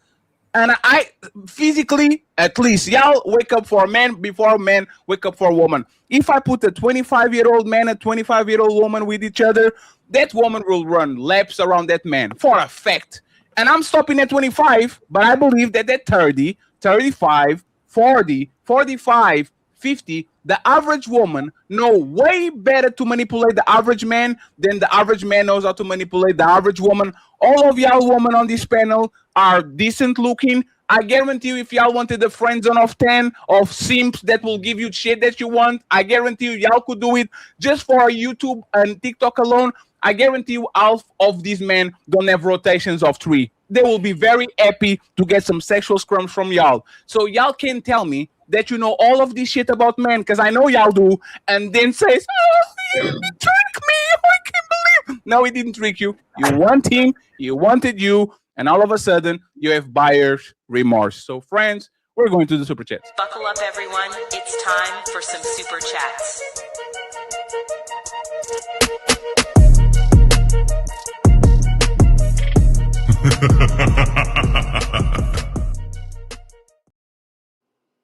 and I physically, at least, y'all wake up for men before men wake up for women. If I put a 25-year-old man and a 25-year-old woman with each other, that woman will run laps around that man for a fact. And I'm stopping at 25, but I believe that at 30, 35, 40, 45, 50, the average woman know way better to manipulate the average man than the average man knows how to manipulate the average woman. All of y'all women on this panel are decent looking. I guarantee you, if y'all wanted the friend zone of 10 of simps that will give you shit that you want, I guarantee you, y'all could do it just for YouTube and TikTok alone. I guarantee you, half of these men don't have rotations of 3. They will be very happy to get some sexual scrums from y'all. So y'all can tell me that you know all of this shit about men, because I know y'all do, and then says, "Oh, you tricked me! I can't believe." No, he didn't trick you. You want him. He wanted you. And all of a sudden, you have buyer's remorse. So, friends, we're going to the super chats. Buckle up, everyone. It's time for some super chats.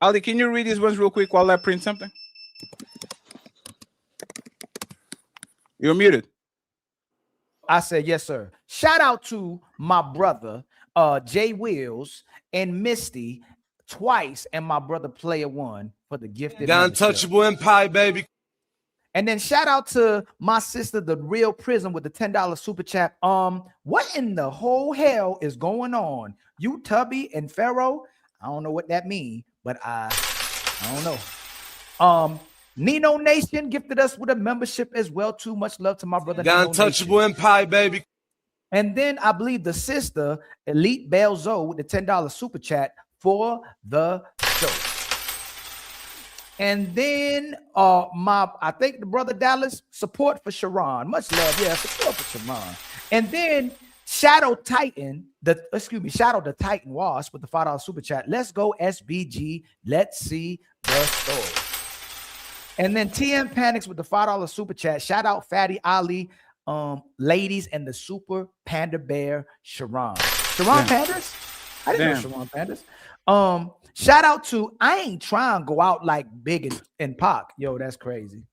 Ali, can you read these ones real quick while I print something? You're muted. I said, yes, sir. Shout out to my brother, Jay Wills and Misty twice, and my brother Player One for the gifted. The untouchable empire, baby. And then shout out to my sister, the Real Prism, with the $10 super chat. What in the whole hell is going on? You Tubby and Pharaoh? I don't know what that means, but I don't know. Nino Nation gifted us with a membership as well, too. Much love to my brother. The untouchable empire, baby. And then I believe the sister, Elite Belzo, with the $10 super chat for the show. And then I think the brother Dallas, support for Sharon. Much love, yeah, support for Sharon. And then Shadow the Titan Wasp with the $5 super chat. Let's go SBG. Let's see the story. And then TM Panics with the $5 super chat. Shout out Fatty Ali, ladies, and the super panda bear Sharon. Sharon Pandas? I didn't know Sharon Pandas. Shout out to I ain't trying to go out like Big and Pac. Yo, that's crazy.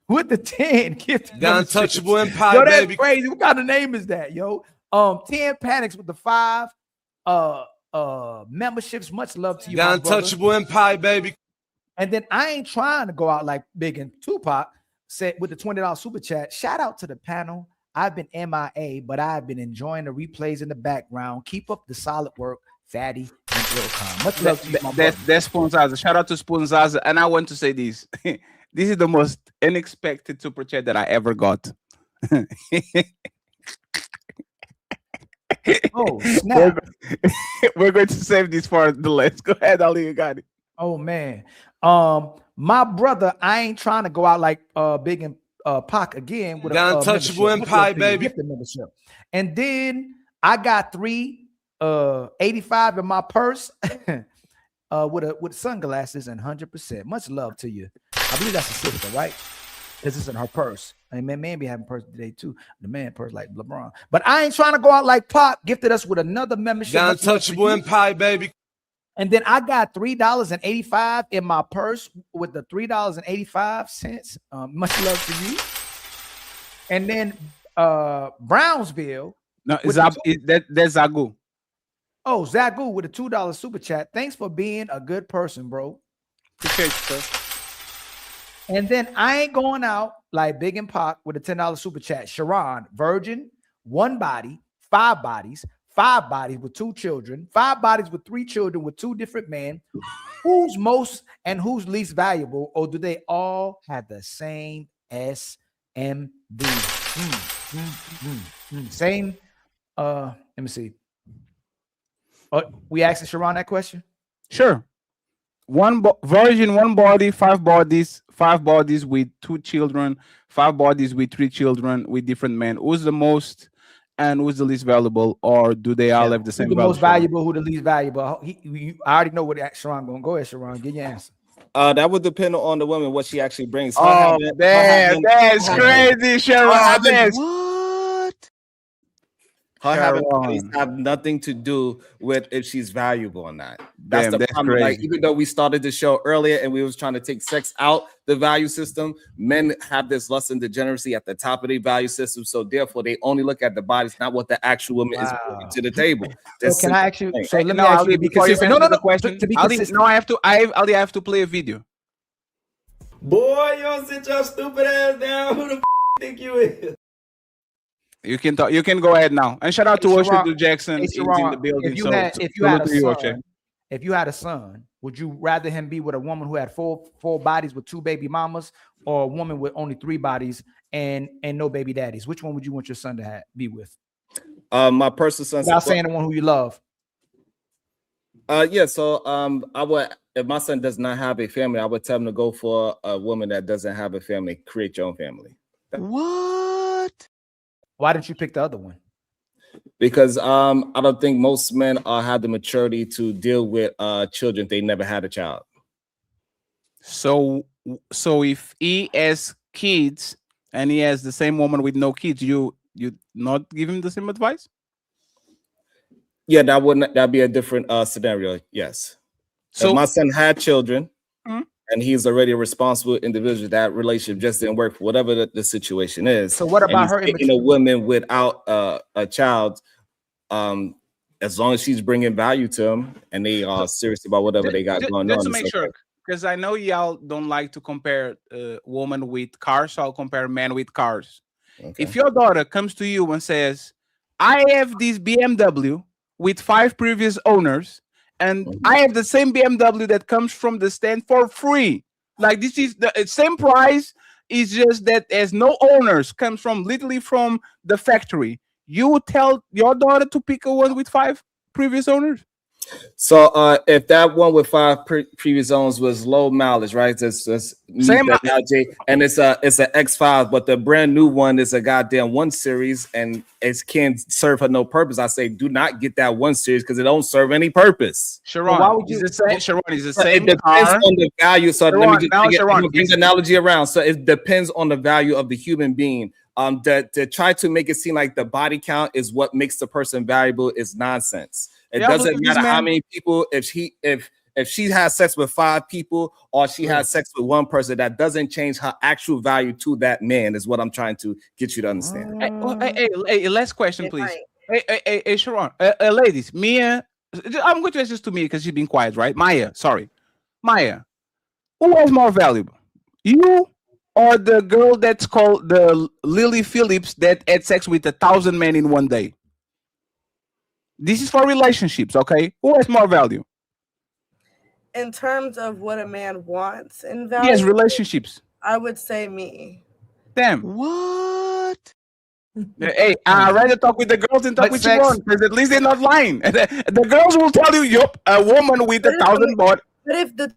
With the 10 gift. The untouchable empire, yo, that's baby. Crazy. What kind of name is that, yo? 10 Panics with the 5 memberships. Much love to you. The untouchable empire, baby. And then I ain't trying to go out like Big and Tupac said with the $20 super chat. Shout out to the panel. I've been MIA, but I've been enjoying the replays in the background. Keep up the solid work, Fatty and Ilcon. Much love to you, my brother. That's Sponzaza. Shout out to Sponzaza. And I want to say this. This is the most unexpected super chat that I ever got. Oh, snap. We're going to save this for the last. Go ahead, Ali. You got it. Oh, man. My brother, I ain't trying to go out like Big and Pac again with the untouchable empire, baby. And then I got 385 in my purse with sunglasses and 100%. Much love to you. I believe that's a sister, right? Because it's in her purse. And man be having purse today too. The man purse like LeBron. But I ain't trying to go out like Pac. Gifted us with another membership. The untouchable empire, baby. And then I got $3.85 in my purse with the $3.85. Much love to you. And then Brownsville. No, that's Zagu. Oh, Zagu with a $2 super chat. Thanks for being a good person, bro. Appreciate you, sir. And then I ain't going out like Big and Pac with a $10 super chat. Sharon, virgin, 1 body, 5 bodies. 5 bodies with 2 children, 5 bodies with 3 children with 2 different men. Who's most and who's least valuable, or do they all have the same SMV? Same. Let me see. We asked Sharon that question. Sure. Virgin, 1 body, 5 bodies, 5 bodies with 2 children, 5 bodies with 3 children with different men. Who's the most? And who's the least valuable, or do they all have the same? Who's the most valuable? Who the least valuable? I already know what Sharon going. Go ahead, Sharon. Get your answer. That would depend on the woman, what she actually brings. Oh, that's crazy, Sharon. What? Her having bodies Sharon. have nothing to do with if she's valuable or not. That's Damn, the that's problem. Like, crazy. even though we started the show earlier and we was trying to take sex out the value system, men have this lust and degeneracy at the top of the value system. So therefore, they only look at the bodies, not what the actual woman is bringing to the table. So can I ask you? So let me No, ask you Ali, to be before you consistent. answer No. the question, To be Ali, consistent. no, I have to play a video. Boy, y'all sit your stupid ass down. Who the think you is? You can talk. You can go ahead now. And shout out to Sharon, Osher Jackson. hey, He's in Sharon, the building. if you So had a salute to you, Osher. son, if you had a son, would you rather him be with a woman who had four bodies with 2 baby mamas, or a woman with only 3 bodies and no baby daddies? Which one would you want your son to be with? My personal son. Without saying the one who you love. Yeah. So I would, if my son does not have a family, I would tell him to go for a woman that doesn't have a family. Create your own family. What? Why didn't you pick the other one? Because I don't think most men have the maturity to deal with children if they never had a child. So if he has kids and he has the same woman with no kids, you not give him the same advice? Yeah, that'd be a different scenario. Yes. So if my son had children and he's already a responsible individual, that relationship just didn't work for whatever the situation is. So what about her taking a woman without a child? As long as she's bringing value to him and they are serious about whatever they got going on. Just to make sure, because I know y'all don't like to compare women with cars, so I'll compare men with cars. Okay. If your daughter comes to you and says, I have this BMW with 5 previous owners, and I have the same BMW that comes from the stand for free. Like, this is the same price, it's just that there's no owners, comes from literally from the factory. You would tell your daughter to pick a one with 5 previous owners? So if that one with 5 previous owners was low mileage, right? That's same analogy, and it's a X5, but the brand new one is a goddamn 1 series, and it can't serve her no purpose. I say, do not get that 1 series because it don't serve any purpose. Sharon, why would you? Sharon is the same. It depends car. on the value. So Sharon, let me just now, Sharon, bring the analogy around. So it depends on the value of the human being. To try to make it seem like the body count is what makes the person valuable is nonsense. It doesn't matter how many people. If she has sex with 5 people or she has sex with 1 person, that doesn't change her actual value to that man. Is what I'm trying to get you to understand. Hey, last question, please. Hey, Sharon, ladies, Mia. I'm going to ask this to Mia because she's been quiet, right? Maya, sorry, Maya. Who is more valuable, you or the girl that's called the Lily Phillips that had sex with 1,000 men in one day? This is for relationships, okay? Who has more value? In terms of what a man wants and value, Yes, relationships. I would say me. Damn. What? Hey, I'd rather talk with the girls than talk with you, because at least they're not lying. The girls will tell you, yup, a woman with 1,000 baud. But if the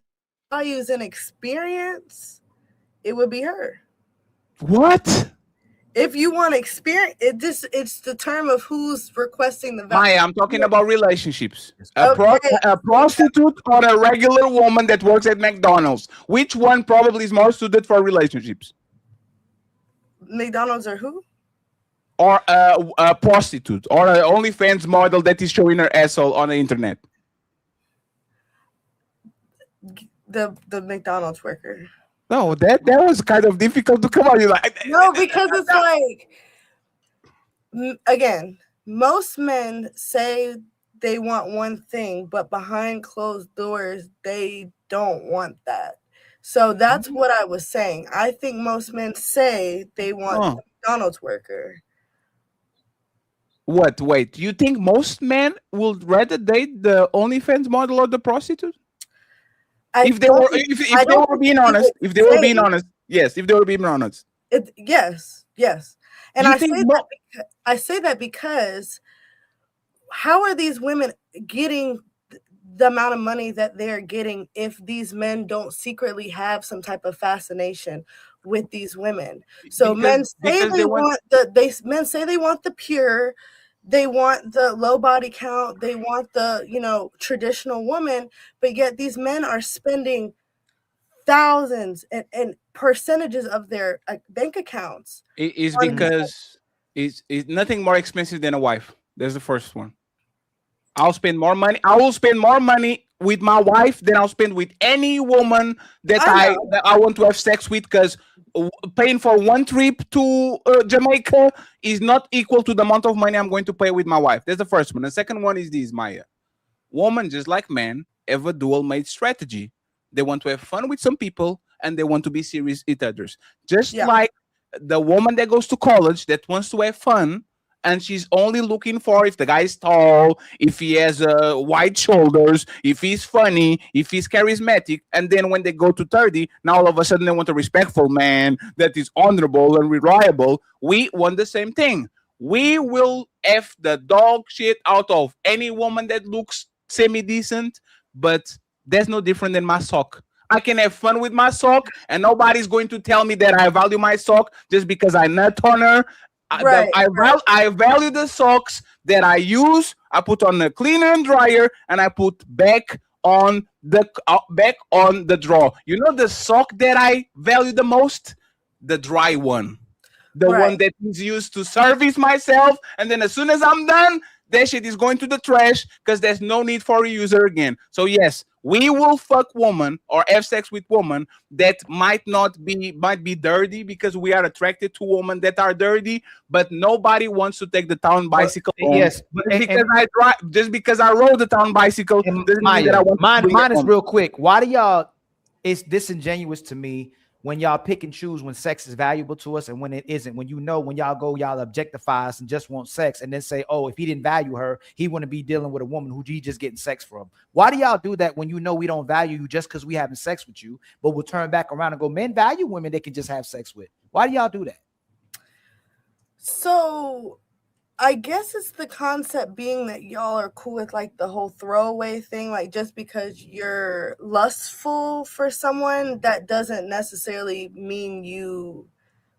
value is an experience, it would be her. What? If you want experience, it's the term of who's requesting the value. Maya, I'm talking about relationships. A prostitute or a regular woman that works at McDonald's. Which one probably is more suited for relationships? McDonald's or who? Or a prostitute or an OnlyFans model that is showing her asshole on the internet. The McDonald's worker. No, that was kind of difficult to come out. You're like, no, because it's like, again, most men say they want one thing, but behind closed doors, they don't want that. So that's what I was saying. I think most men say they want the McDonald's worker. What? Wait, you think most men would rather date the OnlyFans model or the prostitute? If they were being honest, yes, if they were being honest. Yes. And I say that because how are these women getting the amount of money that they're getting if these men don't secretly have some type of fascination with these women? So men say they want the pure, they want the low body count, they want the traditional woman, but yet these men are spending thousands and percentages of their bank accounts. It is because it's nothing more expensive than a wife. That's the first one. I'll spend more money. I will spend more money with my wife than I'll spend with any woman that I want to have sex with, because paying for one trip to Jamaica is not equal to the amount of money I'm going to pay with my wife. That's the first one. The second one is this, Maya. Women, just like men, have a dual mate strategy. They want to have fun with some people and they want to be serious with others. Just like the woman that goes to college that wants to have fun, and she's only looking for if the guy is tall, if he has wide shoulders, if he's funny, if he's charismatic. And then when they go to 30, now all of a sudden they want a respectful man that is honorable and reliable. We want the same thing. We will F the dog shit out of any woman that looks semi-decent, but that's no different than my sock. I can have fun with my sock, and nobody's going to tell me that I value my sock just because I nut on her. I value the socks that I use. I put on the cleaner and dryer, and I put back on the drawer. You know the sock that I value the most? The dry one. The one that is used to service myself, and then as soon as I'm done, that shit is going to the trash because there's no need for a user again. So yes, we will fuck woman or have sex with woman that might be dirty, because we are attracted to women that are dirty, but nobody wants to take the town bicycle. Yes, just because I rode the town bicycle doesn't mean that I want mine is real quick. Why do y'all? It's disingenuous to me when y'all pick and choose when sex is valuable to us and when it isn't. When when y'all objectify us and just want sex, and then say, oh, if he didn't value her, he wouldn't be dealing with a woman who he just getting sex from. Why do y'all do that when you know we don't value you just because we having sex with you, but we'll turn back around and go, men value women they can just have sex with? Why do y'all do that? So I guess it's the concept being that y'all are cool with like the whole throwaway thing. Like just because you're lustful for someone, that doesn't necessarily mean you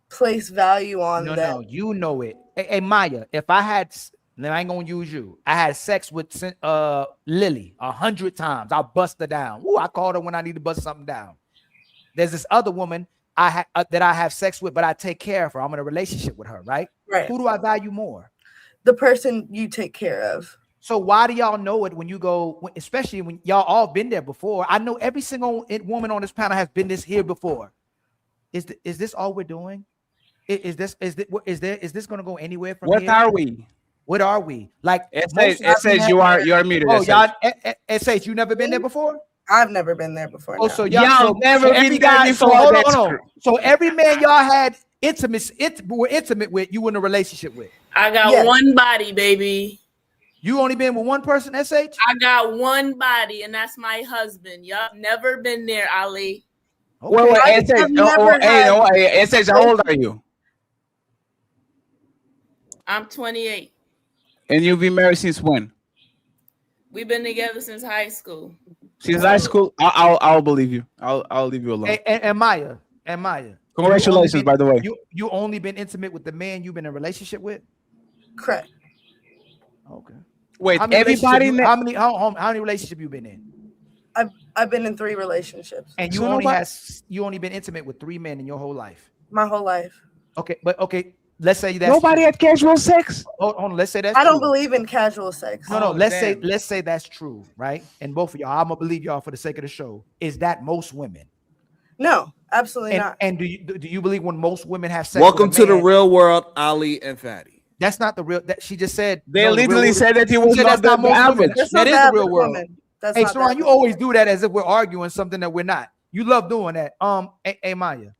place value on them. No, you know it. Hey, Maya, if I had, then I ain't gonna use you. I had sex with Lily 100 times. I'll bust her down. Ooh, I called her when I need to bust something down. There's this other woman that I have sex with, but I take care of her. I'm in a relationship with her, right? Right. Who do I value more? The person you take care of. So why do y'all know it when you go, especially when y'all all been there before? I know every single woman on this panel has been here before. Is this all we're doing? Is this going to go anywhere from here? What are we? Like it says you're muted. Oh, y'all, SH, you never been there before? I've never been there before. Oh, so y'all never been there before. So hold on. So every man y'all had were intimate with, you were in a relationship with. I got one body, baby. You only been with one person, SH? I got one body, and that's my husband. Yup, never been there, Ali. Okay. SH, how old are you? I'm 28. And you've been married since when? We've been together since high school. Since high school? I'll believe you. I'll leave you alone. And Maya. Congratulations, by the way. You only been intimate with the man you've been in a relationship with? Correct. Okay. Wait, how many relationships you been in? I've been in 3 relationships. And you only been intimate with 3 men in your whole life? My whole life. Okay, let's say that's nobody had casual sex. Hold on, let's say that's I don't believe in casual sex. No, let's say that's true, right? And both of y'all, I'm gonna believe y'all for the sake of the show. Is that most women? No, absolutely not. And do you believe when most women have sex? Welcome to the real world, Ali and Fatty. That's not the real. That she just said. They literally said that he was not the average. That is the real world. Hey, Sharon, you always do that as if we're arguing something that we're not. You love doing that. Hey, Maya.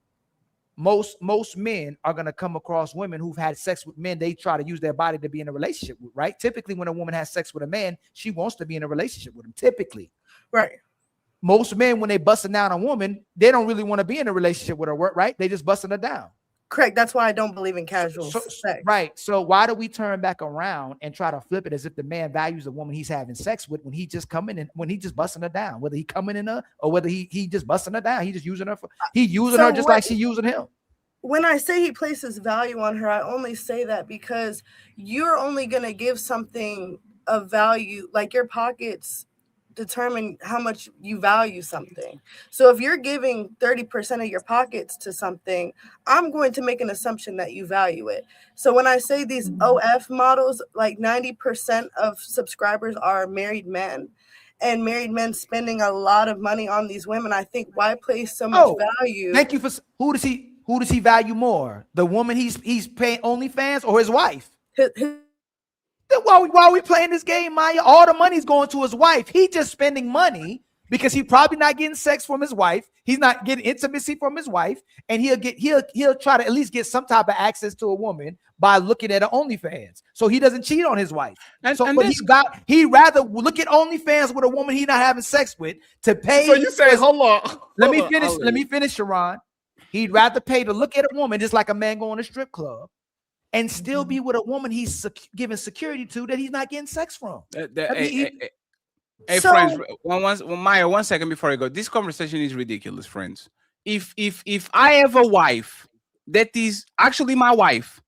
Most men are gonna come across women who've had sex with men they try to use their body to be in a relationship with, right? Typically, when a woman has sex with a man, she wants to be in a relationship with him. Typically, right. Most men, when they busting down a woman, they don't really want to be in a relationship with her, right? They just busting her down. Correct. That's why I don't believe in casual sex. Right. So why do we turn back around and try to flip it as if the man values the woman he's having sex with when he just coming in, when he just busting her down, whether he coming in her or whether he just busting her down, he just using her her just like she using him. When I say he places value on her, I only say that because you're only gonna give something of value, like your pockets determine how much you value something. So if you're giving 30% of your pockets to something, I'm going to make an assumption that you value it. So when I say these OF models, like 90% of subscribers are married men, and married men spending a lot of money on these women, I think why place so much value? Thank you for who does he value more? The woman he's paying OnlyFans or his wife? While we playing this game, Maya, all the money's going to his wife. He just spending money because he's probably not getting sex from his wife. He's not getting intimacy from his wife, and he'll try to at least get some type of access to a woman by looking at an OnlyFans, so he doesn't cheat on his wife. He rather look at OnlyFans with a woman he's not having sex with to pay. So you say, hold on. Let me finish, Sharon. He'd rather pay to look at a woman just like a man going to a strip club, and still be with a woman he's giving security to that he's not getting sex from. Hey, friends, Maya, 1 second before I go. This conversation is ridiculous, friends. If I have a wife that is actually my wife,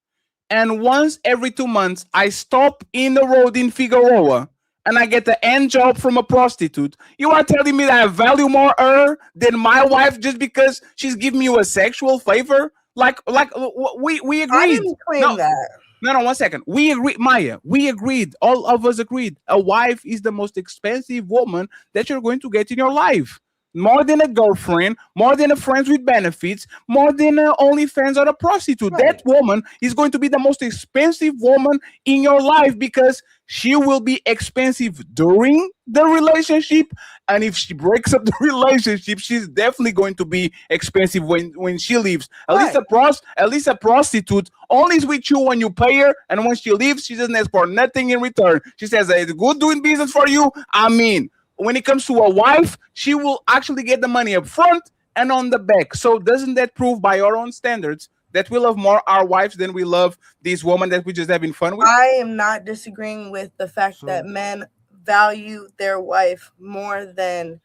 and once every 2 months I stop in the road in Figueroa and I get the end job from a prostitute, you are telling me that I value more her than my wife just because she's giving you a sexual favor? Like we agreed. I didn't claim that. No, 1 second. We agreed, Maya. We agreed. All of us agreed. A wife is the most expensive woman that you're going to get in your life. More than a girlfriend, more than a friend with benefits, more than an OnlyFans or a prostitute. Right. That woman is going to be the most expensive woman in your life because she will be expensive during the relationship. And if she breaks up the relationship, she's definitely going to be expensive when she leaves. At least a prostitute only is with you when you pay her. And when she leaves, she doesn't ask for nothing in return. She says, it's good doing business for you. I mean, when it comes to a wife, she will actually get the money up front and on the back. So doesn't that prove by our own standards that we love more our wives than we love these women that we just having fun with? I am not disagreeing with the fact that men value their wife more than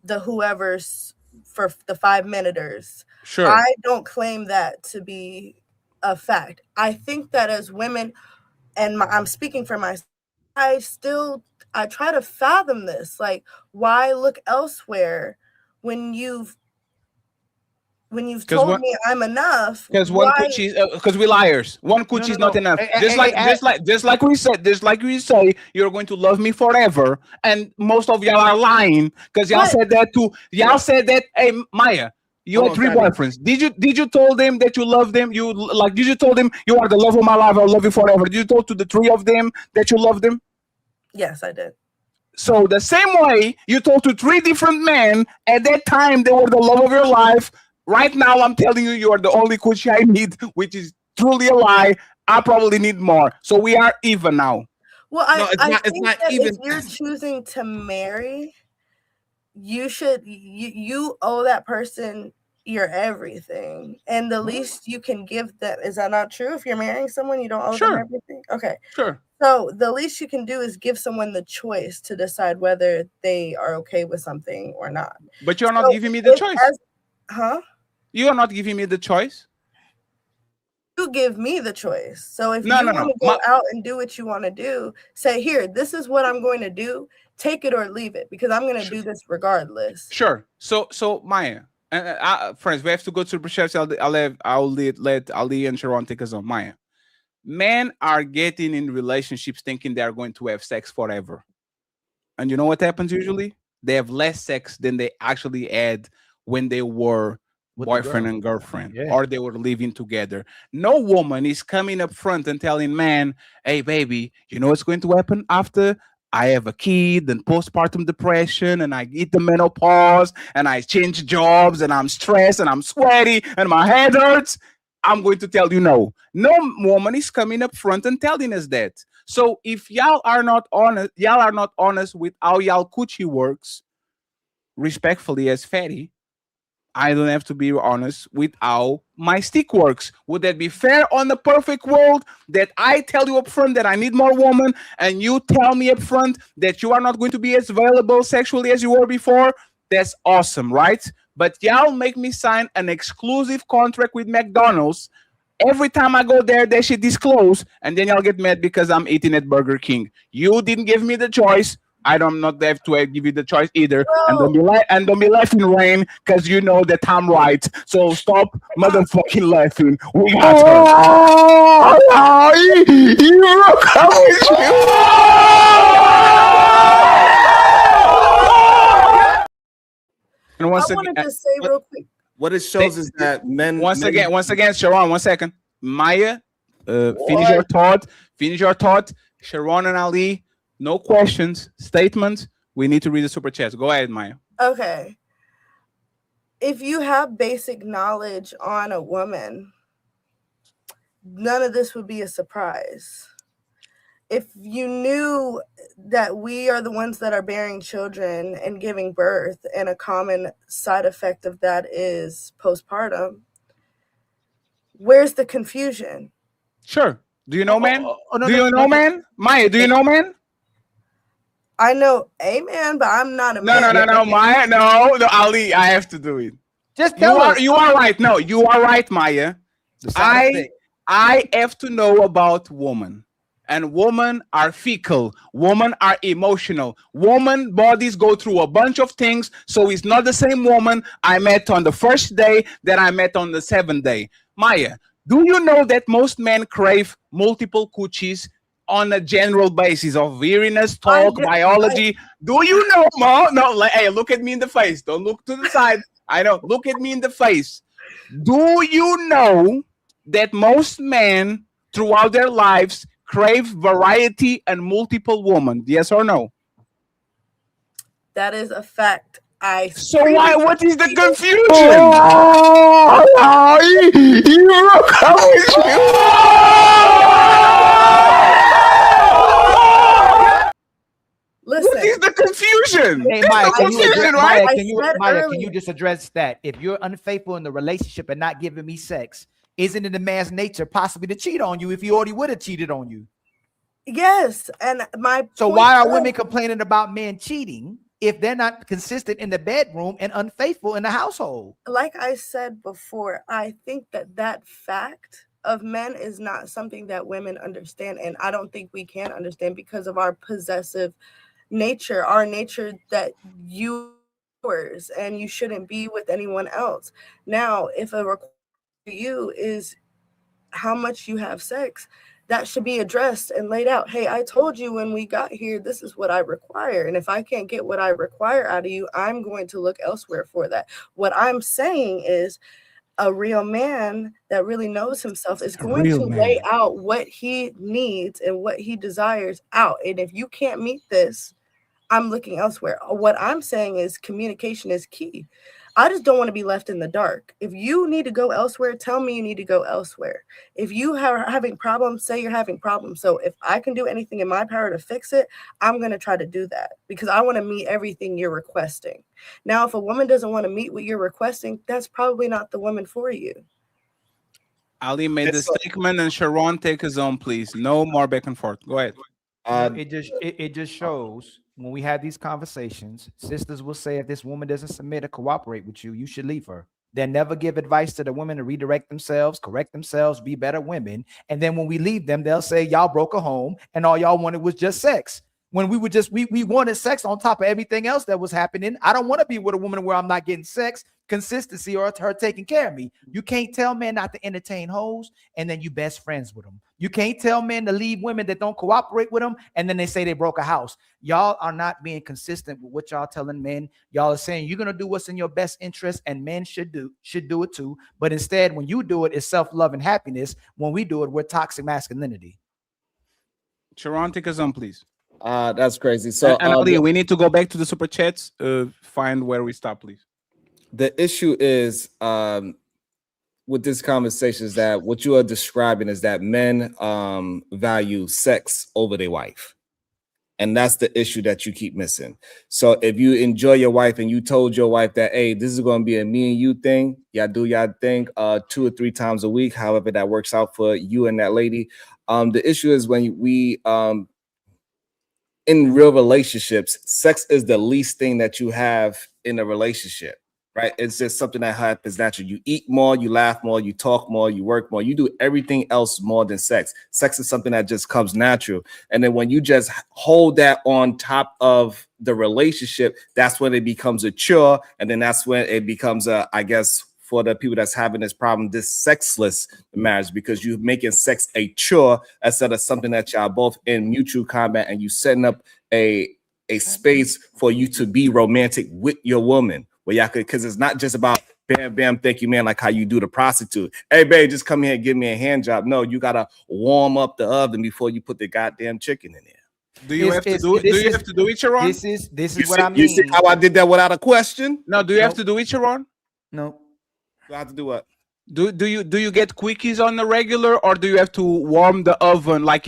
the whoever's for the 5-minuters. Sure. I don't claim that to be a fact. I think that as women, and I'm speaking for myself, I try to fathom this. Like, why look elsewhere when you've told me I'm enough? Because we liars. One coochie is not enough. Just like we say, you're going to love me forever, and most of y'all are lying because y'all said that too. Y'all said that. Hey, Maya, you had 3 boyfriends. Did you told them that you love them? Did you told them you are the love of my life? I'll love you forever. Did you told to the 3 of them that you love them? Yes, I did. So the same way you told to 3 different men at that time they were the love of your life. Right now, I'm telling you, you are the only coochie I need, which is truly a lie. I probably need more. So we are even now. Well, I think that even. If you're choosing to marry, you owe that person your everything, and the least you can give them. Is that not true? If you're marrying someone, you don't owe them everything. Okay, sure. So the least you can do is give someone the choice to decide whether they are okay with something or not. But you're not giving me the choice. Huh? You are not giving me the choice. You give me the choice. So if you want to go out and do what you want to do, say, here, this is what I'm going to do. Take it or leave it, because I'm going to do this regardless. Sure. So Maya, friends, we have to go to Superchats. I'll let Ali and Sharon take us on. Maya, men are getting in relationships thinking they are going to have sex forever. And you know what happens usually? They have less sex than they actually had when they were boyfriend and girlfriend, or they were living together. No woman is coming up front and telling man, hey, baby, you know what's going to happen after I have a kid and postpartum depression and I get the menopause and I change jobs and I'm stressed and I'm sweaty and my head hurts. I'm going to tell you no. No woman is coming up front and telling us that. So if y'all are not honest with how y'all coochie works, respectfully as fatty, I don't have to be honest with how my stick works. Would that be fair on the perfect world that I tell you up front that I need more woman and you tell me up front that you are not going to be as available sexually as you were before? That's awesome, right? But y'all make me sign an exclusive contract with McDonald's. Every time I go there, they should disclose, and then y'all get mad because I'm eating at Burger King. You didn't give me the choice. I don't not have to give you the choice either. And don't be laughing, Rain, because you know that I'm right. So stop motherfucking laughing. We got her. And once I again, wanted to say real quick. What it shows is that men. Once again, Sharon. 1 second, Maya. Finish your thought. Sharon and Ali. No questions, statements. We need to read the super chats. Go ahead, Maya. Okay. If you have basic knowledge on a woman, none of this would be a surprise. If you knew that we are the ones that are bearing children and giving birth, and a common side effect of that is postpartum, where's the confusion? Sure. Do you know, man? Do you know, man? Maya, do you know, man? I know a man, but I'm not a man. No, Maya. No, Ali, I have to do it. Just tell us. You are right. No, you are right, Maya. I have to know about women. And women are fickle. Women are emotional. Women bodies go through a bunch of things. So it's not the same woman I met on the first day that I met on the 7th day. Maya, do you know that most men crave multiple coochies on a general basis of weariness, talk, biology? Do you know, Ma? No, hey, look at me in the face. Don't look to the side. I know. Look at me in the face. Do you know that most men throughout their lives crave variety and multiple women? Yes or no? That is a fact. So what is the confusion? Listen. What is the confusion? Hey, Maya, right? Can you just address that? If you're unfaithful in the relationship and not giving me sex, isn't it a man's nature possibly to cheat on you if he already would have cheated on you? Yes, and so why are women complaining about men cheating if they're not consistent in the bedroom and unfaithful in the household? Like I said before, I think that fact of men is not something that women understand, and I don't think we can understand because of our possessive nature, our nature that yours, and you shouldn't be with anyone else. Now, if a requirement for you is how much you have sex, that should be addressed and laid out. Hey, I told you when we got here, this is what I require. And if I can't get what I require out of you, I'm going to look elsewhere for that. What I'm saying is a real man that really knows himself is going to lay out what he needs and what he desires out. And if you can't meet this, I'm looking elsewhere. What I'm saying is communication is key. I just don't want to be left in the dark. If you need to go elsewhere, tell me you need to go elsewhere. If you are having problems, say you're having problems. So if I can do anything in my power to fix it, I'm going to try to do that because I want to meet everything you're requesting. Now, if a woman doesn't want to meet what you're requesting, that's probably not the woman for you. Ali made the statement, and Sharon, take his own, please. No more back and forth. Go ahead. It just shows when we have these conversations, sisters will say if this woman doesn't submit or cooperate with you, you should leave her. They'll never give advice to the women to redirect themselves, correct themselves, be better women. And then when we leave them, they'll say y'all broke a home and all y'all wanted was just sex. When we wanted sex on top of everything else that was happening. I don't want to be with a woman where I'm not getting sex, consistency, or her taking care of me. You can't tell men not to entertain hoes and then you best friends with them. You can't tell men to leave women that don't cooperate with them and then they say they broke a house. Y'all are not being consistent with what y'all telling men. Y'all are saying you're gonna do what's in your best interest and men should do it too. But instead, when you do it, it's self-love and happiness. When we do it, we're toxic masculinity. Sharon, take us on, please. That's crazy. So and Ali, we need to go back to the super chats. Find where we stop, please. The issue is with this conversation is that what you are describing is that men value sex over their wife. And that's the issue that you keep missing. So if you enjoy your wife and you told your wife that, hey, this is going to be a me and you thing, y'all do y'all thing 2 or 3 times a week, however that works out for you and that lady. The issue is when we in real relationships, sex is the least thing that you have in a relationship. right? It's just something that happens naturally. You eat more, you laugh more, you talk more, you work more, you do everything else more than sex. Sex is something that just comes natural. And then when you just hold that on top of the relationship, that's when it becomes a chore. And then that's when it becomes a, I guess, for the people that's having this problem, this sexless marriage, because you're making sex a chore instead of something that y'all both in mutual combat, and you setting up a space for you to be romantic with your woman. Where y'all could, because it's not just about bam, bam, thank you, man, like how you do the prostitute. Hey, babe, just come here and give me a hand job. No, you gotta warm up the oven before you put the goddamn chicken in there. Do you have to do it? Do you have to do it, Sharon? This is You what see- I mean. You see how I did that without a question? No, do you have to do it, Sharon? No. Do I have to do what? Do you get quickies on the regular, or do you have to warm the oven? Like,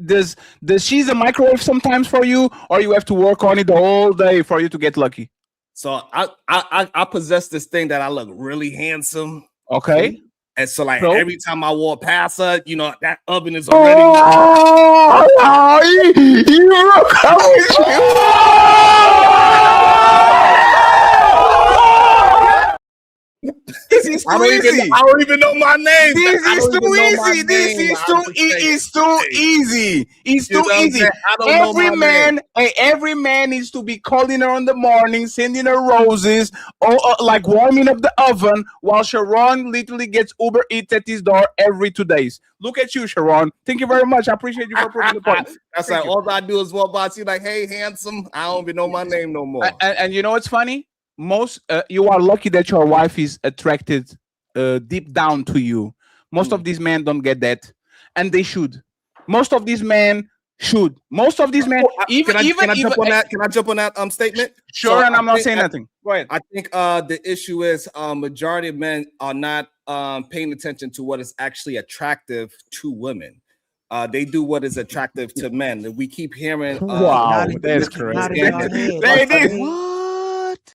does she's a microwave sometimes for you, or you have to work on it the whole day for you to get lucky? So I possess this thing that I look really handsome. Okay. And so like So? every time I walk past her, you know, that oven is already. This is too easy. I don't even know my name. This I is don't too even know my easy. This name. is I too. would say, It's too easy. It's You know too what I'm easy. saying? I don't know Every my man, name. every man needs to be calling her in the morning, sending her roses, or like warming up the oven, while Sharon literally gets Uber Eats at his door every 2 days. Look at you, Sharon. Thank you very much. I appreciate you for proving the point. That's Thank like you. all I do is walk by, see like, hey, handsome. I don't even know my name no more. And you know what's funny? Most you are lucky that your wife is attracted deep down to you. Most of these men don't get that, and they should. Most of these men should. Most of these men, Can I jump on that? Can I jump on that statement? Sure, So and I'm I not think saying that- nothing. Go ahead. I think the issue is majority of men are not paying attention to what is actually attractive to women. They do what is attractive to men. We keep hearing Wow, that's crazy. Ladies, what?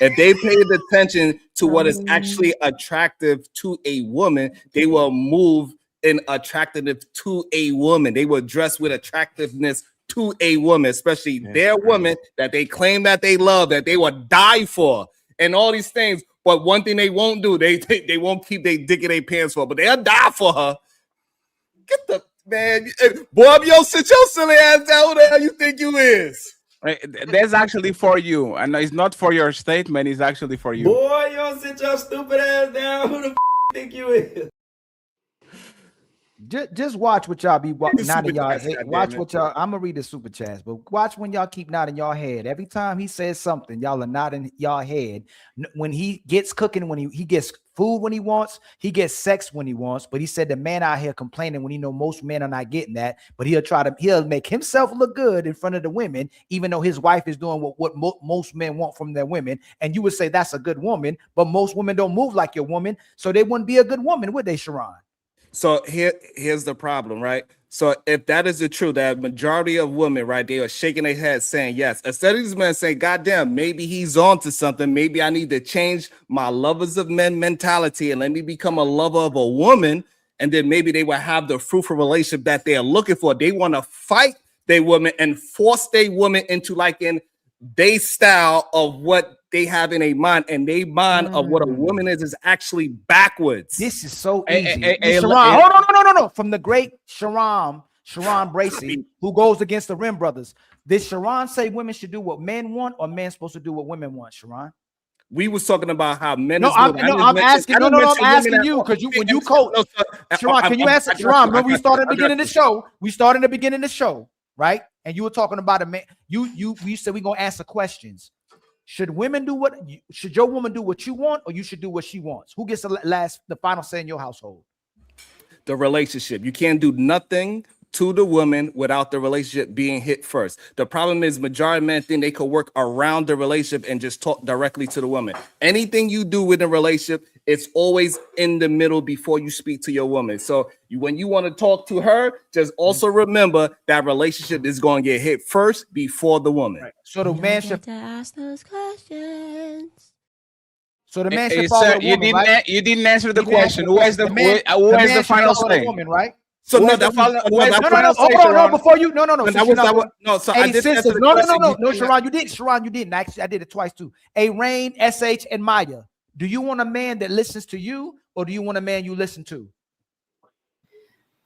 If they paid attention to what is actually attractive to a woman, they will move in attractiveness to a woman. They will dress with attractiveness to a woman, especially their woman that they claim that they love, that they will die for, and all these things. But one thing they won't do, they won't keep their dick in their pants for, but they'll die for her. Get the man, boy, yo, sit your silly ass down. Who the hell you think you is? Right, that's actually for you, and it's not for your statement. It's actually for you. Boy, yo, sit your stupid ass down. Who the think you is? Just watch what y'all be nodding y'all chats, head. goddamn Watch it. what y'all. I'm gonna read the super chats, but watch when y'all keep nodding your head. Every time he says something, y'all are nodding y'all head. When he gets cooking, when he gets food when he wants, he gets sex when he wants. But he said the man out here complaining when he know most men are not getting that. But he'll make himself look good in front of the women, even though his wife is doing what most men want from their women. And you would say that's a good woman, but most women don't move like your woman, so they wouldn't be a good woman, would they, Sharon? So here's the problem, right? So if that is the truth, that majority of women, right, they are shaking their heads saying yes. Instead of these men saying, God damn, maybe he's on to something. Maybe I need to change my lovers of men mentality and let me become a lover of a woman. And then maybe they will have the fruitful relationship that they are looking for. They want to fight their woman and force their woman into like in their style of what they have in a mind, and they mind of what a woman is actually backwards. This is so Hey, easy. hey, hey, Sharon, hey, hold on, no. From the great Sharon Bracey, who goes against the Rim Brothers. Did Sharon say women should do what men want, or men supposed to do what women want, Sharon? We was talking about how men. No, is I'm moving. asking. I No, didn't I'm mention women asking at you all. because when you coach, Sharon, can you answer? Sharon, remember we started at the beginning of the show. We started at the beginning of the show, right? And you were talking about a man. We said we're gonna answer questions. Should women do what? Should your woman do what you want, or you should do what she wants? Who gets the final say in your household? The relationship. You can't do nothing to the woman without the relationship being hit first. The problem is majority of men think they could work around the relationship and just talk directly to the woman. Anything you do with a relationship, it's always in the middle before you speak to your woman. So when you want to talk to her, just also remember that relationship is going to get hit first before the woman. Right. So the man should to ask those questions. So the man Hey, should follow sir, the woman, right? you didn't answer the He didn't question. answer Who has the man who has should the final follow the say? woman, right? So no, that's final. No, before you, no. So So hey, I didn't answer sisters, the no, question. Sharon, you didn't. Sharon, you didn't. Actually, I did it twice too. A Rain, SH, and Maya. Do you want a man that listens to you, or do you want a man you listen to?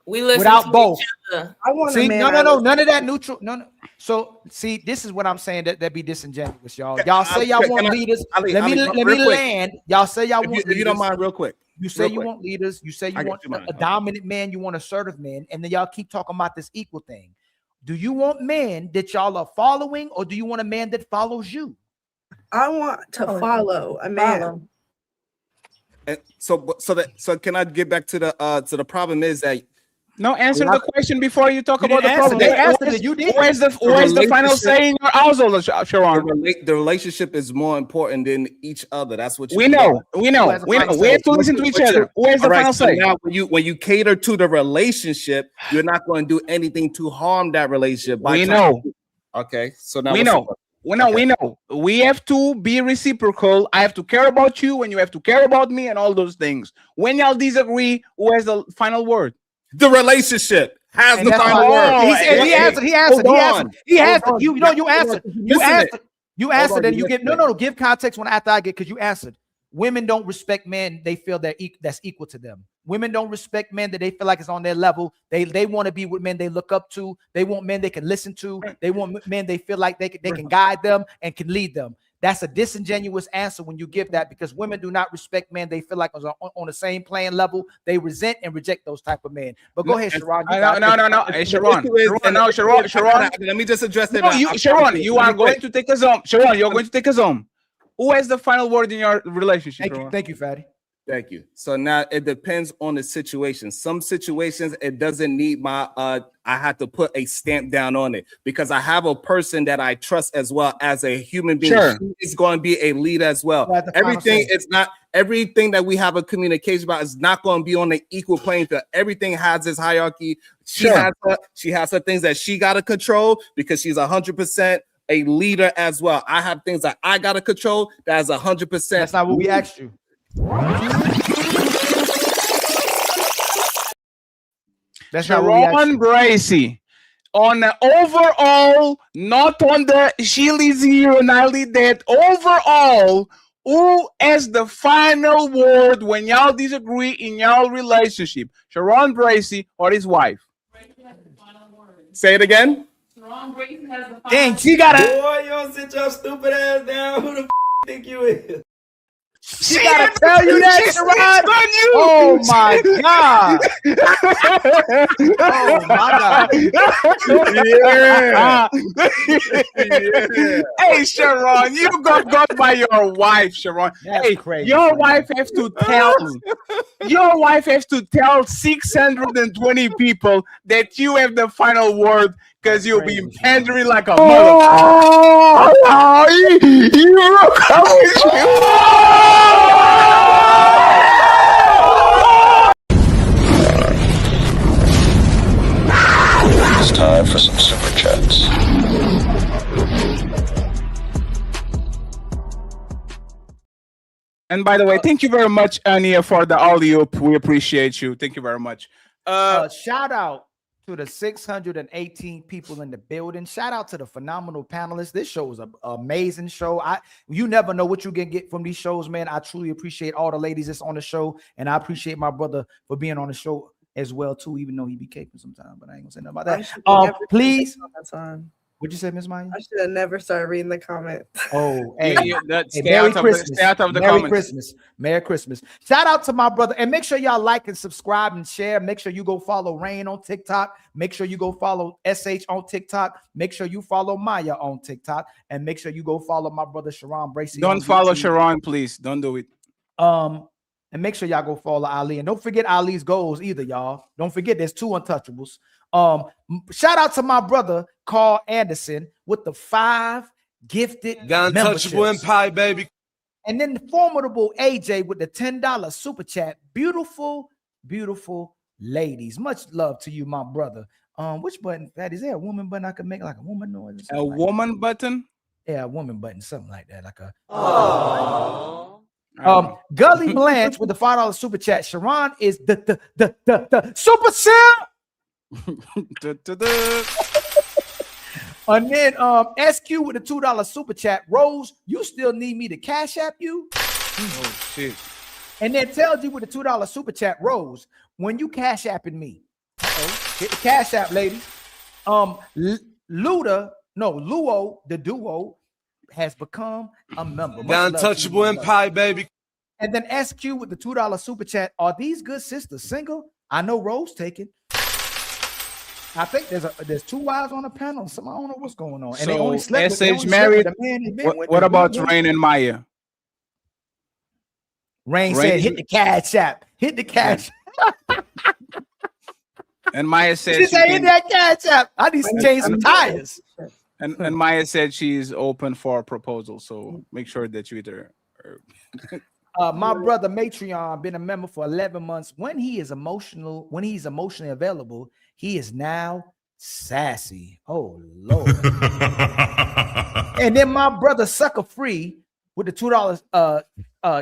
We listen without to both. each other. I want See, a man. no, none of that neutral. No. So see, this is what I'm saying. That be disingenuous, y'all. Y'all say y'all want leaders. Let me land. Y'all say y'all want leaders. If you don't mind, real quick. You say you want leaders. You say you want a dominant man. You want assertive men, and then y'all keep talking about this equal thing. Do you want men that y'all are following, or do you want a man that follows you? I want to follow a man. And so can I get back to the problem is that no, answer the question before you talk about the problem. They answered it. You did. Where's the final say in your household, Sharon? The relationship is more important than each other. That's what we know. We have to listen to each other. Where's the final say? Now, when you cater to the relationship, you're not going to do anything to harm that relationship. We know. Okay, so now we know. We have to be reciprocal. I have to care about you, and you have to care about me, and all those things. When y'all disagree, who has the final word? The relationship has the final word. He answered. You answered. You answered, and you give give context when after I get, because you answered. Women don't respect men they feel that's equal to them. Women don't respect men that they feel like is on their level. They want to be with men they look up to. They want men they can listen to. They want men they feel like they can guide them and can lead them. That's a disingenuous answer when you give that, because women do not respect men they feel like is on the same playing level. They resent and reject those type of men. But go ahead, Sharon. No. Hey, Sharon. Sharon. Let me just address that. No, Sharon, you are going to take us home. Sharon, you're going to take us home. Who has the final word in your relationship? Thank you, Fatty. Thank you. So now it depends on the situation. Some situations it doesn't need my I have to put a stamp down on it because I have a person that I trust as well as a human being. Sure. She is going to be a leader as well. Everything that we have a communication about is not going to be on the equal playing field. Everything has its hierarchy. She has her things that she got to control because she's 100% a leader as well. I have things that I got to control that is 100%. That's not what we asked you. That's Sharon Bracey on the overall, not on the she leads here and I lead that. Overall, who has the final word when y'all disagree in y'all relationship? Sharon Bracey or his wife? Say it again. Sharon Bracey has the final. Dang, she got it. Boy, you sit your stupid ass down. Who the think you is? She gotta tell you that, Sharon. Oh my god! Oh my god! Hey, Sharon, you got by your wife, Sharon. That's crazy. Your wife has to tell. Your wife has to tell 620 people that you have the final word. Because you'll be pandering like a motherfucker. It's time for some super chats. And by the way, thank you very much, Ania, for the alley-oop. We appreciate you. Thank you very much. Shout out to the 618 people in the building. Shout out to the phenomenal panelists. This show is an amazing show. You never know what you can get from these shows, man. I truly appreciate all the ladies that's on the show, and I appreciate my brother for being on the show as well too, even though he be caping sometimes. But I ain't gonna say nothing about that. Please. What'd you say, Miss Maya? I should have never started reading the comments. Oh, hey, Merry Christmas. Merry Christmas. Shout out to my brother. And make sure y'all like and subscribe and share. Make sure you go follow Rain on TikTok. Make sure you go follow SH on TikTok. Make sure you follow Maya on TikTok. And make sure you go follow my brother Sharon Bracey. Don't follow Sharon, please. Don't do it. And make sure y'all go follow Ali. And don't forget Ali's goals either, y'all. Don't forget there's 2 untouchables. Shout out to my brother Carl Anderson with the 5 gifted untouchable empire, baby. And then the formidable AJ with the $10 super chat. Beautiful, beautiful ladies. Much love to you, my brother. Which button? Is there a woman button I can make like a woman noise? A woman button? Yeah, a woman button, something like that. Like a Gully Blanche with the $5 super chat. Sharon is the super sim. And then SQ with the $2 super chat. Rose, you still need me to cash app you? Oh shit. And then tells you with the $2 super chat, Rose, when you cash apping me. Hit the cash app, ladies. Luo, the duo, has become a member. The untouchable empire, baby. And then SQ with the $2 super chat. Are these good sisters single? I know Rose taken. I think there's 2 wives on the panel. I don't know what's going on. And they only slept SH married. What about Rain and Maya? Rain said, hit the cash app. Hit the cash. And Maya said she said, hit that cash app. I need to change some tires. And Maya said she's open for a proposal. So make sure that you hit her. My brother Matreon been a member for 11 months. When he's emotionally available, he is now sassy. Oh Lord. And then my brother Sucker Free with the $2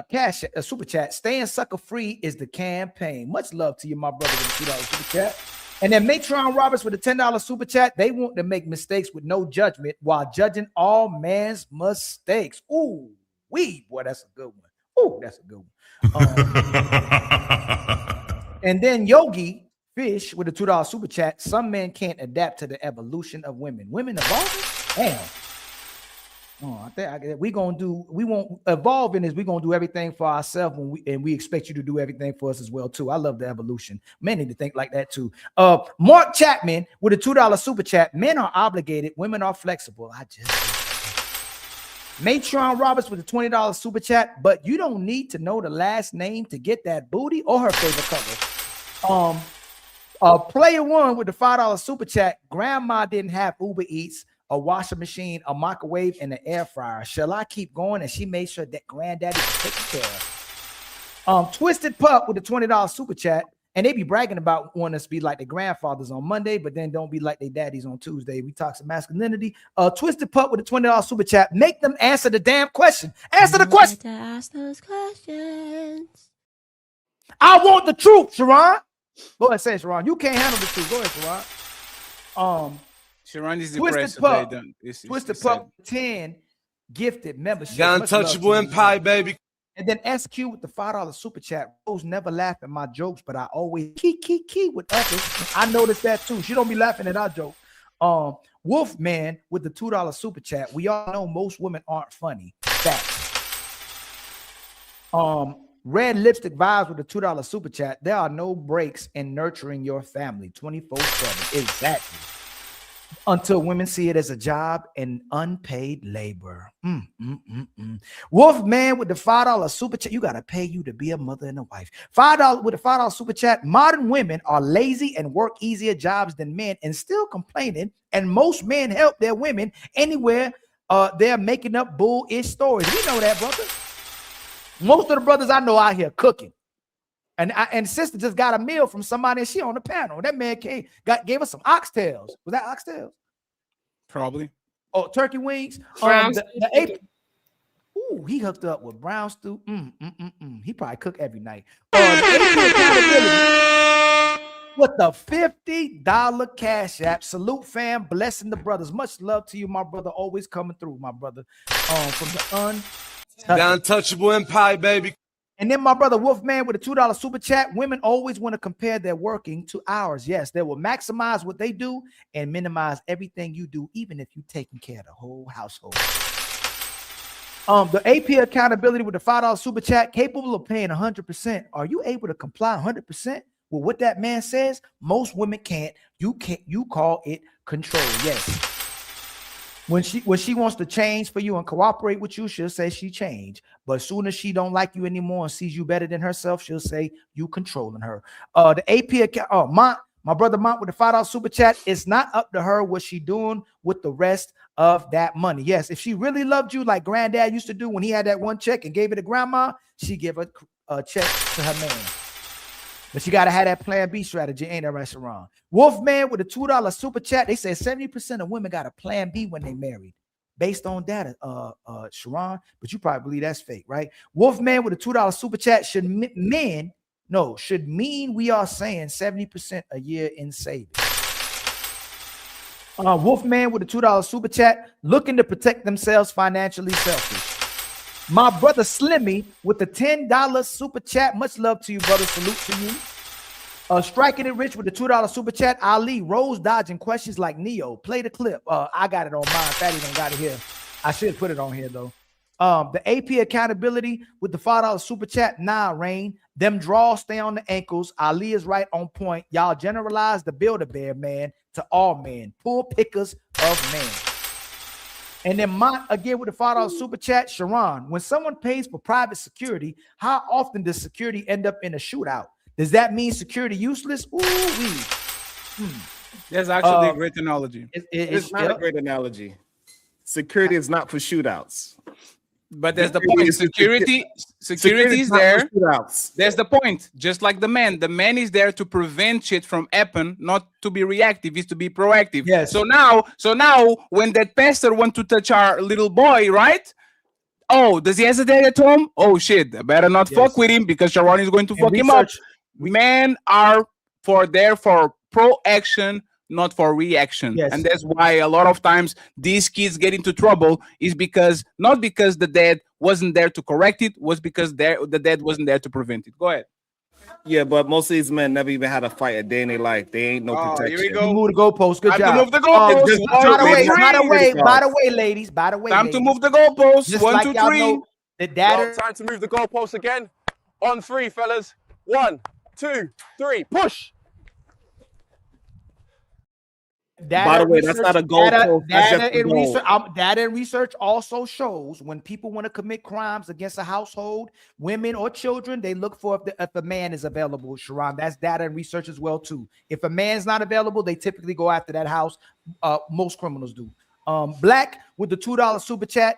cash super chat. Staying sucker free is the campaign. Much love to you, my brother, with the $2 super chat. And then Matron Roberts with the $10 super chat. They want to make mistakes with no judgment while judging all man's mistakes. Ooh, boy, that's a good one. Oh, that's a good one. And then Yogi Fish with the $2 super chat. Some men can't adapt to the evolution of women. Women evolving? Damn. Oh, I think we won't evolve in this. We're gonna do everything for ourselves and we expect you to do everything for us as well, too. I love the evolution. Men need to think like that too. Mark Chapman with a $2 super chat. Men are obligated, women are flexible. Matron Roberts with a $20 super chat, but you don't need to know the last name to get that booty or her favorite color. Player One with the $5 super chat. Grandma didn't have Uber Eats, a washing machine, a microwave, and an air fryer. Shall I keep going? And she made sure that granddaddy was taken care of. Twisted Pup with the $20 super chat. And they be bragging about wanting us to be like their grandfathers on Monday, but then don't be like their daddies on Tuesday. We toxic masculinity. Twisted Pup with a $20 super chat. Make them answer the damn question. Answer the question. To ask those questions. I want the truth, Sharon. Go ahead, say it, Sharon. You can't handle the truth. Go ahead, Sharon. Sharon is Twisted Pup. Twisted Pup 10 gifted membership. The untouchable empire, baby. And then SQ with the $5 super chat. Rose never laugh at my jokes, but I always key with others. I noticed that too. She don't be laughing at our jokes. Wolfman with the $2 super chat. We all know most women aren't funny. Facts. Red Lipstick Vibes with the $2 super chat. There are no breaks in nurturing your family 24/7. Exactly. Until women see it as a job and unpaid labor. Wolfman with the $5 super chat. You got to pay you to be a mother and a wife. $5 with the $5 super chat. Modern women are lazy and work easier jobs than men and still complaining. And most men help their women anywhere they're making up bullish stories. We know that, brother. Most of the brothers I know out here cooking. And sister just got a meal from somebody and she on the panel. That man gave us some oxtails. Was that oxtails? Probably. Oh, turkey wings. He hooked up with brown stew. He probably cook every night. With the $50 cash app. Salute, fam. Blessing the brothers. Much love to you, my brother. Always coming through, my brother. From the untouchable empire, baby. And then my brother Wolfman with a $2 super chat. Women always want to compare their working to ours. Yes, they will maximize what they do and minimize everything you do, even if you're taking care of the whole household. The AP accountability with the $5 super chat, capable of paying 100%. Are you able to comply 100% with what that man says? Most women can't. You can't. You call it control. Yes. When she wants to change for you and cooperate with you, she'll say she changed. But as soon as she don't like you anymore and sees you better than herself, she'll say you controlling her. The AP account. My brother Mont with the $5 super chat. It's not up to her what she doing with the rest of that money. Yes, if she really loved you like granddad used to do when he had that one check and gave it to grandma, she give a check to her man. But you got to have that plan B strategy, ain't that restaurant? Wolfman with a $2 super chat. They say 70% of women got a plan B when they married. Based on data, Sharon, but you probably believe that's fake, right? Wolfman with a $2 super chat. Should mean we are saying 70% a year in savings. Wolfman with a $2 super chat, looking to protect themselves financially selfish. My brother Slimmy with the $10 super chat. Much love to you, brother. Salute to you. Striking it rich with the $2 super chat. Ali, Rose dodging questions like Neo. Play the clip. I got it on mine. Fatty don't got it here. I should put it on here though. The AP accountability with the $5 super chat. Nah, Rain. Them draws stay on the ankles. Ali is right on point. Y'all generalize the Build-A-Bear man to all men. Pull pickers of men. And then Mont again with the $5 super chat. Sharon, when someone pays for private security, how often does security end up in a shootout? Does that mean security useless? Ooh-wee. That's actually a great analogy. It's not a great analogy. Security is not for shootouts. But there's the point. Security is there. There's the point. Just like the man is there to prevent shit from happen, not to be reactive. Is to be proactive. Yes. So now, when that pastor want to touch our little boy, right? Oh, does he hesitate at home? Oh shit! I better not fuck with him because Sharon is going to fuck him up. Men are there for proaction, not for reaction. Yes. And that's why a lot of times these kids get into trouble is because not because the dad wasn't there to correct it, was because the dad wasn't there to prevent it. Go ahead. Yeah, but most of these men never even had a fight a day in their life. They ain't no protection. Here we go. Move the goalpost. Good Time job. to move the goalpost. By the way, ladies. Time to move the goalpost. Just 1, like 2, y'all 3. know, the data. Well, time to move the goalpost again. On 3, fellas. 1, 2, 3. Push. By the way, that's not a goalpost. Data and research also shows when people want to commit crimes against a household, women or children, they look for if a man is available. Sharon, that's data and research as well too. If a man's not available, they typically go after that house. Most criminals do. Black with the $2 super chat.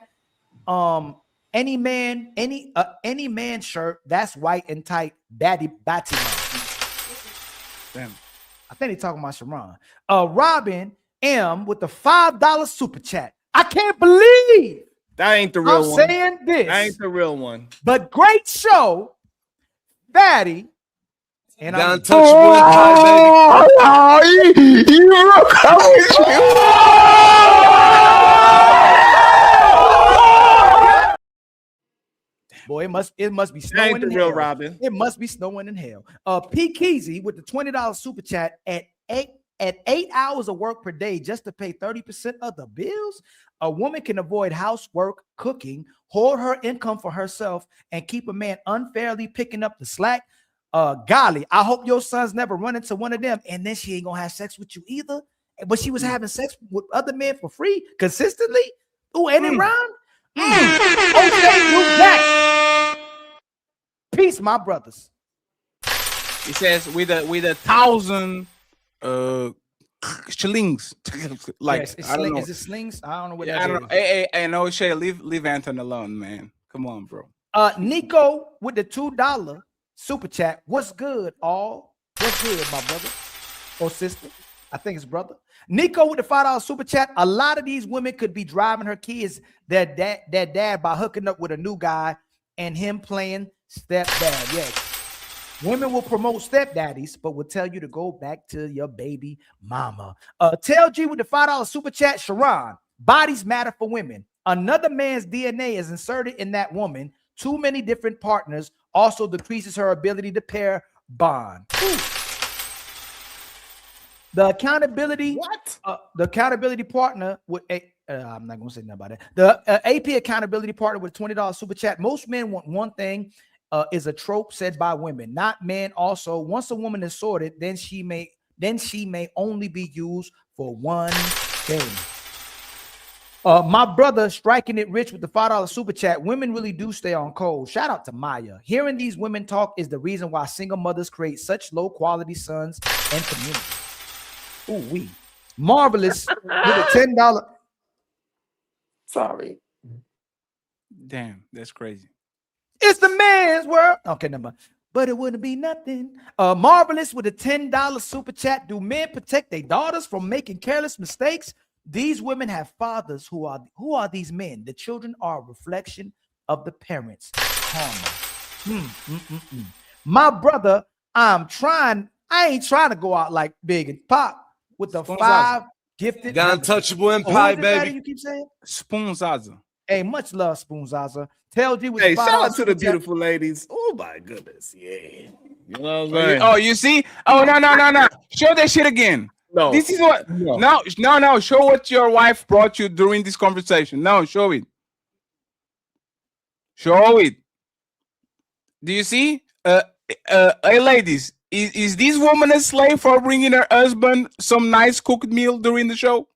Any man shirt that's white and tight. Batty. Damn. I think they're talking about Sharon. Robin M with the $5 super chat. I can't believe that ain't the real one. I'm saying this. That ain't the real one. But great show, Fatty. And I'm untouchable Boy, it must be snowing in real hell. Robin. It must be snowing in hell. P. Keezy with the $20 super chat at 8 hours of work per day just to pay 30% of the bills. A woman can avoid housework, cooking, hold her income for herself, and keep a man unfairly picking up the slack. Golly, I hope your sons never run into one of them, and then she ain't gonna have sex with you either. But she was having sex with other men for free consistently. Ooh, and it rhymed. Okay, Luke Jackson. Peace, my brothers. He says with 1,000 shillings. Like yes, I don't know. Is it slings? I don't know what I that don't is. know. Hey, no, Shay, leave Anton alone, man. Come on, bro. Nico with the $2 super chat. What's good, all? What's good, my brother or sister? I think it's brother. Nico with the $5 super chat. A lot of these women could be driving her kids their dad by hooking up with a new guy and him playing stepdad. Yes. Women will promote stepdaddies, but will tell you to go back to your baby mama. Tell G with the $5 super chat. Sharon, bodies matter for women. Another man's DNA is inserted in that woman. Too many different partners also decreases her ability to pair bond. Ooh. The accountability, the accountability partner with I'm not gonna say nothing about that. The AP accountability partner with $20 super chat. Most men want one thing, is a trope said by women, not men. Also, once a woman is sorted, then she may only be used for one thing. My brother striking it rich with the $5 super chat. Women really do stay on cold. Shout out to Maya. Hearing these women talk is the reason why single mothers create such low quality sons and communities. Ooh, we marvelous with a $10. Sorry. Damn, that's crazy. It's the man's world. Okay, never mind. But it wouldn't be nothing. Marvelous with a $10 super chat. Do men protect their daughters from making careless mistakes? These women have fathers. Who are these men? The children are a reflection of the parents' karma. My brother, I ain't trying to go out like Big and Pop with the $5 Gifted. Got untouchable empire, baby. You keep saying? Spoon Zaza. Hey, much love, Spoon Zaza. Tell G with Hey, the $5 shout out to super the chat. beautiful ladies. Oh my goodness, yeah. You know what I'm saying? Oh, you see? Oh, no. Show that shit again. No. This is what. No. Show what your wife brought you during this conversation. No, show it. Show it. Do you see? Hey, ladies, is this woman a slave for bringing her husband some nice cooked meal during the show?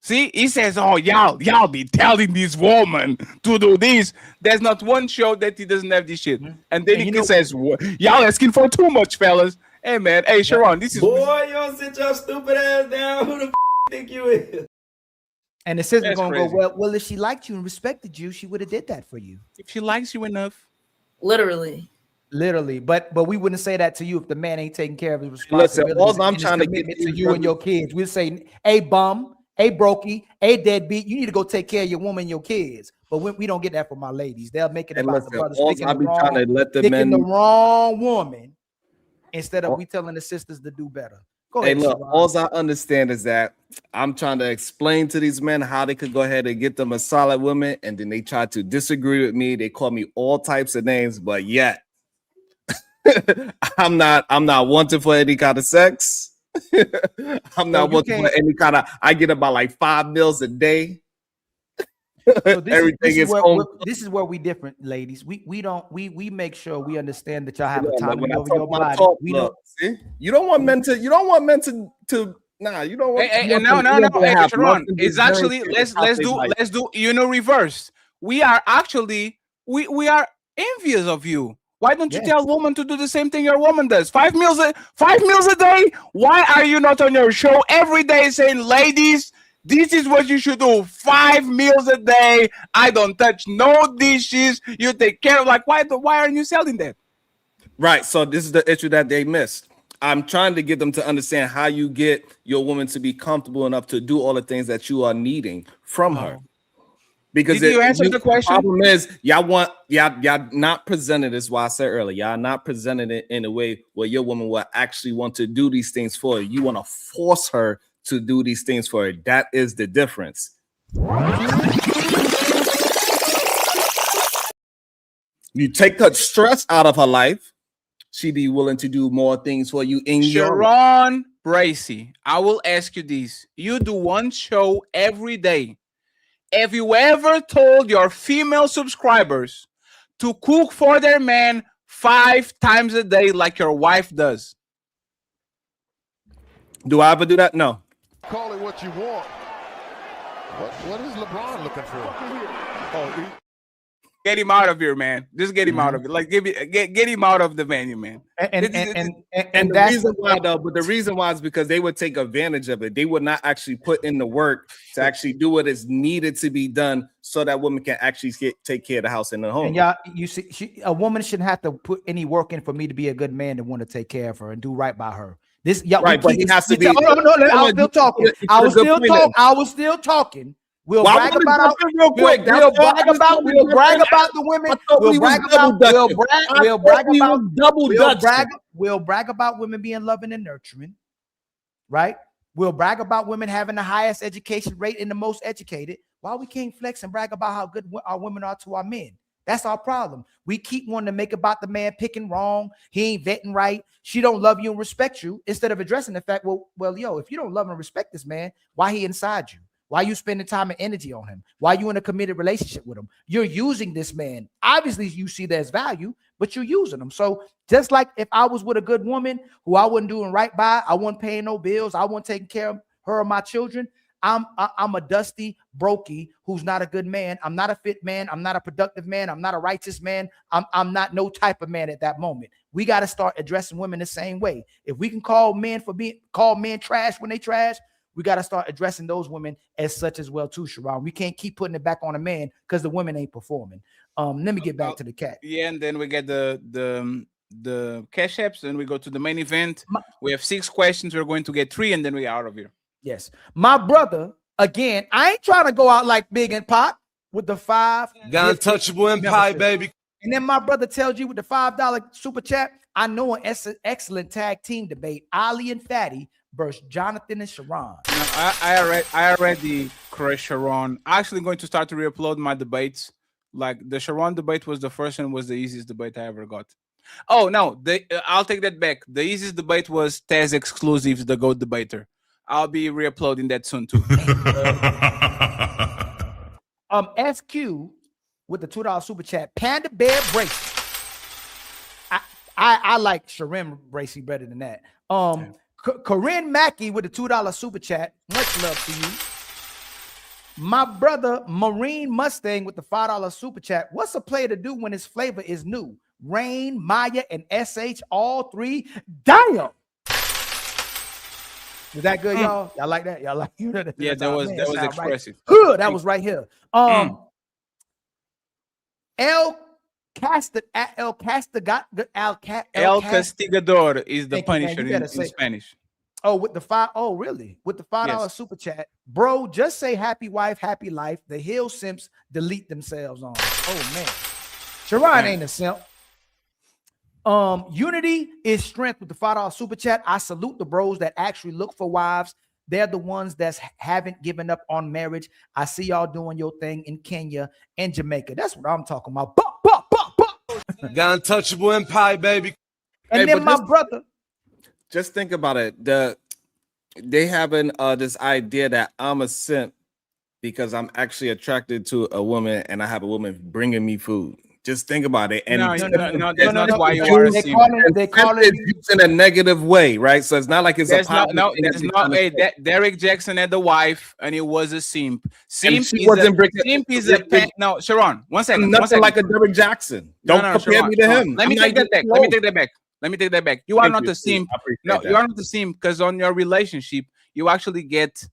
See, he says, "Oh, y'all be telling this woman to do this." There's not one show that he doesn't have this shit. And then he says, "Y'all asking for too much, fellas." Hey, man. Hey, Sharon, this is boy. You don't sit your stupid ass down. Who the think you is? And the sister's gonna crazy. go, well, if she liked you and respected you, she would have did that for you. If she likes you enough. Literally. But we wouldn't say that to you if the man ain't taking care of his responsibilities. Listen, all I'm and his trying to get commitment to you and your kids. We'd say, "Hey, bum, hey, brokey, hey, deadbeat, you need to go take care of your woman and your kids." But we don't get that from our ladies. They'll make it And about listen, the brothers all picking I the be trying to let the picking men- the wrong woman instead of we telling the sisters to do better. Go Hey, ahead, look, Sharon. all I understand is that I'm trying to explain to these men how they could go ahead and get them a solid woman, and then they try to disagree with me. They call me all types of names, but yet I'm not wanted for any kind of sex. I'm not wanted for any kind of. I get about like 5 meals a day. So Everything is home. this is where we different, ladies. We make sure we understand that y'all have Yeah, autonomy when I over talk your my body. talk, We look, see? You don't want men to you don't want Hey, no. Hey, Sharon, it's actually let's do reverse. We are actually we are envious of you. Why don't you tell a woman to do the same thing your woman does? 5 meals a day. Why are you not on your show every day saying, "Ladies, this is what you should do. 5 meals a day. I don't touch no dishes. You take care of." Like, why aren't you selling that? Right. So this is the issue that they missed. I'm trying to get them to understand how you get your woman to be comfortable enough to do all the things that you are needing from her. Because Did you answer the question? The problem is y'all not presented. This is why I said earlier, y'all not presented it in a way where your woman will actually want to do these things for you. You want to force her to do these things for her. That is the difference. You take the stress out of her life, she be willing to do more things for you in your life. Sharon Bracy, I will ask you this. You do one show every day. Have you ever told your female subscribers to cook for their man 5 times a day like your wife does? Do I ever do that? No. Call it what you want. What is LeBron looking for? Oh, Get him out of here, man. Just get him out of it. Like get him out of the venue, man. And the reason why though, but the reason why is because they would take advantage of it. They would not actually put in the work to actually do what is needed to be done so that woman can actually take care of the house and the home. And y'all, you see, a woman shouldn't have to put any work in for me to be a good man and want to take care of her and do right by her. This, y'all, right, but he has to be. I was still talking. I was still talking. We'll brag about real quick. We'll brag about the women. We'll brag about women being loving and nurturing, right? We'll brag about women having the highest education rate and the most educated. Why we can't flex and brag about how good our women are to our men? That's our problem. We keep wanting to make about the man picking wrong. He ain't vetting right. She don't love you and respect you, instead of addressing the fact, well, yo, if you don't love and respect this man, why he inside you? Why you spending time and energy on him? Why you in a committed relationship with him? You're using this man. Obviously, you see there's value, but you're using him. So just like if I was with a good woman who I wasn't doing right by, I wasn't paying no bills, I wasn't taking care of her or my children, I'm a dusty brokey who's not a good man. I'm not a fit man. I'm not a productive man. I'm not a righteous man. I'm not no type of man at that moment. We got to start addressing women the same way. If we can call men trash when they trash, we got to start addressing those women as such as well too, Sharon. We can't keep putting it back on a man because the women ain't performing. Let me get back to the cat. Yeah, and then we get the cash apps, and we go to the main event. We have 6 questions. We're going to get 3, and then we're out of here. Yes. My brother, again, I ain't trying to go out like Big and Pop with the 5. Got untouchable empire, baby. And then my brother tells you with the $5 super chat, I know an excellent tag team debate, Ali and Fatty versus Jonathan and Sharon. I already crushed Sharon. I'm actually going to start to re-upload my debates. Like the Sharon debate was the first and was the easiest debate I ever got. Oh no, I'll take that back. The easiest debate was Tez exclusives, the GOAT debater. I'll be re-uploading that soon too. SQ with the $2 super chat. Panda Bear Bracy. I like Sharon Bracy better than that. Corinne Mackey with the $2 super chat. Much love to you. My brother Marine Mustang with the $5 super chat. What's a player to do when his flavor is new? Rain, Maya, and SH, all three. Damn. Was that good, y'all? Y'all like that? Y'all like that? Yeah, that was expressive. Right. That was right here. El Castigador is the Punisher in Spanish. Oh, with the really? With the $5 super chat, bro. Just say happy wife, happy life. The Hill Simps delete themselves on. Oh man, Sharon ain't a simp. Unity is strength with the $5 super chat. I salute the bros that actually look for wives. They're the ones that haven't given up on marriage. I see y'all doing your thing in Kenya and Jamaica. That's what I'm talking about. Got untouchable empire, baby. And then my brother. Just think about it. They having this idea that I'm a simp because I'm actually attracted to a woman and I have a woman bringing me food. Just think about it. And no, that's not why you are a simp. They call it used in a negative way, right? So it's not like it's there's a positive. There's not. Derek Jackson had a wife and he was a simp. Simp is a no. Sharon, one second. Nothing like a Derek Jackson. Don't compare me to him. Let me take that back. Let me take that back. You are not a simp. No, you are not a simp because on your relationship you actually get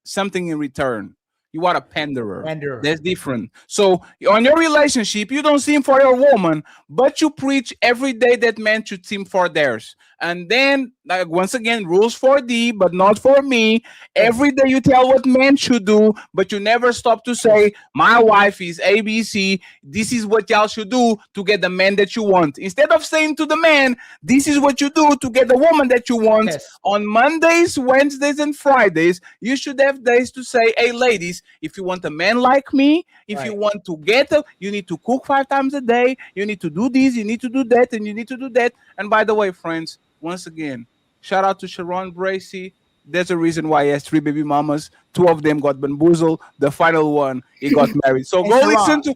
something in return. You are a panderer. That's different. So on your relationship, you don't simp for your woman, but you preach every day that men should simp for theirs. And then, like once again, rules for thee, but not for me. Every day you tell what men should do, but you never stop to say, my wife is ABC. This is what y'all should do to get the man that you want. Instead of saying to the man, this is what you do to get the woman that you want. Yes. On Mondays, Wednesdays, and Fridays, you should have days to say, hey, ladies, if you want a man like me, if you want to get a, you need to cook 5 times a day. You need to do this, you need to do that, and you need to do that. And by the way, friends, once again, shout out to Sharon Bracy. There's a reason why he has 3 baby mamas. 2 of them got bamboozled. The final one, he got married. So go listen to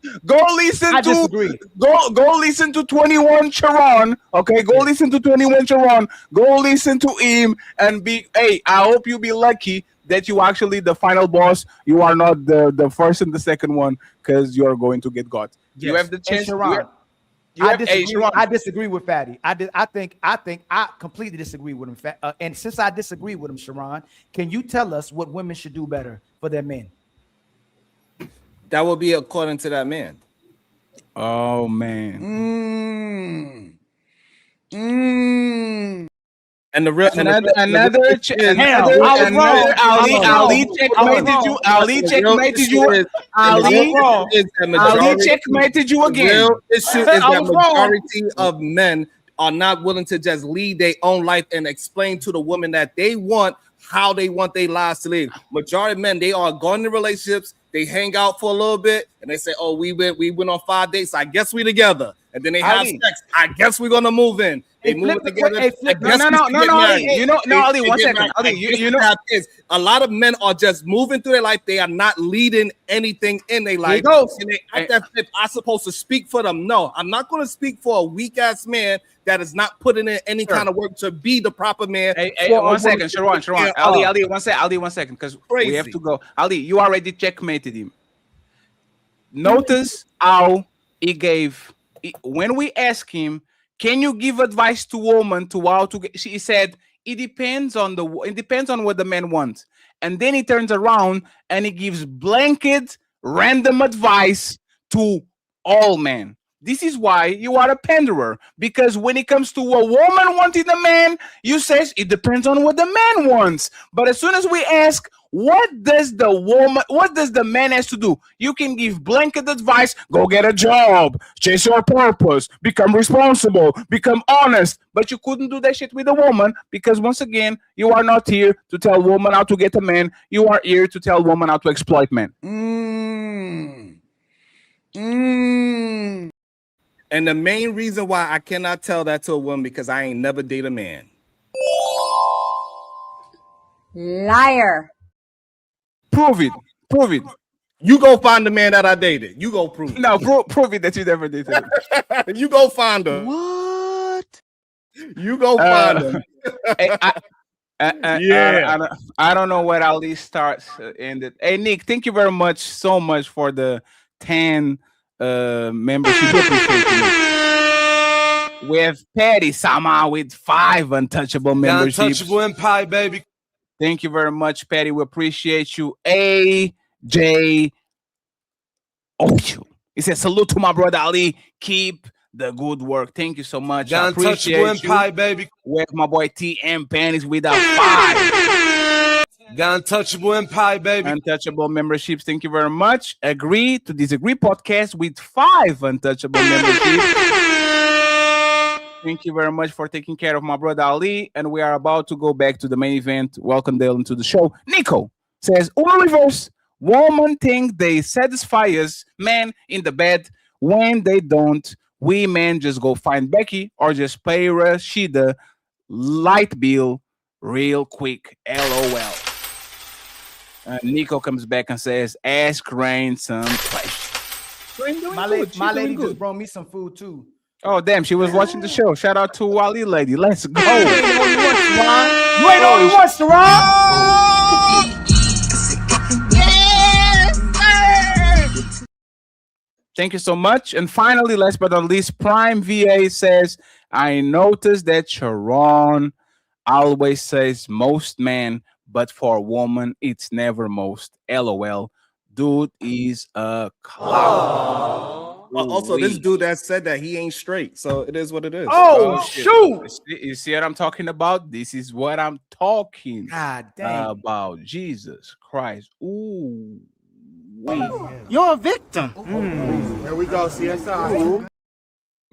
21 Sharon. Okay, go listen to 21 Sharon. Go listen to him and be. Hey, I hope you be lucky that you actually the final boss. You are not the first and the second one because you are going to get got. Yes. You have the chance. I disagree with Fatty. I think I completely disagree with him. And since I disagree with him, Sharon, can you tell us what women should do better for their men? That will be according to that man. Oh man. And the real another Ali checkmated you again. The real issue is that majority of men are not willing to just lead their own life and explain to the woman that they want how they want their lives to live. Majority of men, they are going to relationships, they hang out for a little bit, and they say, "Oh, we went on 5 dates. I guess we together." And then they have sex. I guess we're gonna move in. They move together. Ali, 1 second. Ali, you know, a lot of men are just moving through their life. They are not leading anything in their life. And they act as if I'm supposed to speak for them. No, I'm not going to speak for a weak ass man that is not putting in any kind of work to be the proper man. Hey, 1 second, Sharon. Ali, 1 second, because we have to go. Ali, you already checkmated him. Notice how he gave. When we ask him, can you give advice to women to how to get? She said it depends on what the man wants, and then he turns around and he gives blanket random advice to all men. This is why you are a panderer. Because when it comes to a woman wanting a man, you says it depends on what the man wants. But as soon as we ask, what does the man has to do? You can give blanket advice, go get a job, chase your purpose, become responsible, become honest. But you couldn't do that shit with a woman because once again, you are not here to tell woman how to get a man. You are here to tell woman how to exploit men. And the main reason why I cannot tell that to a woman because I ain't never date a man. Liar. Prove it. Prove it. You go find the man that I dated. You go prove it. No, prove it that you never dated. You go find him. What? You go find him. I don't know where Ali starts and ended. Hey, Nick, thank you very much, so much for the 10 membership. We have Patty Sama with 5 untouchable memberships. Untouchable Empire, baby. Thank you very much, Patty. We appreciate you. AJ Ocho. He says, salute to my brother Ali. Keep the good work. Thank you so much. I appreciate Untouchable Empire, baby. With my boy TM Panties with a 5. Untouchable Empire, baby. Untouchable memberships. Thank you very much. Agree to Disagree podcast with 5 untouchable memberships. Thank you very much for taking care of my brother Ali. And we are about to go back to the main event. Welcome, Dale, into the show. Nico says, Uno reverse. Women think they satisfy us, men, in the bed. When they don't, we men just go find Becky or just pay Rashida light bill real quick. LOL. Nico comes back and says, ask Rain some questions. My lady just brought me some food too. Oh, damn. She was watching the show. Shout out to Wally lady. Let's go. You ain't only once, Saran. Thank you so much. And finally, last but not least, Prime VA says, I noticed that Sharon always says most men, but for a woman, it's never most. LOL. Dude is a clown. Also, this dude that said that he ain't straight, so it is what it is. Oh, shoot! You see what I'm talking about? This is what I'm talking about. Jesus Christ! Ooh, you're a victim. There we go, CSI.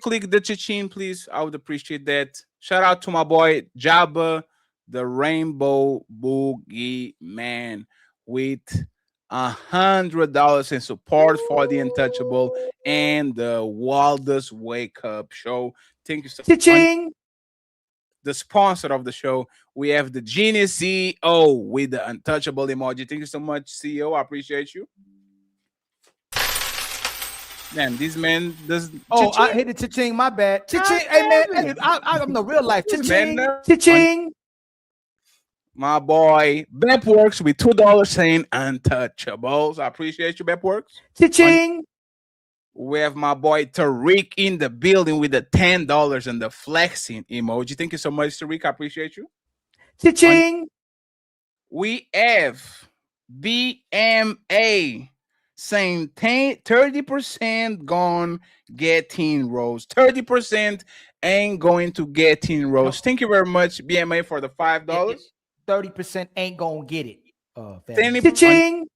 Click the cha-ching, please. I would appreciate that. Shout out to my boy Jabba, the Rainbow Boogie Man, with $100 in support for the Untouchable and the Wildest Wake Up Show. Thank you so much. The sponsor of the show, we have the Genius CEO with the Untouchable emoji. Thank you so much, CEO. I appreciate you. Man, this man does. Oh, I hit the cha-ching. My bad. Cha-ching. Hey, man, I'm the real life. Cha-ching. Cha-ching. My boy Bep Works with $2 saying Untouchables. I appreciate you, Bep Works. Cha-ching. We have my boy Tariq in the building with the $10 and the flexing emoji. Thank you so much, Tariq. I appreciate you. Cha-ching. We have BMA saying 30% gone getting rose. 30% ain't going to getting rose. Thank you very much, BMA, for the $5. 30% ain't gonna get it. Cha-ching.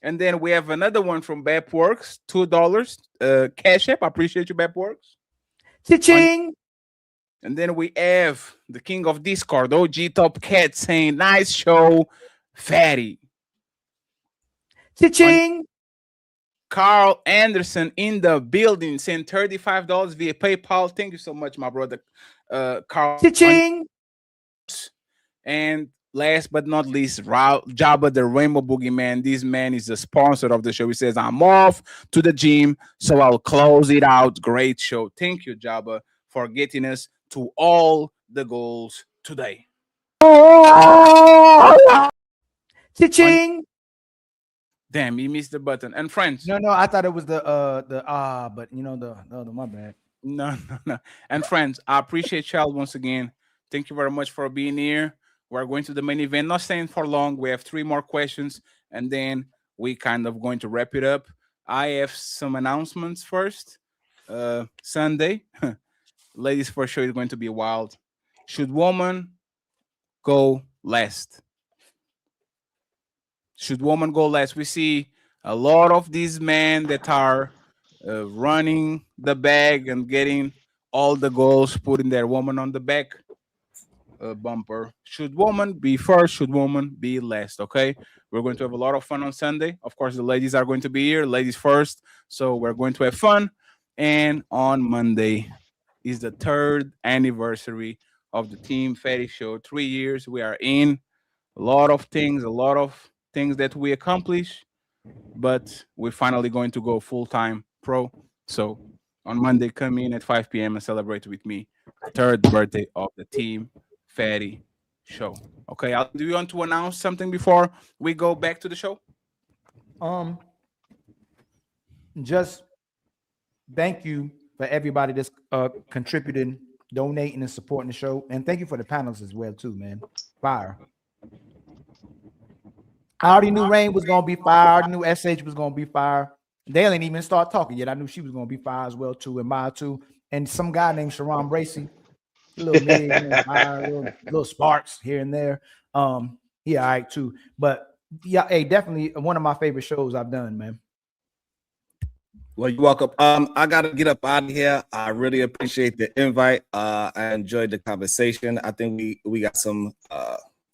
And then we have another one from Bepworks, $2. Cash App. I appreciate you, Bepworks. Cha-ching. And then we have the king of Discord, OG Top Cat, saying nice show, fatty. Cha-ching. Carl Anderson in the building saying $35 via PayPal. Thank you so much, my brother, Carl. Cha-ching. And last but not least, Jabba the Rainbow Boogeyman. This man is the sponsor of the show. He says, I'm off to the gym, so I'll close it out. Great show. Thank you, Jabba, for getting us to all the goals today. Cha-ching. Damn, you missed the button. And friends. No, I thought it was the but you know the my bad. No. And friends, I appreciate y'all once again. Thank you very much for being here. We're going to the main event. Not staying for long. We have 3 more questions, and then we kind of going to wrap it up. I have some announcements first. Sunday, ladies for sure is going to be wild. Should woman go last? Should woman go last? We see a lot of these men that are running the bag and getting all the goals, putting their woman on the back bumper. Should woman be first? Should woman be last? Okay, we're going to have a lot of fun on Sunday. Of course, the ladies are going to be here, ladies first. So we're going to have fun. And on Monday is the 3rd anniversary of the Team Fatty Show. 3 years we are in. A lot of things that we accomplish, but we're finally going to go full-time pro. So on Monday, come in at 5 p.m. and celebrate with me. 3rd birthday of the Team Fatty Show. Okay, do you want to announce something before we go back to the show? Just thank you for everybody that's contributing, donating, and supporting the show, and thank you for the panels as well too, man. Fire. I already knew Rain was gonna be fire. I already knew SH was gonna be fire. They didn't even start talking yet. I knew she was gonna be fire as well too, and Maya too. And some guy named Sharon Bracy, a little mid, little sparks here and there. Yeah, all right too. But yeah, hey, definitely one of my favorite shows I've done, man. Well, you're welcome. I gotta get up out of here. I really appreciate the invite. I enjoyed the conversation. I think we got some.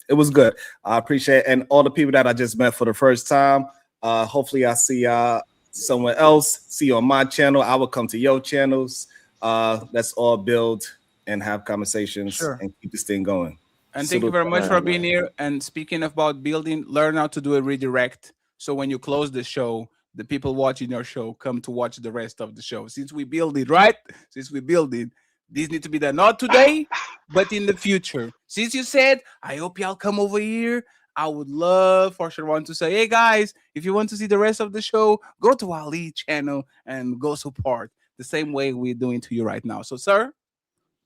It was good. I appreciate it. And all the people that I just met for the first time. Hopefully, I see y'all somewhere else. See you on my channel. I will come to your channels. Let's all build and have conversations and keep this thing going. And thank you very much for being here. And speaking about building, learn how to do a redirect. So when you close the show, the people watching your show come to watch the rest of the show. Since we build it, right? Since we build it, this needs to be done not today, but in the future. Since you said, I hope y'all come over here, I would love for Sharon to say, hey guys, if you want to see the rest of the show, go to Ali channel and go support the same way we're doing to you right now. So, sir,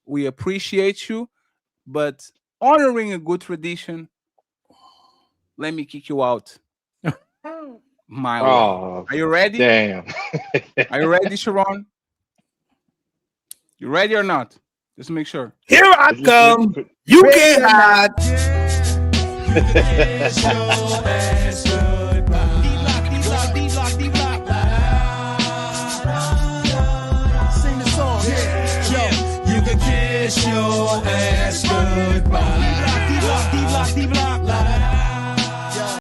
we appreciate you, but honoring a good tradition, let me kick you out. My way. Are you ready? Damn. Are you ready, Sharon? You ready or not? Just make sure. Here I come. You can't hide.